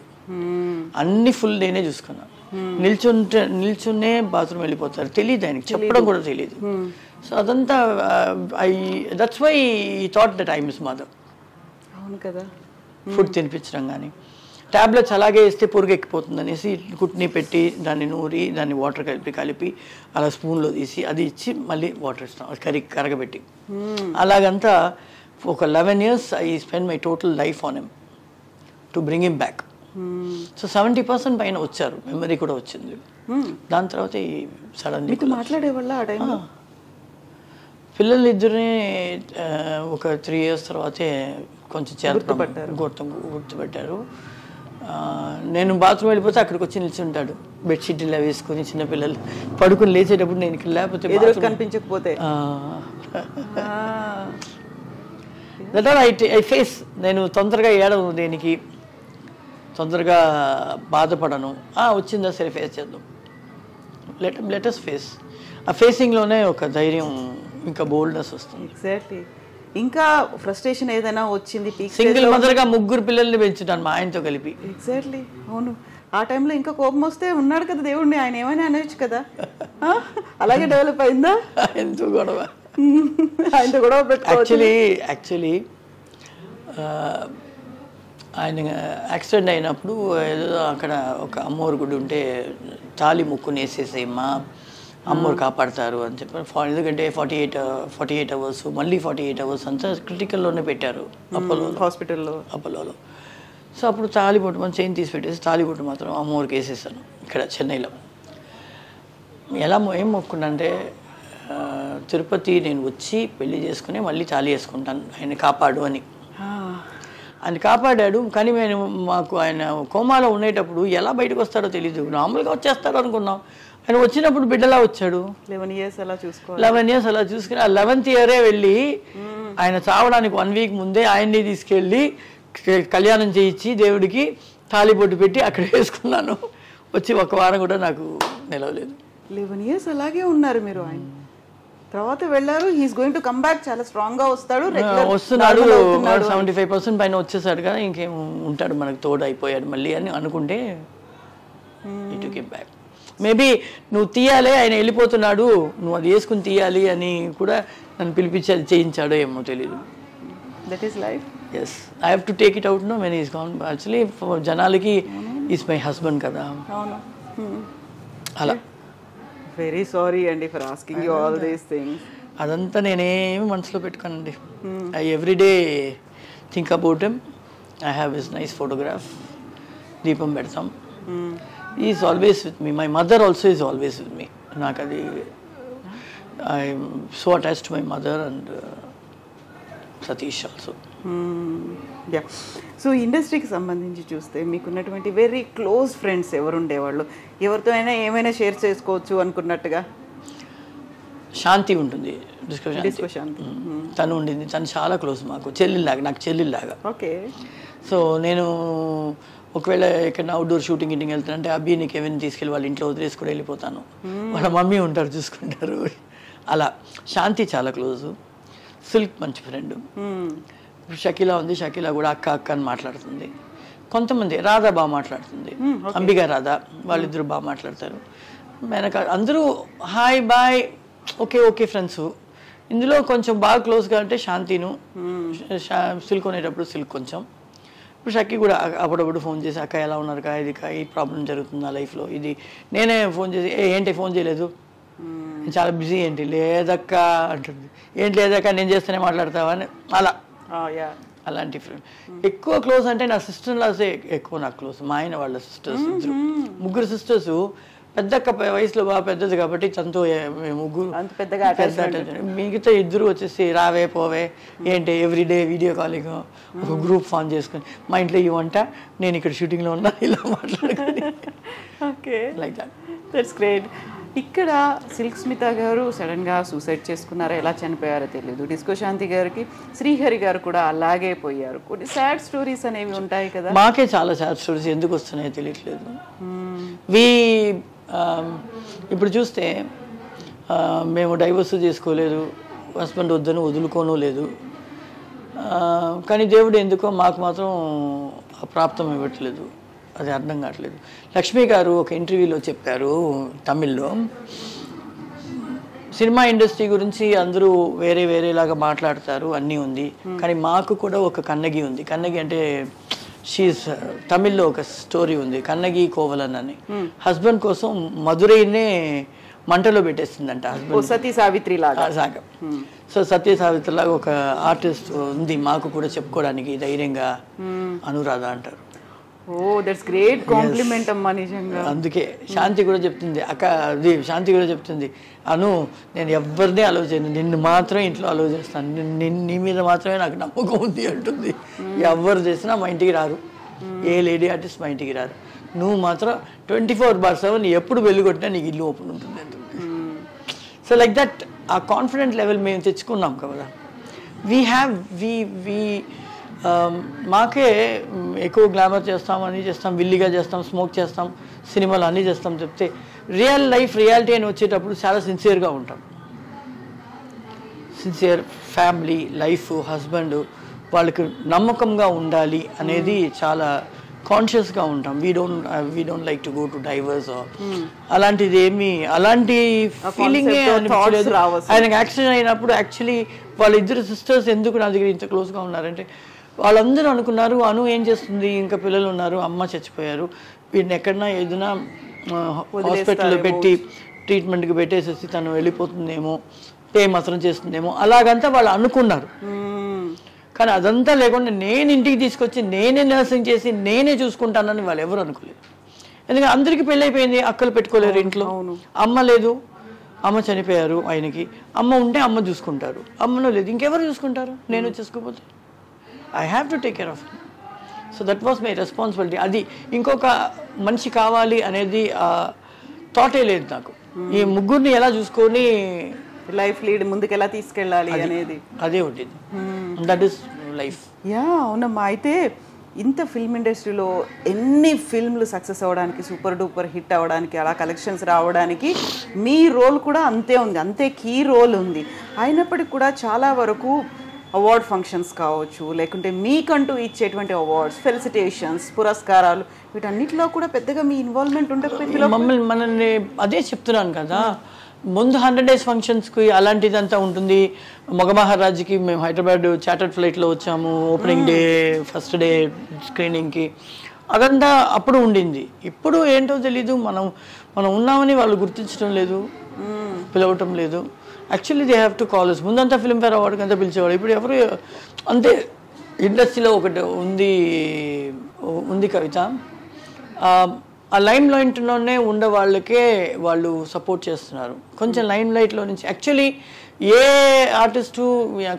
S2: అన్ని ఫుల్ నేనే చూసుకున్నాను. నిల్చున్నే బాత్రూమ్ వెళ్ళిపోతారు, తెలియదు ఆయనకి, చెప్పడం కూడా తెలియదు. సో అదంతా దట్స్ వై ఈ thought that I miss mother.
S1: అవును కదా.
S2: ఫుడ్ తినిపించడం కానీ, ట్యాబ్లెట్స్ అలాగే వేస్తే పురుగు ఎక్కిపోతుంది అనేసి కుట్ని పెట్టి దాన్ని నూరి దాన్ని వాటర్ కలిపి అలా స్పూన్లో తీసి అది ఇచ్చి మళ్ళీ వాటర్ ఇస్తాం కరగబెట్టి. అలాగంతా ఒక 11 years I spend my total life on him to bring him back. So 70% పైన వచ్చారు, మెమరీ కూడా వచ్చింది. దాని తర్వాత ఈ సడన్లీ
S1: మాట్లాడేవాళ్ళ ఆ టైంలో
S2: పిల్లలు ఇద్దరిని ఒక 3 years తర్వాతే కొంచెం గుర్తుపెట్టారు. నేను బాత్రూమ్ వెళ్ళిపోతే అక్కడికి వచ్చి నిల్చుంటాడు, బెడ్షీట్ ఇలా వేసుకుని. చిన్నపిల్లలు పడుకుని లేచేటప్పుడు నేను ఇక్కడ లేకపోతే
S1: కనిపించకపోతే
S2: దట్ ఆర్ ఐ ఫేస్. నేను తొందరగా ఏడను, దేనికి తొందరగా బాధపడను. వచ్చిందా సరే ఫేస్ చేద్దాం, లెటస్ ఫేస్. ఆ ఫేసింగ్లోనే ఒక ధైర్యం ఇంకా బోల్డ్నెస్ వస్తుంది.
S1: ఎగ్జాక్ట్లీ. ఇంకా ఫ్రస్ట్రేషన్ ఏదైనా వచ్చింది,
S2: సింగిల్ మదర్గా 3 పిల్లల్ని పెంచుతాను మా ఆయనతో కలిపి.
S1: ఎగ్జాక్ట్లీ, అవును. ఆ టైంలో ఇంకా కోపం వస్తే ఉన్నాడు కదా దేవుడిని, ఆయన ఏమైనా అనొచ్చు కదా. అలాగే డెవలప్ అయిందా?
S2: ఎంతో గొడవ,
S1: ఆయనతో గొడవ పెట్టుకోవచ్చు.
S2: యాక్చువల్లీ ఆయన యాక్సిడెంట్ అయినప్పుడు ఏదో అక్కడ ఒక అమ్మోరు గుడి ఉంటే తాలి ముక్కుని వేసేసేమ్మా, అమ్మోరు కాపాడతారు అని చెప్పారు. ఎందుకంటే 48 hours మళ్ళీ 48 hours అంతా క్రిటికల్లోనే పెట్టారు అపోలోలో. సో అప్పుడు తాలిబొట్టు మనం చైన్ తీసి పెట్టేసి తాలిబొట్టు మాత్రం అమ్మోరికి వేసేసాను ఇక్కడ చెన్నైలో. ఏం మొక్కునంటే తిరుపతి నేను వచ్చి పెళ్లి చేసుకుని మళ్ళీ తాళి వేసుకుంటాను, ఆయన కాపాడు అని. ఆయన కాపాడాడు. కానీ మాకు ఆయన కోమాలో ఉండేటప్పుడు ఎలా బయటకు వస్తాడో తెలీదు. నార్మల్గా వచ్చేస్తాడు అనుకున్నాం. ఆయన వచ్చినప్పుడు బిడ్డలా వచ్చాడు.
S1: 11 years అలా
S2: చూసుకుని ఆ 11th year వెళ్ళి ఆయన చావడానికి 1 week ముందే ఆయన్ని తీసుకెళ్ళి కళ్యాణం చేయించి దేవుడికి తాళిబొట్టు పెట్టి అక్కడ వేసుకున్నాను. వచ్చి 1 వారం కూడా నాకు నిలవలేదు.
S1: 11 years అలాగే ఉన్నారు మీరు. ఆయన తర్వాత వెళ్ళారు. He's going to come back, చాలా స్ట్రాంగ్ గా వస్తున్నాడు.
S2: 75% పైన వచ్చేసాడు కదా, ఇంకేం ఉంటాడు మనకు తోడు అయిపోయాడు మళ్ళీ అని అనుకుంటే ఇటు కెమ్ బ్యాక్. మేబీ నువ్వు తీయాలి, ఆయన వెళ్ళిపోతున్నాడు, నువ్వు అది వేసుకుని తీయాలి అని కూడా నన్ను పిలిపించి అది చేయించాడో ఏమో తెలీదు.
S1: That is life.
S2: Yes, I have to take it out no when is gone. Actually జనాలకి ఈస్ మై హస్బెండ్ కదా, అలా.
S1: వెరీ సారీ అండి for asking you all these things.
S2: అదంతా నేనేమి మనసులో పెట్టుకోనండి. I everyday think about him. I have his nice photograph, దీపం పెడతాం. Is always with me. My mother also is always with me. నాకు అది I'm so attached to my mother and Satish also.
S1: Yeah. So ఇండస్ట్రీకి సంబంధించి చూస్తే మీకున్నటువంటి very close friends ఎవరు ఉండేవాళ్ళు? ఎవరితో అయినా ఏమైనా షేర్ చేసుకోవచ్చు అనుకున్నట్టుగా?
S2: శాంతి ఉంటుంది, డిస్కో శాంతి. తను ఉండింది, తను చాలా క్లోజ్ మాకు, చెల్లిలాగా, నాకు చెల్లిలాగా.
S1: ఓకే.
S2: సో నేను ఒకవేళ ఎక్కడైనా అవుట్డోర్ షూటింగ్ వెళ్తానంటే అబ్బీని కెవిన్ తీసుకెళ్ళి వాళ్ళ ఇంట్లో వదిలేసి కూడా వెళ్ళిపోతాను. వాళ్ళ మమ్మీ ఉంటారు, చూసుకుంటారు. అలా శాంతి చాలా క్లోజు. సిల్క్ మంచి ఫ్రెండ్. షకీలా ఉంది, షకీలా కూడా అక్క అక్క అని మాట్లాడుతుంది. కొంతమంది రాధా బాగా మాట్లాడుతుంది, అంబిగా రాధా, వాళ్ళిద్దరు బాగా మాట్లాడతారు. వెనక అందరూ హాయ్ బాయ్ ఓకే ఫ్రెండ్స్. ఇందులో కొంచెం బాగా క్లోజ్గా అంటే శాంతిను, సిల్క్ కొనేటప్పుడు సిల్క్ కొంచెం. ఇప్పుడు షక్కి కూడా అప్పుడప్పుడు ఫోన్ చేసి అక్క ఎలా ఉన్నారు కా, ఇది కా, ఈ ప్రాబ్లం జరుగుతుందా లైఫ్లో, ఇది. నేనే ఫోన్ చేసి ఏంటి ఫోన్ చేయలేదు, చాలా బిజీ, ఏంటి లేదక్క అంటుంది. ఏంటి లేదక్క నేను చేస్తేనే మాట్లాడతావా అని. అలా అలాంటి ఫ్రెండ్. ఎక్కువ క్లోజ్ అంటే నా సిస్టర్ లాసే ఎక్కువ నాకు క్లోజ్. మా ఆయన వాళ్ళ సిస్టర్స్ ఇద్దరు, 3 sisters. పెద్దక్క వయసులో బాగా పెద్దది కాబట్టి తనతో ముగ్గురు
S1: పెద్దగా.
S2: మిగతా 2 వచ్చేసి రావే పోవే, ఏంటి ఎవ్రీడే వీడియో కాలింగ్, ఒక గ్రూప్ ఫామ్ చేసుకుని మా ఇంట్లో ఇవ్వంట, నేను ఇక్కడ షూటింగ్లో ఉన్నా, ఇలా మాట్లాడుకుని.
S1: Okay,
S2: like that.
S1: That's great. ఇక్కడ సిల్క్ స్మిత గారు సడన్గా సూసైడ్ చేసుకున్నారా, ఎలా చనిపోయారో తెలియదు. డిస్కో శాంతి గారికి శ్రీహరి గారు కూడా అలాగే పోయారు. కొన్ని సాడ్ స్టోరీస్ అనేవి ఉంటాయి కదా.
S2: మాకే చాలా సాడ్ స్టోరీస్ ఎందుకు వస్తున్నాయో తెలియట్లేదు. ఇప్పుడు చూస్తే మేము డైవర్స్ చేసుకోలేదు, హస్బెండ్ వద్దని వదులుకోను లేదు. కానీ దేవుడు ఎందుకో మాకు మాత్రం ప్రాప్తం ఇవ్వట్లేదు, అది అర్థం కావట్లేదు. లక్ష్మి గారు ఒక ఇంటర్వ్యూలో చెప్పారు తమిళ్లో, సినిమా ఇండస్ట్రీ గురించి అందరూ వేరేలాగా మాట్లాడతారు, అన్నీ ఉంది, కానీ మాకు కూడా ఒక కన్నగి ఉంది. కన్నగి అంటే షీఈస్ తమిళ్లో ఒక స్టోరీ ఉంది, కన్నగి కోవలన్ అని. హస్బెండ్ కోసం మధురైనే మంటలో పెట్టేస్తుందంట హస్బెండ్.
S1: సతీ సావిత్రి లాగా.
S2: సో సత్య సావిత్రి లాగా ఒక ఆర్టిస్ట్ ఉంది మాకు కూడా చెప్పుకోవడానికి ధైర్యంగా అనురాధ అంటారు.
S1: ఓ దట్స్ గ్రేట్ కాంప్లిమెంట్ అమ్మా నిజంగా.
S2: అందుకే శాంతి కూడా చెప్తుంది, అక్క అది శాంతి కూడా చెప్తుంది, అను నేను ఎవరిని అలౌ చేయను, నిన్ను మాత్రమే ఇంట్లో అలౌ చేస్తాను, నీ మీద మాత్రమే నాకు నమ్మకం ఉంది అంటుంది. ఎవరు చేసినా మా ఇంటికి రారు, ఏ లేడీ ఆర్టిస్ట్ మా ఇంటికి రారు, నువ్వు మాత్రం 24/7 ఎప్పుడు వెళ్ళి కొట్టినా నీకు ఇల్లు ఓపెన్ ఉంటుంది అంటుంది. సో లైక్ దట్ ఆ కాన్ఫిడెంట్ లెవెల్ మేము తెచ్చుకున్నాం కదా. మాకే ఎక్కువ గ్లామర్ చేస్తాం, అన్నీ చేస్తాం, విల్లిగా చేస్తాం, స్మోక్ చేస్తాం, సినిమాలు అన్నీ చేస్తాం చెప్తే రియాలిటీ అని వచ్చేటప్పుడు చాలా సిన్సియర్గా ఉంటాం. సిన్సియర్ ఫ్యామిలీ లైఫ్, హస్బెండ్ వాళ్ళకి నమ్మకంగా ఉండాలి అనేది చాలా కాన్షియస్గా ఉంటాం. We don't like to go to divorce అలాంటిది ఏమి, అలాంటి ఫీలింగే అనిపించలేదు. ఆయనకు యాక్సిడెంట్ అయినప్పుడు యాక్చువల్లీ వాళ్ళిద్దరు సిస్టర్స్ ఎందుకు నా దగ్గర ఇంత క్లోజ్గా ఉన్నారంటే వాళ్ళందరూ అనుకున్నారు అను ఏం చేస్తుంది, ఇంకా పిల్లలు ఉన్నారు, అమ్మ చచ్చిపోయారు, వీడిని ఎక్కడన్నా ఏదైనా హాస్పిటల్లో పెట్టి ట్రీట్మెంట్కి పెట్టేసేసి తను వెళ్ళిపోతుందేమో, పే మాత్రం చేస్తుందేమో అలాగంతా వాళ్ళు అనుకున్నారు. కానీ అదంతా లేకుండా నేను ఇంటికి తీసుకొచ్చి నేనే నర్సింగ్ చేసి నేనే చూసుకుంటానని వాళ్ళు ఎవరు అనుకోలేదు. ఎందుకంటే అందరికీ పెళ్ళైపోయింది, అక్కలు పెట్టుకోలేరు ఇంట్లో, అమ్మ లేదు, అమ్మ చనిపోయారు ఆయనకి, అమ్మ ఉంటే అమ్మ చూసుకుంటారు, అమ్మను లేదు ఇంకెవరు చూసుకుంటారు, నేను చూసుకోకపోతే I have to take care of him. So that was my responsibility. అది ఇంకొక మనిషి కావాలి అనేది థాటే లేదు నాకు. ఈ ముగ్గురిని ఎలా చూసుకొని
S1: లైఫ్ లీడ్ ముందుకు ఎలా తీసుకెళ్ళాలి అనేది
S2: అదే ఉంటుంది. That is life.
S1: యా అవునమ్మా. అయితే ఇంత ఫిల్మ్ ఇండస్ట్రీలో ఎన్ని ఫిల్మ్లు సక్సెస్ అవ్వడానికి, సూపర్ డూపర్ హిట్ అవ్వడానికి, అలా కలెక్షన్స్ రావడానికి మీ రోల్ కూడా అంతే ఉంది, అంతే కీ రోల్ ఉంది. అయినప్పటికీ కూడా చాలా వరకు అవార్డ్ ఫంక్షన్స్ కావచ్చు, లేకుంటే మీకంటూ ఇచ్చేటువంటి అవార్డ్స్, ఫెలిసిటేషన్స్, పురస్కారాలు, వీటన్నిటిలో కూడా పెద్దగా మీ ఇన్వాల్వ్మెంట్ ఉండకపోయింది.
S2: మనల్ని అదే చెప్తున్నాను కదా, ముందు 100 days ఫంక్షన్స్కి అలాంటిదంతా ఉంటుంది. మగమహారాజ్కి మేము హైదరాబాద్ చార్టర్డ్ ఫ్లైట్లో వచ్చాము, ఓపెనింగ్ డే ఫస్ట్ డే స్క్రీనింగ్కి, అదంతా అప్పుడు ఉండింది. ఇప్పుడు ఏంటో తెలీదు, మనం ఉన్నామని వాళ్ళు గుర్తించడం లేదు, పిలవటం లేదు. Actually they have to call. ముందంతా ఫిల్మ్ఫేర్ అవార్డుకి అంతా పిలిచేవాడు, ఇప్పుడు ఎవరు అంతే. ఇండస్ట్రీలో ఒకటి ఉంది కవిత, ఆ లైమ్ లైట్లోనే ఉండ వాళ్ళకే వాళ్ళు సపోర్ట్ చేస్తున్నారు. కొంచెం లైమ్ లైట్లో నుంచి యాక్చువల్లీ ఏ ఆర్టిస్టు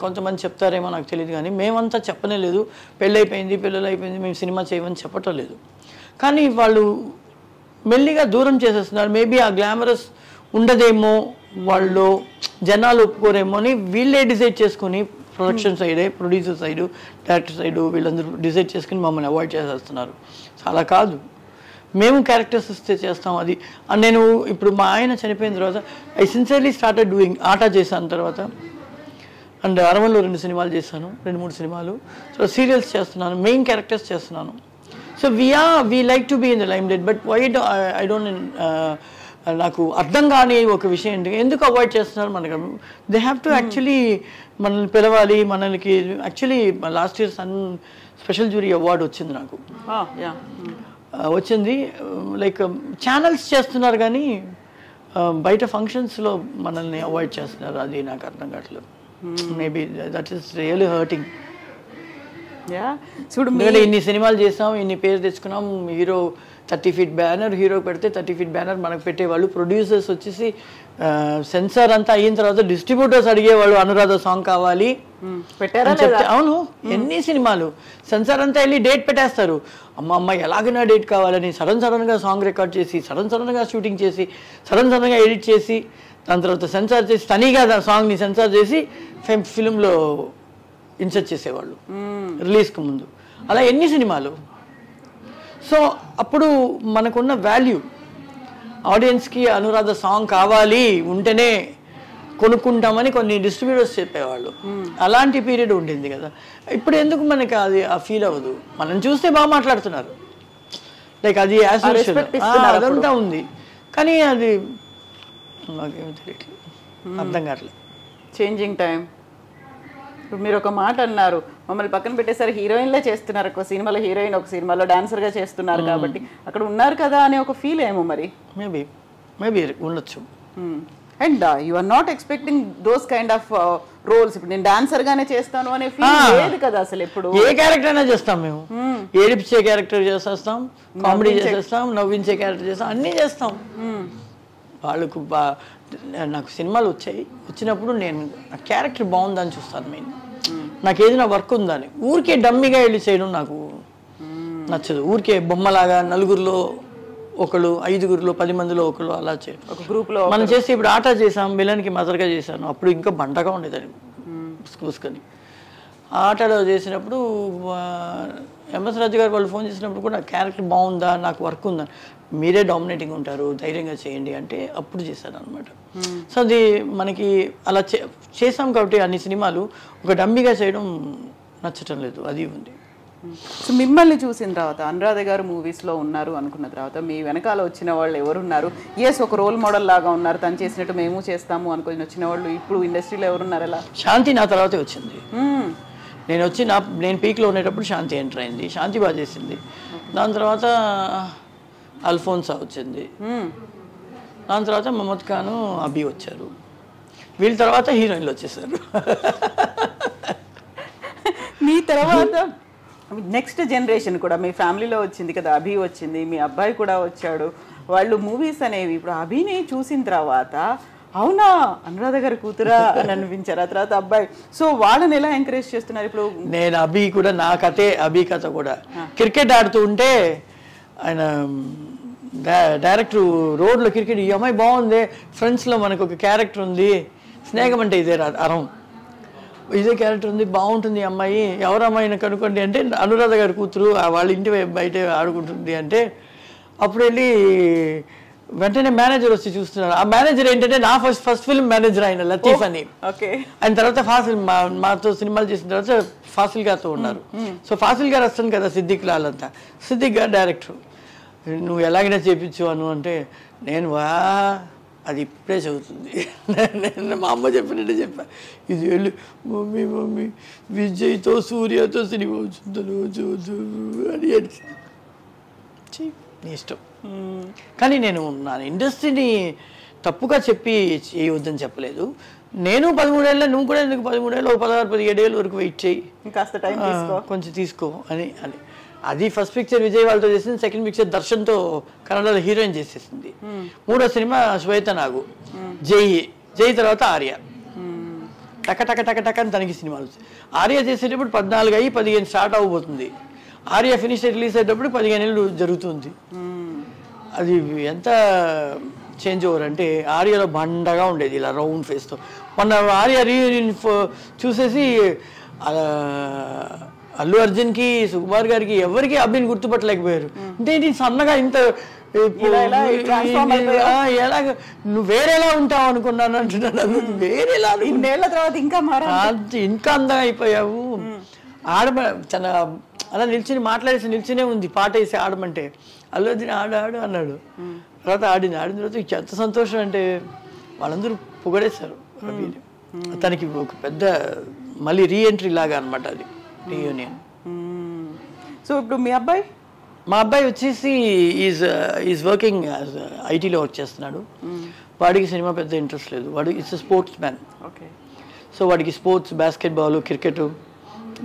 S2: కొంతమంది చెప్తారేమో నాకు తెలియదు, కానీ మేమంతా చెప్పనే లేదు, పెళ్ళైపోయింది, పిల్లలు అయిపోయింది, మేము సినిమా చేయమని చెప్పటం లేదు. కానీ వాళ్ళు మెల్లిగా దూరం చేసేస్తున్నారు. మేబీ ఆ గ్లామరస్ ఉండదేమో, వాళ్ళు జనాలు ఒప్పుకోరేమో అని వీళ్ళే డిసైడ్ చేసుకుని, ప్రొడక్షన్ సైడే, ప్రొడ్యూసర్ సైడు, డైరెక్టర్ సైడు, వీళ్ళందరూ డిసైడ్ చేసుకుని మమ్మల్ని అవాయిడ్ చేసేస్తున్నారు. అలా కాదు, మేము క్యారెక్టర్స్ ఇస్తే చేస్తాం. అది నేను ఇప్పుడు మా ఆయన చనిపోయిన తర్వాత ఐ సిన్సియర్లీ స్టార్టెడ్ డూయింగ్. ఆట చేశాను తర్వాత, అండ్ అరవన్లో 2 సినిమాలు చేశాను, 2-3 సినిమాలు. సో సీరియల్స్ చేస్తున్నాను, మెయిన్ క్యారెక్టర్స్ చేస్తున్నాను. So we like to be in the limelight. But why I don't, నాకు అర్థం కాని ఒక విషయం ఏంటి, ఎందుకు అవాయిడ్ చేస్తున్నారు మనకు. దే హ్యావ్ టు యాక్చువల్లీ మనల్ని పిలవాలి. మనకి యాక్చువల్లీ లాస్ట్ ఇయర్ సన్ స్పెషల్ జ్యూరీ అవార్డు వచ్చింది నాకు, వచ్చింది. లైక్ ఛానల్స్ చేస్తున్నారు కానీ బయట ఫంక్షన్స్లో మనల్ని అవాయిడ్ చేస్తున్నారు. అది నాకు అర్థం కావట్లేదు. Maybe that is really hurting. చూడు, ఇన్ని సినిమాలు చేసాం, ఇన్ని పేరు తెచ్చుకున్నాం, హీరో 30 feet బ్యానర్, హీరోకి పెడితే 30 feet బ్యానర్ మనకు పెట్టేవాళ్ళు. ప్రొడ్యూసర్స్ వచ్చేసి సెన్సార్ అంతా అయిన తర్వాత డిస్ట్రిబ్యూటర్స్ అడిగేవాళ్ళు, అనురాధ సాంగ్ కావాలి
S1: పెట్టారా
S2: చెప్తే. అవును, ఎన్ని సినిమాలు సెన్సార్ అంతా వెళ్ళి డేట్ పెట్టేస్తారు. అమ్మ ఎలాగైనా డేట్ కావాలని సడన్గా సాంగ్ రికార్డ్ చేసి, సడన్గా షూటింగ్ చేసి, సడన్గా ఎడిట్ చేసి, దాని తర్వాత సెన్సార్ చేసి, తనీగా సాంగ్ని సెన్సార్ చేసి ఫిల్మ్లో ఇన్సర్ట్ చేసేవాళ్ళు రిలీజ్కి ముందు. అలా ఎన్ని సినిమాలు. సో అప్పుడు మనకున్న వాల్యూ, ఆడియన్స్కి అనురాధ సాంగ్ కావాలి ఉంటేనే కొనుక్కుంటామని కొన్ని డిస్ట్రిబ్యూటర్స్ చెప్పేవాళ్ళు. అలాంటి పీరియడ్ ఉండింది కదా. ఇప్పుడు ఎందుకు మనకి అది ఆ ఫీల్ అవ్వదు. మనం చూస్తే బాగా మాట్లాడుతున్నారు, లైక్ అది అదంతా ఉంది, కానీ అది నాకేమో తెలియట్లేదు, అర్థం కావట్లేదు.
S1: చేంజింగ్ టైం ఇప్పుడు మీరు ఒక మాట అన్నారు, మమ్మల్ని పక్కన పెట్టేసరి హీరోయిన్లే చేస్తున్నారు, ఒక సినిమాలో హీరోయిన్, ఒక సినిమాలో డాన్సర్గా చేస్తున్నారు కాబట్టి అక్కడ ఉన్నారు కదా అనే ఒక ఫీల్ ఏమో మరి.
S2: మేబీ ఉండొచ్చు.
S1: And you are not expecting those kind of roles. ఇప్పుడు నేను డాన్సర్ గానే చేస్తాను అనే ఫీల్ లేదు కదా అసలు. ఎప్పుడు
S2: ఏ క్యారెక్టర్ అయినా చేస్తాం మేము. ఏడిపించే క్యారెక్టర్ చేసేస్తాం, కామెడీ చేసేస్తాం, నవ్వించే క్యారెక్టర్ చేస్తాం, అన్నీ చేస్తాం. వాళ్ళకు నాకు సినిమాలు వచ్చినప్పుడు నేను నా క్యారెక్టర్ బాగుందని చూస్తాను. మెయిన్ నాకు ఏదైనా వర్క్ ఉందని. ఊరికే డమ్మీగా వెళ్ళి చేయడం నాకు నచ్చదు. ఊరికే బొమ్మలాగా నలుగురిలో ఒకళ్ళు, 5గురిలో 10 మందిలో ఒకళ్ళు అలా
S1: ఒక గ్రూప్లో
S2: మనం చేసి ఇప్పుడు ఆటా చేసాం, విలన్కి మదర్గా చేశాను. అప్పుడు ఇంకా బండగా ఉండేదాన్ని పూసుకొని. ఆటలో చేసినప్పుడు ఎంఎస్ రాజు గారు వాళ్ళు ఫోన్ చేసినప్పుడు కూడా క్యారెక్టర్ బాగుందా, నాకు వర్క్ ఉందా, మీరే డామినేటింగ్ ఉంటారు, ధైర్యంగా చేయండి అంటే అప్పుడు చేశాను అనమాట. సో అది మనకి అలా చేసాం కాబట్టి అన్ని సినిమాలు ఒక డమ్మీగా చేయడం నచ్చటం లేదు, అది ఉంది.
S1: సో మిమ్మల్ని చూసిన తర్వాత అనురాధ గారు మూవీస్లో ఉన్నారు అనుకున్న తర్వాత మీ వెనకాల వచ్చిన వాళ్ళు ఎవరున్నారు? ఎస్, ఒక రోల్ మోడల్ లాగా ఉన్నారు, తను చేసినట్టు మేము చేస్తాము అనుకుని వచ్చిన వాళ్ళు ఇప్పుడు ఇండస్ట్రీలో ఎవరున్నారు? ఎలా?
S2: శాంతి నా తర్వాతే వచ్చింది. నేను పీక్లో ఉండేటప్పుడు శాంతి ఎంటర్ అయింది. శాంతి బాగా చేసింది. దాని తర్వాత అల్ఫోన్సా వచ్చింది. దాని తర్వాత మహమ్మద్ ఖాను, అభి వచ్చారు. వీళ్ళ తర్వాత హీరోయిన్లు వచ్చేసారు.
S1: మీ తర్వాత నెక్స్ట్ జనరేషన్ కూడా మీ ఫ్యామిలీలో వచ్చింది కదా, అభి వచ్చింది, మీ అబ్బాయి కూడా వచ్చాడు. వాళ్ళు మూవీస్ అనేవి ఇప్పుడు అభిని చూసిన తర్వాత అవునా అనురాధ గారి కూతురా అని అనిపించారు. ఆ తర్వాత అబ్బాయి. సో వాళ్ళని ఎలా ఎంకరేజ్ చేస్తున్నారు ఇప్పుడు?
S2: నేను అభి కూడా నా కథే, అభి కథ కూడా. క్రికెట్ ఆడుతూ ఉంటే ఆయన డైరెక్టర్ రోడ్లో క్రికెట్, ఈ అమ్మాయి బాగుంది, ఫ్రెండ్స్లో మనకు ఒక క్యారెక్టర్ ఉంది, స్నేహం అంటే ఇదే అరం, ఇదే క్యారెక్టర్ ఉంది, బాగుంటుంది ఈ అమ్మాయి, ఎవరు అమ్మాయిని కనుక్కోండి అంటే అనురాధ గారి కూతురు, వాళ్ళ ఇంటి బయట ఆడుకుంటుంది అంటే అప్పుడు వెళ్ళి వెంటనే మేనేజర్ వచ్చి చూస్తున్నారు. ఆ మేనేజర్ ఏంటంటే నా ఫస్ట్ ఫిల్మ్ మేనేజర్ ఆయన లతీఫ్ అని. ఆయన తర్వాత ఫాసిల్ మాతో సినిమాలు చేసిన తర్వాత ఫాసిల్ గారితో ఉన్నారు. సో ఫాసిల్ గారు వస్తాను కదా సిద్దిక్ లాల్ అంతా, సిద్దిక్ గారు డైరెక్టర్. నువ్వు ఎలాగైనా చేయించు అను అంటే నేను అది ఇప్పుడే చదువుతుంది. నేను మా అమ్మ చెప్పినట్టే చెప్పా, ఇది వెళ్ళి మమ్మీ విజయ్తో సూర్యతో సినిమా వచ్చింది అని నీ ఇష్టం. కానీ నేను నా ఇండస్ట్రీని తప్పుగా చెప్పి చేయవద్దని చెప్పలేదు. నేను 13 ఏళ్ళ, నువ్వు కూడా ఎందుకు 13 ఏళ్ళు, 16-17 ఏళ్ళ వరకు వెయిట్ చేయి, కొంచెం తీసుకో అని. అది ఫస్ట్ పిక్చర్ విజయ్ వాళ్ళతో చేసింది. సెకండ్ పిక్చర్ దర్శన్తో కన్నడలో హీరోయిన్ చేసేసింది. 3వ సినిమా శ్వేత నాగు, జై తర్వాత ఆర్య. టక టక టక టక అని తనకి సినిమాలు. ఆర్య చేసేటప్పుడు 14 అయ్యి 15 స్టార్ట్ అవ్వబోతుంది. ఆర్య ఫినిష్ రిలీజ్ అయ్యేటప్పుడు 15 ఏళ్ళు జరుగుతుంది. అది ఎంత చేంజ్ ఓవర్ అంటే ఆర్యలో బండగా ఉండేది ఇలా రౌండ్ ఫేస్తో. మొన్న ఆర్య రీయూనియన్ చూసేసి అల్లు అర్జున్కి, సుకుమార్ గారికి ఎవరికి అభిని గుర్తుపట్టలేకపోయారు. అంటే ఇది సన్నగా ఇంత ఎలాగ నువ్వు వేరేలా ఉంటావు అనుకున్నాను అంటున్నాను. వేరేలా
S1: తర్వాత ఇంకా
S2: అందంగా అయిపోయావు. చాలా అలా నిల్చుని నిల్చునే ఉంది. పాట వేసి ఆడమంటే అల్లు అర్జున్ ఆడు అన్నాడు. తర్వాత ఆడిన తర్వాత ఎంత సంతోషం అంటే వాళ్ళందరూ పొగడేశారు అభిని. తనకి ఒక పెద్ద మళ్ళీ రీఎంట్రీ లాగా అనమాట అది, రీయూనియన్.
S1: సో ఇప్పుడు మీ అబ్బాయి?
S2: మా అబ్బాయి వచ్చేసి ఈజ్ వర్కింగ్ ఐటీలో వర్క్ చేస్తున్నాడు. వాడికి సినిమా పెద్ద ఇంట్రెస్ట్ లేదు. వాడు ఇట్స్ స్పోర్ట్స్ మ్యాన్. సో వాడికి స్పోర్ట్స్, బాస్కెట్బాల్, క్రికెట్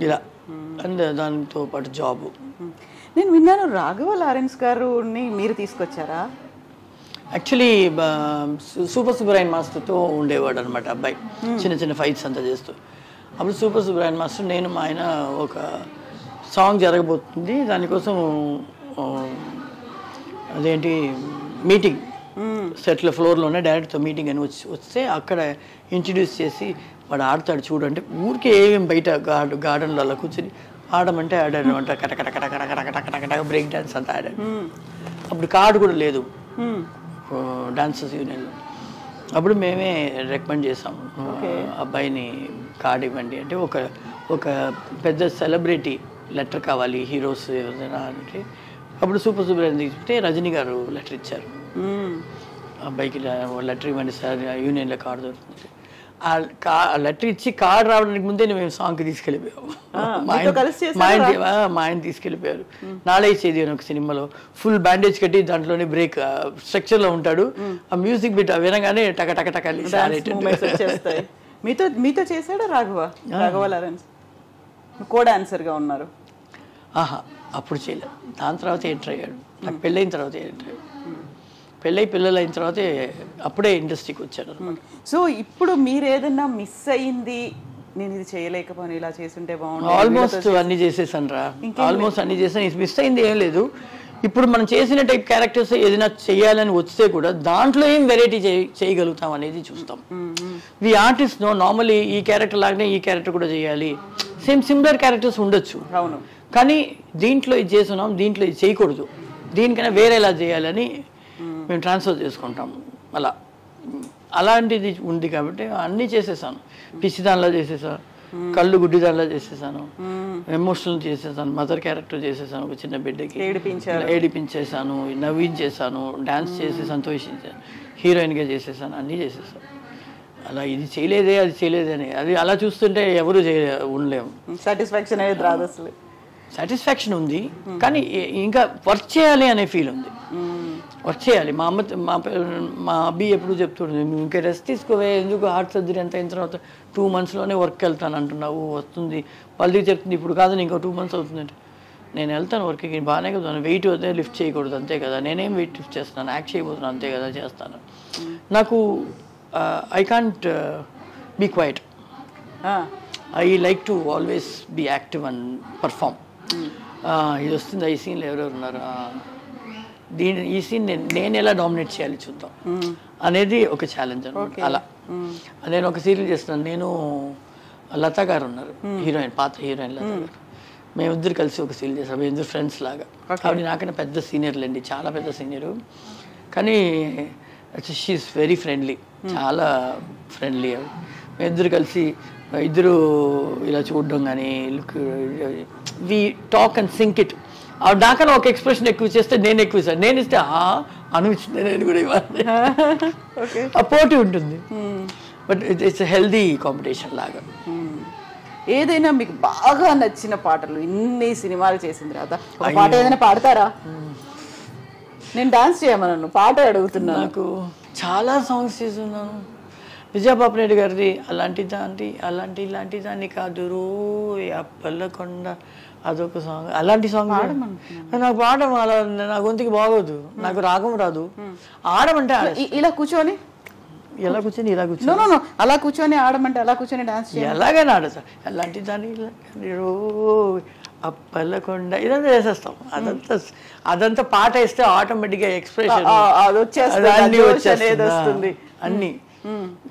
S2: ఇలా అండ్ దానితో పాటు జాబ్.
S1: నేను విన్నాను రాఘవ లారెన్స్ గారుని మీరు తీసుకొచ్చారా?
S2: యాక్చువల్లీ సూపర్ సుబ్రహ్మణ్యం మాస్టర్తో ఉండేవాడు అనమాట అబ్బాయి, చిన్న చిన్న ఫైట్స్ అంతా చేస్తూ. అప్పుడు సూపర్ సుబ్రహ్మణ్యం మాస్టర్, నేను మా ఆయన ఒక సాంగ్ జరగబోతుంది, దానికోసం అదేంటి మీటింగ్ సెట్లో ఫ్లోర్లోనే డైరెక్ట్తో మీటింగ్ అని వస్తే అక్కడ ఇంట్రడ్యూస్ చేసి వాడు ఆడతాడు చూడంటే ఊరికే ఏమేమి బయట గార్డెన్లో అలా కూర్చొని ఆడమంటే ఆడాడు అనమాట. కటకట కటకట కటకట కటకట బ్రేక్ డాన్స్ అంతా ఆడాడు. అప్పుడు కార్డు కూడా లేదు డాన్సర్స్ యూనియన్లో. అప్పుడు మేమే రికమెండ్ చేసాం అబ్బాయిని కార్డు ఇవ్వండి అంటే, ఒక పెద్ద సెలబ్రిటీ లెటర్ కావాలి హీరోస్ ఏదైనా అంటే అప్పుడు సూపర్ సుబ్రహ్మణ్యం తీసుకుంటే రజనీ గారు లెటర్ ఇచ్చారు. అబ్బాయికి లెటర్ ఇవ్వండి సార్, యూనియన్లో కార్డు దొరుకుతుంది. లెటర్ ఇచ్చి కార్డు రావడానికి ముందే మేము సాంగ్కి తీసుకెళ్ళిపోయాము. మా ఆయన తీసుకెళ్ళిపోయారు. నాడే చేది అని ఒక సినిమాలో ఫుల్ బ్యాండేజ్ కట్టి దాంట్లోనే బ్రేక్ స్ట్రక్చర్లో ఉంటాడు. ఆ మ్యూజిక్ బిట్ వినగానే టక టక టక
S1: మీతో చేశాడా రాఘవ లారెన్స్? కో డాన్సర్గా ఉన్నారు.
S2: అప్పుడు చేయలేదు. దాని తర్వాత ఎంటర్ అయ్యాడు. నాకు పెళ్ళైన తర్వాత ఎంటర్ అయ్యాడు. పిల్లలు అయిన తర్వాతే అప్పుడే ఇండస్ట్రీకి వచ్చాను.
S1: సో ఇప్పుడు మీరు ఏదన్నా మిస్ అయింది, నేను ఇది చేయలేకపోయాను, ఇలా చేస్తుంటే బాగుంది?
S2: ఆల్మోస్ట్ అన్ని చేసేసాను రా. ఆల్మోస్ట్ అన్ని చేసాను. మిస్ అయింది ఏం లేదు. ఇప్పుడు మనం చేసిన టైప్ క్యారెక్టర్స్ ఏదైనా చేయాలని వస్తే కూడా దాంట్లో ఏం వెరైటీ చేయగలుగుతాం అనేది చూస్తాం. వి ఆర్టిస్ట్ నో నార్మలీ ఈ క్యారెక్టర్ లాగానే ఈ క్యారెక్టర్ కూడా చేయాలి, సిమిలర్ క్యారెక్టర్స్ ఉండొచ్చు.
S1: అవును.
S2: కానీ దీంట్లో ఇది చేస్తున్నాం, దీంట్లో ఇది చేయకూడదు, దీనికైనా వేరేలా చేయాలని మేము ట్రాన్స్ఫర్ చేసుకుంటాము. అలాంటిది ఉంది కాబట్టి అన్నీ చేసేసాను. పిచ్చిదానిలా చేసేసాను, కళ్ళు గుడ్డిదానిలా చేసేసాను, ఎమోషనల్ చేసేసాను, మదర్ క్యారెక్టర్ చేసేసాను, ఒక చిన్న బిడ్డకి ఏడిపించేసాను, నవ్వించేసాను, డాన్స్ చేసి సంతోషించాను, హీరోయిన్గా చేసేసాను, అన్నీ చేసేసాను. అలా ఇది చేయలేదే అది చేయలేదే అని అది అలా చూస్తుంటే ఎవరు ఉండలేము.
S1: సాటిస్ఫాక్షన్ అనేది రాదు. అసలు
S2: సాటిస్ఫాక్షన్ ఉంది కానీ ఇంకా వర్క్ చేయాలి అనే ఫీల్ ఉంది. వర్క్ చేయాలి. మా అబ్బి ఎప్పుడు చెప్తుంటుంది, ఇంకా రెస్ట్ తీసుకోవే, ఎందుకు హార్ట్ సర్జరీ అంత అయిన తర్వాత 2 monthsలోనే వర్క్కి వెళ్తాను అంటున్నావు, వస్తుంది. వాళ్ళకి చెప్తుంది ఇప్పుడు కాదు ఇంకో 2 months అవుతుందంటే, నేను వెళ్తాను వర్క్కి, బాగానే కదా, వెయిట్ వద్దే లిఫ్ట్ చేయకూడదు అంతే కదా, నేనేం వెయిట్ లిఫ్ట్ చేస్తున్నాను, యాక్ట్ చేయబోతున్నాను అంతే కదా, చేస్తాను. నాకు I can't be quiet. I like to always be active and perform. ఇది వస్తుంది, ఈ సీన్లో ఎవరెవరు ఉన్నారు, ఈ సీన్ నేను ఎలా డామినేట్ చేయాలి చూద్దాం అనేది ఒక ఛాలెంజ్ అనమాట. అలా నేను ఒక సీరియల్ చేస్తున్నాను. నేను లతా గారు ఉన్నారు, హీరోయిన్, పాత హీరోయిన్ లతా గారు. మేమిద్దరు కలిసి ఒక సీరియల్ చేస్తాం. మేమిద్దరు ఫ్రెండ్స్ లాగా. ఆవిడ నాకన్నా పెద్ద సీనియర్లు అండి, చాలా పెద్ద సీనియరు. కానీ షీఈస్ వెరీ ఫ్రెండ్లీ, చాలా ఫ్రెండ్లీ. మేమిద్దరు కలిసి ఇద్దరు ఇలా చూడడం కానీ, look, we talk and sync it. నాకన్నా ఒక ఎక్స్ప్రెషన్ ఎక్కువ చేస్తే నేను ఎక్కువ ఇస్తాను, నేను ఇస్తే అనిపించింది నేను కూడా ఇవ్వాలి. ఆ పోటీ ఉంటుంది. బట్ ఇట్స్ హెల్దీ కాంపిటీషన్ లాగా.
S1: ఏదైనా మీకు బాగా నచ్చిన పాటలు, ఇన్ని సినిమాలు చేసిన తర్వాత ఒక పాట ఏదైనా పాడతారా? నేను డాన్స్ చేయమన్నాను, పాట అడుగుతున్నాను.
S2: నాకు చాలా సాంగ్స్ చేస్తున్నాను. విజయపాపరెడ్డి గారిది అలాంటి ఇలాంటి దాన్ని కాదు రో అప్పల్లకొండ, అదొక సాంగ్. అలాంటి సాంగ్ నాకు పాడడం అలా నా గొంతుకి బాగోదు, నాకు రాగం రాదు. ఆడమంటే
S1: ఇలా కూర్చొని
S2: ఎలా కూర్చొని ఇలా కూర్చొని
S1: అలా కూర్చొని ఆడమంటే అలా కూర్చొని డాన్స్
S2: ఎలాగైనా ఆడతా. అలాంటి దాన్ని రో అప్పల్లకొండ ఇదంతా చేసేస్తాం. అదంతా పాట వేస్తే ఆటోమేటిక్గా ఎక్స్ప్రెషన్ అన్నీ వచ్చేస్తుంది. అన్నీ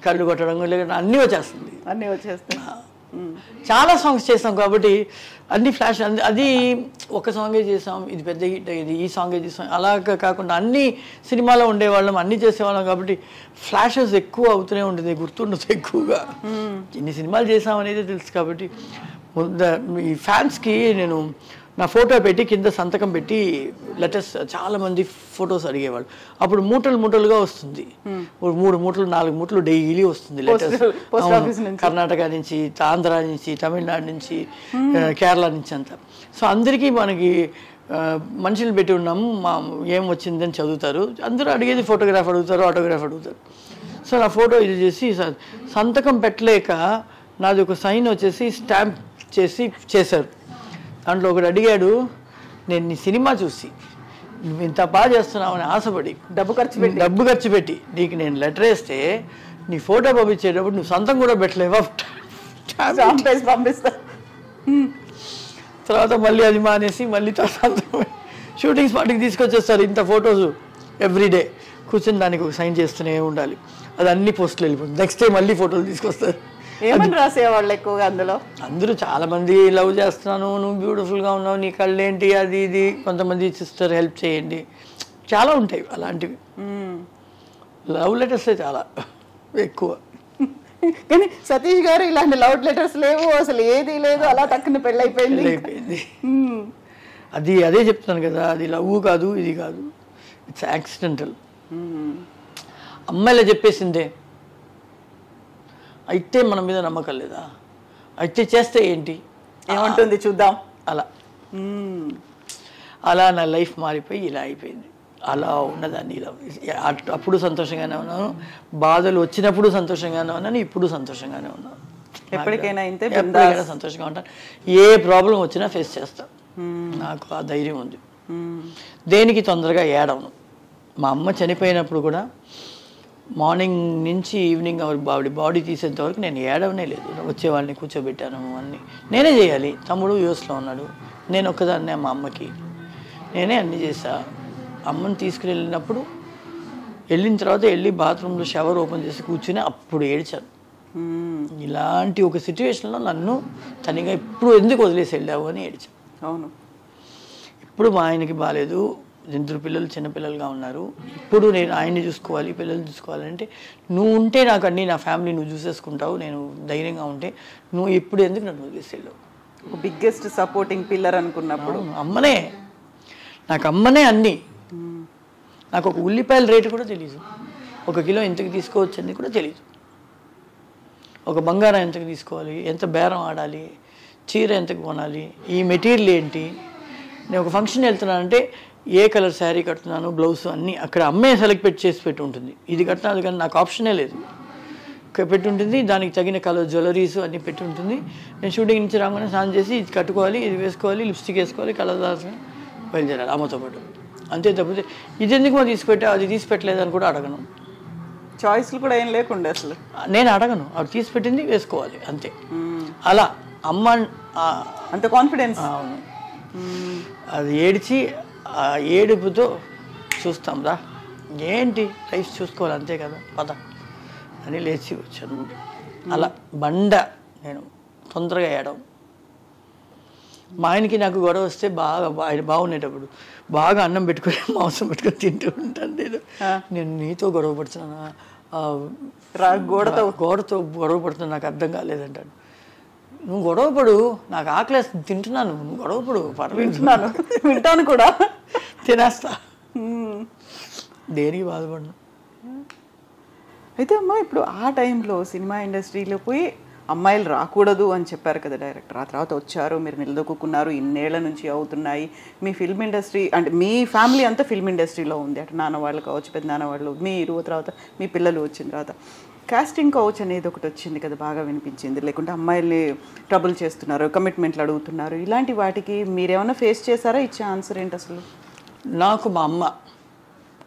S2: కళ్ళు కొట్టడం అన్నీ వచ్చేస్తాయి. చాలా సాంగ్స్ చేస్తాం కాబట్టి అన్ని ఫ్లాష్. అది ఒక సాంగే చేసాం, ఇది పెద్ద హిట్ అయ్యేది, ఈ సాంగే చేసాం, అలాగా కాకుండా అన్ని సినిమాలో ఉండేవాళ్ళం, అన్నీ చేసేవాళ్ళం కాబట్టి ఫ్లాషెస్ ఎక్కువ అవుతూనే ఉంటుంది, గుర్తుండదు ఎక్కువగా. ఎన్ని సినిమాలు చేసాం అనేది తెలుసు కాబట్టి ఈ ఫ్యాన్స్కి నేను నా ఫోటో పెట్టి కింద సంతకం పెట్టి లెటర్స్ చాలామంది ఫొటోస్ అడిగేవాళ్ళు. అప్పుడు మూటలుగా వస్తుంది, 3 మూటలు 4 మూటలు డైలీ వస్తుంది లెటర్స్. కర్ణాటక నుంచి, ఆంధ్ర నుంచి, తమిళనాడు నుంచి, కేరళ నుంచి అంతా. సో అందరికీ మనకి మనుషులు పెట్టి ఉన్నాము, ఏం వచ్చిందని చదువుతారు. అందరూ అడిగేది ఫోటోగ్రాఫ్ అడుగుతారు, ఆటోగ్రాఫ్ అడుగుతారు. సో నా ఫోటో ఇది చేసి సంతకం పెట్టలేక నాది ఒక సైన్ వచ్చేసి స్టాంప్ చేశారు. దాంట్లో ఒకటి అడిగాడు, నేను నీ సినిమా చూసి నువ్వు ఇంత బాగా చేస్తున్నావు అని ఆశపడి డబ్బు ఖర్చు పెట్టి నీకు నేను లెటర్ వేస్తే నీ ఫోటో పంపించేటప్పుడు నువ్వు సంతం కూడా పెట్టలేవా,
S1: పంపిస్తా.
S2: తర్వాత మళ్ళీ అది మానేసి మళ్ళీ షూటింగ్ స్పాట్కి తీసుకొచ్చేస్తారు. ఇంత ఫొటోస్ ఎవ్రీడే కూర్చొని దానికి ఒక సైన్ చేస్తూనే ఉండాలి. అది అన్ని పోస్టులు వెళ్ళిపోతుంది. నెక్స్ట్ డే మళ్ళీ ఫోటోలు తీసుకొస్తారు.
S1: ఏమని రాసేవాళ్ళు ఎక్కువగా అందులో?
S2: అందరూ చాలామంది లవ్ చేస్తున్నాను, నువ్వు బ్యూటిఫుల్గా ఉన్నావు, నీ కళ్ళు ఏంటి, అది ఇది. కొంతమంది సిస్టర్ హెల్ప్ చేయండి, చాలా ఉంటాయి అలాంటివి. లవ్ లెటర్సే చాలా ఎక్కువ.
S1: కానీ సతీష్ గారు ఇలాంటి లవ్ లెటర్స్ లేవు, అసలు ఏది లేదు, అలా తక్కువ పెళ్ళైపోయింది.
S2: అదే చెప్తాను కదా, అది లవ్ కాదు, ఇది కాదు, ఇట్స్ యాక్సిడెంటల్. అమ్మాయిలా చెప్పేసిందే, అయితే మన మీద నమ్మకం లేదా, అయితే చేస్తే ఏంటి
S1: ఏమంటుంది చూద్దాం
S2: అలా. అలా నా లైఫ్ మారిపోయి ఇలా అయిపోయింది. అలా ఉన్నదాన్ని ఇలా అప్పుడు సంతోషంగానే ఉన్నాను, బాధలు వచ్చినప్పుడు సంతోషంగానే ఉన్నాను, ఇప్పుడు సంతోషంగానే ఉన్నాను.
S1: ఎప్పటికైనా
S2: ఎప్పటికైనా సంతోషంగా ఉంటాను. ఏ ప్రాబ్లం వచ్చినా ఫేస్ చేస్తాను. నాకు ఆ ధైర్యం ఉంది. దేనికి తొందరగా ఏడవను. మా అమ్మ చనిపోయినప్పుడు కూడా మార్నింగ్ నుంచి ఈవినింగ్ ఆవిడ బాడీ తీసేంత వరకు నేను ఏడవనే లేదు. వచ్చేవాళ్ళని కూర్చోబెట్టాను, అన్నీ నేనే చేయాలి. తమ్ముడు యూఎస్లో ఉన్నాడు, నేను ఒక్కదాన్నే మా అమ్మకి, నేనే అన్నీ చేసా. అమ్మని తీసుకుని వెళ్ళినప్పుడు వెళ్ళిన తర్వాత వెళ్ళి బాత్రూంలో షవర్ ఓపెన్ చేసి కూర్చుని అప్పుడు ఏడ్చాను. ఇలాంటి ఒక సిచ్యువేషన్లో నన్ను తనిగా ఇప్పుడు ఎందుకు వదిలేసి వెళ్ళావు అని ఏడ్చాను.
S1: అవును.
S2: ఇప్పుడు మా ఆయనకి బాగాలేదు, 2 పిల్లలు చిన్నపిల్లలుగా ఉన్నారు. ఇప్పుడు నేను ఆయన్ని చూసుకోవాలి, పిల్లల్ని చూసుకోవాలంటే నువ్వు ఉంటే నాకు అన్నీ, నా ఫ్యామిలీ నువ్వు చూసేసుకుంటావు, నేను ధైర్యంగా ఉంటే నువ్వు ఇప్పుడు ఎందుకు నన్ను వదిలేసి వెళ్ళావు.
S1: బిగ్గెస్ట్ సపోర్టింగ్ పిల్లర్ అనుకున్నప్పుడు
S2: అమ్మనే, నాకు అమ్మనే అన్నీ. నాకు ఒక ఉల్లిపాయల రేటు కూడా తెలీదు, 1 కిలో ఎంతకు తీసుకోవచ్చు అని కూడా తెలీదు. ఒక బంగారం ఎంతకు తీసుకోవాలి, ఎంత బేరం ఆడాలి, చీర ఎంతకు కొనాలి, ఈ మెటీరియల్ ఏంటి, నేను ఒక ఫంక్షన్ వెళ్తున్నానంటే ఏ కలర్ శారీ కడుతున్నాను, బ్లౌజ్ అన్నీ అక్కడ అమ్మే సెలెక్ట్ చేసి పెట్టి ఉంటుంది. ఇది కట్టినాలి కానీ నాకు ఆప్షనే లేదు, పెట్టి ఉంటుంది. దానికి తగిన కలర్ జ్యువెలరీస్ అన్నీ పెట్టి ఉంటుంది. నేను షూటింగ్ నుంచి రాగానే స్నానం చేసి ఇది కట్టుకోవాలి, ఇది వేసుకోవాలి, లిప్స్టిక్ వేసుకోవాలి, కలర్ దాల్చుకొని బయలుదేరాలి అమ్మతో పాటు. అంతే తప్పితే ఇది ఎందుకు తీసుకుపెట్టా, అది తీసి పెట్టలేదని కూడా అడగను.
S1: చాయిస్లు కూడా ఏం లేకుండా అసలు
S2: నేను అడగను, ఆవిడ తీసి పెట్టింది వేసుకోవాలి అంతే. అలా అమ్మ
S1: అంత కాన్ఫిడెన్స్.
S2: అవును. అది ఏడ్చి ఆ ఏడుపుతో చూస్తాం రా, ఏంటి లైఫ్ చూసుకోవాలి అంతే కదా పద అని లేచి వచ్చాను. అలా బండ నేను తొందరగా ఏడవం. మా ఆయనకి నాకు గొడవ వస్తే బాగా ఆయన బాగుండేటప్పుడు బాగా అన్నం పెట్టుకొని మాంసం పెట్టుకొని తింటూ ఉంటాను. నేను నీతో గొడవ పడుతున్నానా, గోడతో గొడవ పడుతున్నా, నాకు అర్థం కాలేదంటాడు. నువ్వు గొడవపడు, నాకు ఆకలేసి తింటున్నాను, నువ్వు గొడవపడు,
S1: వింటున్నాను, వింటాను కూడా,
S2: తినేస్తా, దేనికి బాధపడను.
S1: అయితే అమ్మా ఇప్పుడు ఆ టైంలో సినిమా ఇండస్ట్రీలో పోయి అమ్మాయిలు రాకూడదు అని చెప్పారు కదా డైరెక్టర్. ఆ తర్వాత వచ్చారు, మీరు నిలదొక్కున్నారు, ఇన్నేళ్ల నుంచి అవుతున్నాయి. మీ ఫిల్మ్ ఇండస్ట్రీ అంటే మీ ఫ్యామిలీ అంతా ఫిల్మ్ ఇండస్ట్రీలో ఉంది. అటు నాన్న వాళ్ళు కావచ్చు, పెద్ద నాన్న వాళ్ళు, మీరు, తర్వాత మీ పిల్లలు వచ్చిన తర్వాత కాస్టింగ్ కౌచ్ అనేది ఒకటి వచ్చింది కదా, బాగా వినిపించింది. లేకుంటే అమ్మాయిల్ని ట్రబుల్ చేస్తున్నారు, కమిట్మెంట్లు అడుగుతున్నారు, ఇలాంటి వాటికి మీరేమైనా ఫేస్ చేశారా? ఇచ్చే ఆన్సర్ ఏంటి అసలు?
S2: నాకు మా అమ్మ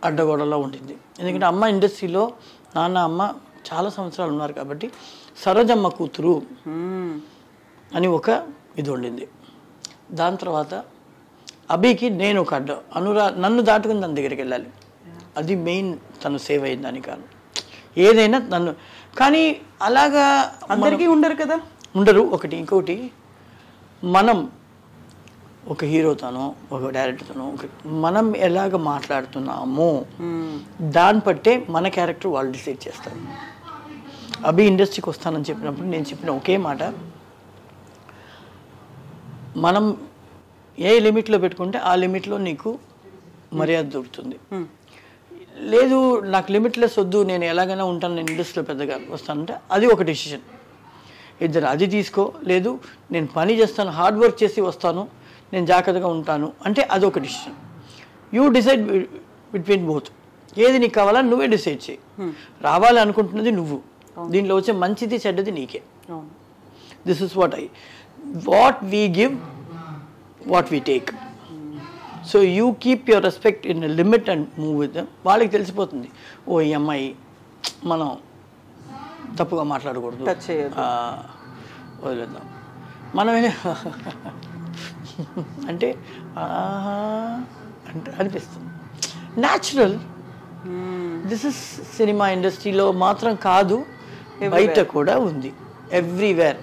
S2: అడ్డగోడలో ఉంటుంది. ఎందుకంటే అమ్మ ఇండస్ట్రీలో నాన్న అమ్మ చాలా సంవత్సరాలు ఉన్నారు కాబట్టి సరోజమ్మ కూతురు అని ఒక ఇది ఉండింది. దాని తర్వాత అభికి నేను ఒక అడ్డ, నన్ను దాటుకుని తన దగ్గరికి వెళ్ళాలి, అది మెయిన్. తను సేవ్ అయిందని కాదు, ఏదైనా నన్ను. కానీ అలాగా
S1: అందరికీ ఉండరు కదా,
S2: ఉండరు. ఒకటి ఇంకొకటి, మనం ఒక హీరోతోనో ఒక డైరెక్టర్తోనో మనం ఎలాగ మాట్లాడుతున్నామో దాన్ని బట్టే మన క్యారెక్టర్ వాళ్ళు డిసైడ్ చేస్తారు. అభి ఇండస్ట్రీకి వస్తానని చెప్పినప్పుడు నేను చెప్పిన ఒకే మాట, మనం ఏ లిమిట్లో పెట్టుకుంటే ఆ లిమిట్లో నీకు మర్యాద దొరుకుతుంది. లేదు నాకు లిమిట్లెస్ వద్దు, నేను ఎలాగైనా ఉంటాను, నేను ఇండస్ట్రీలో పెద్దగా వస్తానంటే అది ఒక డెసిషన్. ఇద్దరు అది తీసుకో, లేదు నేను పని చేస్తాను, హార్డ్ వర్క్ చేసి వస్తాను, నేను జాగ్రత్తగా ఉంటాను అంటే అదొక decision. You decide between both. ఏది నీకు కావాలని నువ్వే డిసైడ్ చేయి. రావాలి అనుకుంటున్నది నువ్వు, దీంట్లో వచ్చే మంచిది చెడ్డది నీకే. This is what we give, what we take. So you keep your respect in limit and move with them. వాళ్ళకి తెలిసిపోతుంది, ఓ ఈ అమ్మాయి మనం తప్పుగా మాట్లాడకూడదు, వదిలేద్దాం మనమే అంటే అంటే అనిపిస్తుంది. న్యాచురల్. దిస్ ఇస్ సినిమా ఇండస్ట్రీలో మాత్రం కాదు, బయట కూడా ఉంది, ఎవ్రీవేర్.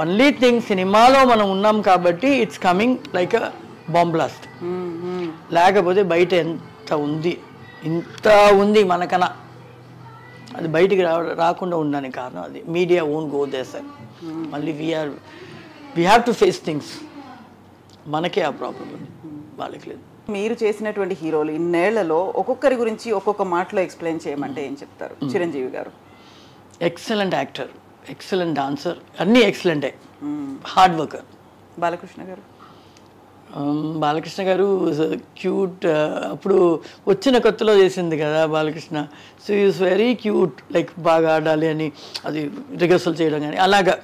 S2: ఓన్లీ థింగ్, సినిమాలో మనం ఉన్నాం కాబట్టి it's coming like a bomb blast. లేకపోతే బయట ఎంత ఉంది, ఇంత ఉంది మనకన్నా, అది బయటికి రాకుండా ఉండడానికి కారణం అది. Media own go they sir. మళ్ళీ we have to face things. మనకే ఆ ప్రాబ్లం ఉంది, వాళ్ళకి లేదు.
S1: మీరు చేసినటువంటి హీరోలు ఇన్నేళ్లలో ఒక్కొక్కరి గురించి ఒక్కొక్క మాటలో ఎక్స్ప్లెయిన్ చేయమంటే ఏం చెప్తారు? చిరంజీవి గారు
S2: ఎక్సలెంట్ యాక్టర్, ఎక్సలెంట్ డాన్సర్, అన్నీ ఎక్సలెంటే, హార్డ్ వర్కర్.
S1: బాలకృష్ణ గారు?
S2: బాలకృష్ణ గారు క్యూట్. అప్పుడు వచ్చిన కొత్తలో చేసింది కదా Balakrishna. So is very cute, like బాగా ఆడాలి అని అది రిహర్సల్ చేయడం కానీ అలాగా.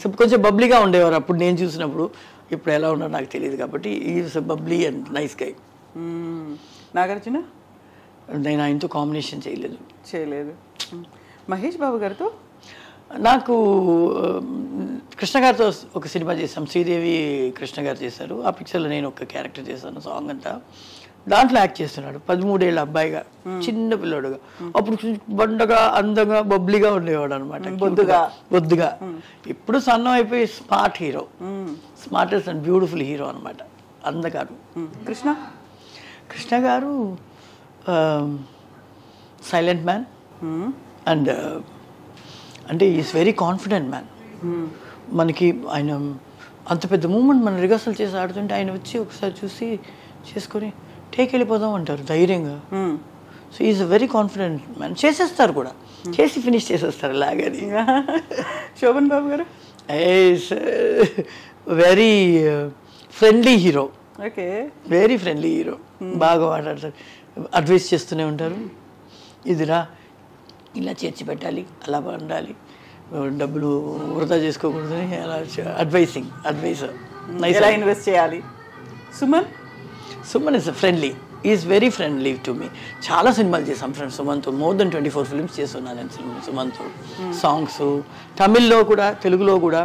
S2: సో కొంచెం బబ్లీగా ఉండేవారు అప్పుడు నేను చూసినప్పుడు. ఇప్పుడు ఎలా ఉన్నారో నాకు తెలియదు కాబట్టి is bubbly and nice guy.
S1: Nagarjuna?
S2: నేను ఆయనతో కాంబినేషన్ చేయలేదు.
S1: మహేష్ బాబు గారితో?
S2: నాకు కృష్ణ గారితో ఒక సినిమా చేసాం, శ్రీదేవి కృష్ణ గారు చేశారు. ఆ పిక్చర్లో నేను ఒక క్యారెక్టర్ చేశాను, సాంగ్ అంతా. దాంట్లో యాక్ట్ చేస్తున్నాడు 13 ఏళ్ళ అబ్బాయిగా, చిన్న పిల్లోడుగా. అప్పుడు బండగా అందంగా బబ్లీగా ఉండేవాడు అనమాట, బొద్దుగా. ఇప్పుడు సన్నం అయిపోయి smart hero, smartest and beautiful hero అనమాట, అందగారు. కృష్ణ గారు సైలెంట్ మ్యాన్ అండ్ అంటే ఈజ్ వెరీ కాన్ఫిడెంట్ మ్యాన్. మనకి ఆయన అంత పెద్ద మూమెంట్ మనం రిహర్సల్ చేసి ఆడుతుంటే ఆయన వచ్చి ఒకసారి చూసి చేసుకొని టేక్ వెళ్ళిపోదాం అంటారు ధైర్యంగా. So is very confident man. చేసేస్తారు కూడా, చేసి ఫినిష్ చేసేస్తారు అలాగని.
S1: శోభన్ బాబు గారు?
S2: Very friendly hero,
S1: very
S2: friendly hero. బాగా మాట్లాడతారు, అడ్వైస్ చేస్తూనే ఉంటారు. ఇదిరా ఇలా చేర్చి పెట్టాలి, అలా ఉండాలి, డబ్బులు వృధా చేసుకోకూడదు అని అలా అడ్వైజర్.
S1: ఎలా ఇన్వెస్ట్ చేయాలి.
S2: Suman is friendly, is very friendly to me. చాలా సినిమాలు చేసాం ఫ్రెండ్స్ సుమన్తో, మోర్ దెన్ 24 ఫిల్మ్స్ చేస్తున్నాను నేను సుమన్తో. సాంగ్స్ తమిళ్లో కూడా తెలుగులో కూడా.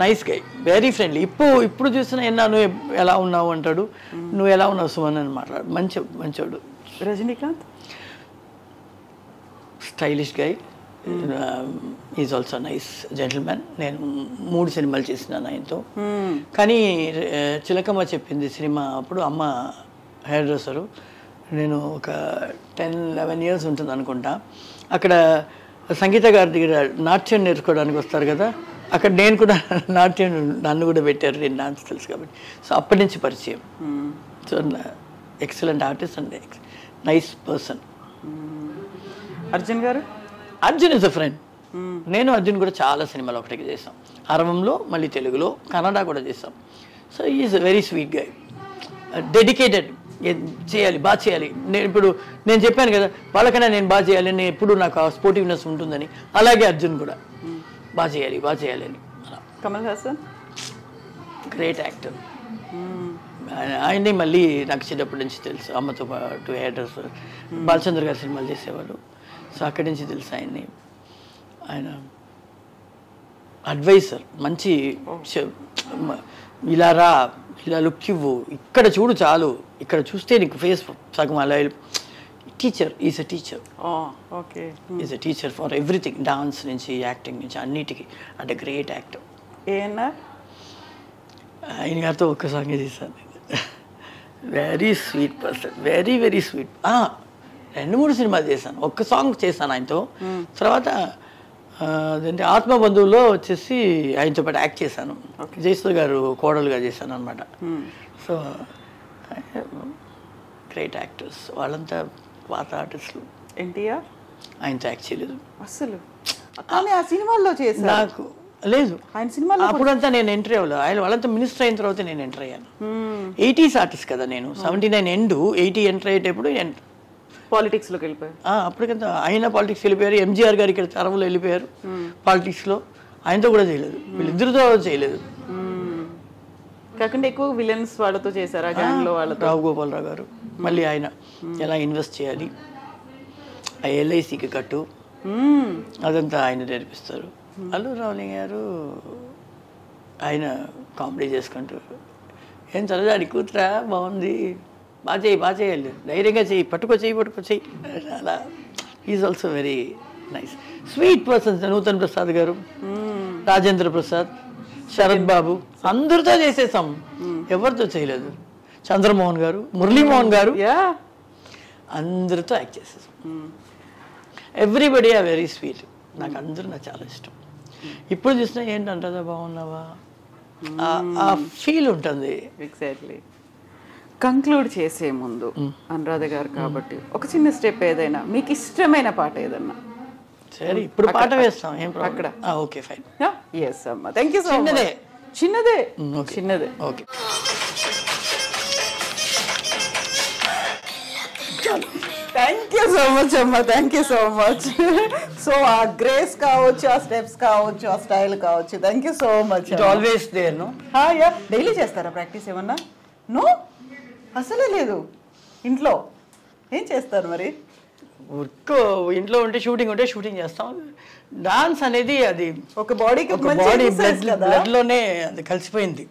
S2: Nice guy, very friendly. ఇప్పుడు చూసినా నువ్వు ఎలా ఉన్నావు అంటాడు, నువ్వు ఎలా ఉన్నావు సుమన్ అని మాట్లాడు. మంచోడు.
S1: Rajinikanth?
S2: Stylish guy, is also nice gentlemen. నేను 3 సినిమాలు చేసినాను ఆయనతో. కానీ చిలకమ్మ చెప్పింది సినిమా అప్పుడు అమ్మ హెయిర్ డ్రెస్సరు. నేను ఒక 10-11 ఇయర్స్ ఉంటుంది అనుకుంటా. అక్కడ సంగీత గారి దగ్గర నాట్యం నేర్చుకోవడానికి వస్తారు కదా, అక్కడ నేను కూడా నాట్యం, నన్ను కూడా పెట్టారు, నేను డాన్స్ తెలుసు కాబట్టి. సో అప్పటి నుంచి పరిచయం. So excellent artist and nice person.
S1: Arjun garu?
S2: Arjun is a friend. నేను అర్జున్ కూడా చాలా సినిమాలు ఒకటికి చేసాం, అరవంలో, మళ్ళీ తెలుగులో, కన్నడ కూడా చేసాం. So is a very sweet guy, dedicated. చేయాలి, బాగా చేయాలి. నేను చెప్పాను కదా వాళ్ళకైనా నేను బాగా చేయాలి అని, ఎప్పుడు నాకు ఆ స్పోర్టివ్నెస్ ఉంటుందని. అలాగే అర్జున్ కూడా బాగా చేయాలి అని.
S1: కమల్ హాసన్?
S2: Great actor. ఆయన్ని మళ్ళీ నాకు చిన్నప్పటి నుంచి తెలుసు, అమ్మతో పాటు హెయిర్ డ్రెస్సర్, బాలచంద్ర గారి సినిమాలు చేసేవాళ్ళు. సో అక్కడి నుంచి తెలుసు ఆయన్ని. ఆయన అడ్వైజర్, మంచి ఇలా రా, ఇలా లుక్ ఇవ్వు, ఇక్కడ చూడు చాలు, ఇక్కడ చూస్తే నీకు ఫేస్ సగం అలా. Teacher, is a teacher. Is a teacher for everything, dance నుంచి యాక్టింగ్ నుంచి అన్నిటికీ. అంటే గ్రేట్ యాక్టర్. ఆయన గారితో ఒక్క సాంగ్ చేశాను. Very sweet person, very sweet. 2-3 సినిమాలు చేశాను, ఒక్క సాంగ్ చేశాను ఆయనతో. తర్వాత అదేంటి ఆత్మబంధువులో వచ్చేసి ఆయనతో పాటు యాక్ట్ చేశాను. జయసుధ గారు కోడలుగా చేశాను అనమాట. సో గ్రేట్ యాక్టర్స్ వాళ్ళంతా, పాత ఆర్టిస్టులు.
S1: ఎన్టీఆర్?
S2: ఆయనతో యాక్ట్ చేయలేదు
S1: అసలు. ఆ సినిమాల్లో చేశాను
S2: నాకు లేదు ఆయన సినిమాలో. అప్పుడంతా నేను ఎంట్రీ అవ్వలేదు, ఆయన వాళ్ళంతా మినిస్టర్ అయిన తర్వాత నేను ఎంటర్ అయ్యాను. 80s ఆర్టిస్ట్ కదా నేను, 79 ఎండ్ 80 ఎంటర్ అయ్యేటప్పుడు
S1: పాలిటిక్స్లోకి వెళ్ళిపోయారు.
S2: అప్పటికంతా ఆయన పాలిటిక్స్ వెళ్ళిపోయారు. ఎంజీఆర్ గారు ఇక్కడ తరంలో వెళ్ళిపోయారు పాలిటిక్స్లో. ఆయనతో కూడా చేయలేదు, వీళ్ళిద్దరితో చేయలేదు.
S1: కాకుండా ఎక్కువ విలన్స్ వాళ్ళతో చేశారు, ఆ గ్యాంగ్లో వాళ్ళతో.
S2: రావు గోపాలరావు గారు మళ్ళీ ఆయన ఎలా ఇన్వెస్ట్ చేయాలి, ఆ LICకి కట్టు, అదంతా ఆయన నేర్పిస్తారు. అల్లు రావులి గారు ఆయన కామెడీ చేసుకుంటూ, ఏం చల్లదాడి కూతురా బాగుంది, బాగా చేయాలి, ధైర్యంగా చెయ్యి, పట్టుకో చెయ్యి అలా. Is also very nice sweet persons. Nutan Prasad garu, Rajendra Prasad, Sarath బాబు, అందరితో చేసేసాం, ఎవరితో చేయలేదు. చంద్రమోహన్ గారు, మురళీమోహన్ గారు, అందరితో యాక్ట్ చేసేసాం. Everybody are very sweet. నాకు అందరూ నాకు చాలా ఇష్టం. ఇప్పుడు చూసినా ఏంటంటుందా బాగున్నావా, ఆ ఫీల్ ఉంటుంది.
S1: ఎగ్జాక్ట్లీ. కంక్లూడ్ చేసే ముందు అనురాధ గారు కాబట్టి ఒక చిన్న స్టెప్, ఏదైనా మీకు ఇష్టమైన పాట ఏదన్నా.
S2: సరే ఇప్పుడు పాట వేస్తాం ఏం ప్రాబ్లం
S1: అక్కడ.
S2: Okay fine.
S1: ఎస్ అమ్మా, థ్యాంక్ యూ సో మచ్.
S2: చిన్నదే.
S1: చిన్నదే
S2: ఓకే.
S1: చిన్నదే.
S2: Okay
S1: thank you so much అమ్మా, thank you so much. So ఆ గ్రేస్ కావచ్చు, ఆ స్టెప్స్ కావచ్చు, ఆ స్టైల్ కావచ్చు, thank you so much.
S2: It always there no.
S1: Daily చేస్తారా ప్రాక్టీస్ ఏమన్నా? నో, అసలే లేదు. ఇంట్లో ఏం చేస్తారు మరి?
S2: వర్క్ ఇంట్లో ఉంటే షూటింగ్ చేస్తాం. డాన్స్ అనేది అది
S1: ఒక బాడీకి
S2: ఒక బాడీ బ్లడ్ లోనే అది కలిసిపోయింది.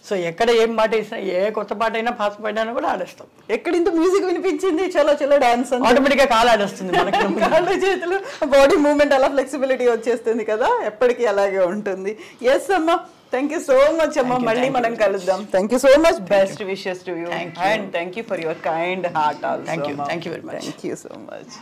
S2: సో ఎక్కడ ఏం పాట వేసినా, ఏ కొత్త పాట అయినా పాత పాట అయినా కూడా ఆడేస్తాం.
S1: ఎక్కడ ఇంత మ్యూజిక్ వినిపించింది, చలో చలో డాన్స్
S2: ఆటోమేటిక్ గా కాలు ఆడేస్తుంది మనకి.
S1: కాళ్ళు చేతులు బాడీ మూవ్మెంట్ అలా ఫ్లెక్సిబిలిటీ వచ్చేస్తుంది కదా, ఎప్పటికీ అలాగే ఉంటుంది. ఎస్ అమ్మా, థ్యాంక్ యూ సో మచ్ అమ్మా. మళ్ళీ మనం కలుద్దాం. Thank you so much. Best wishes to you and thank you for your kind heart also.
S2: Thank you very much.
S1: Thank you so much.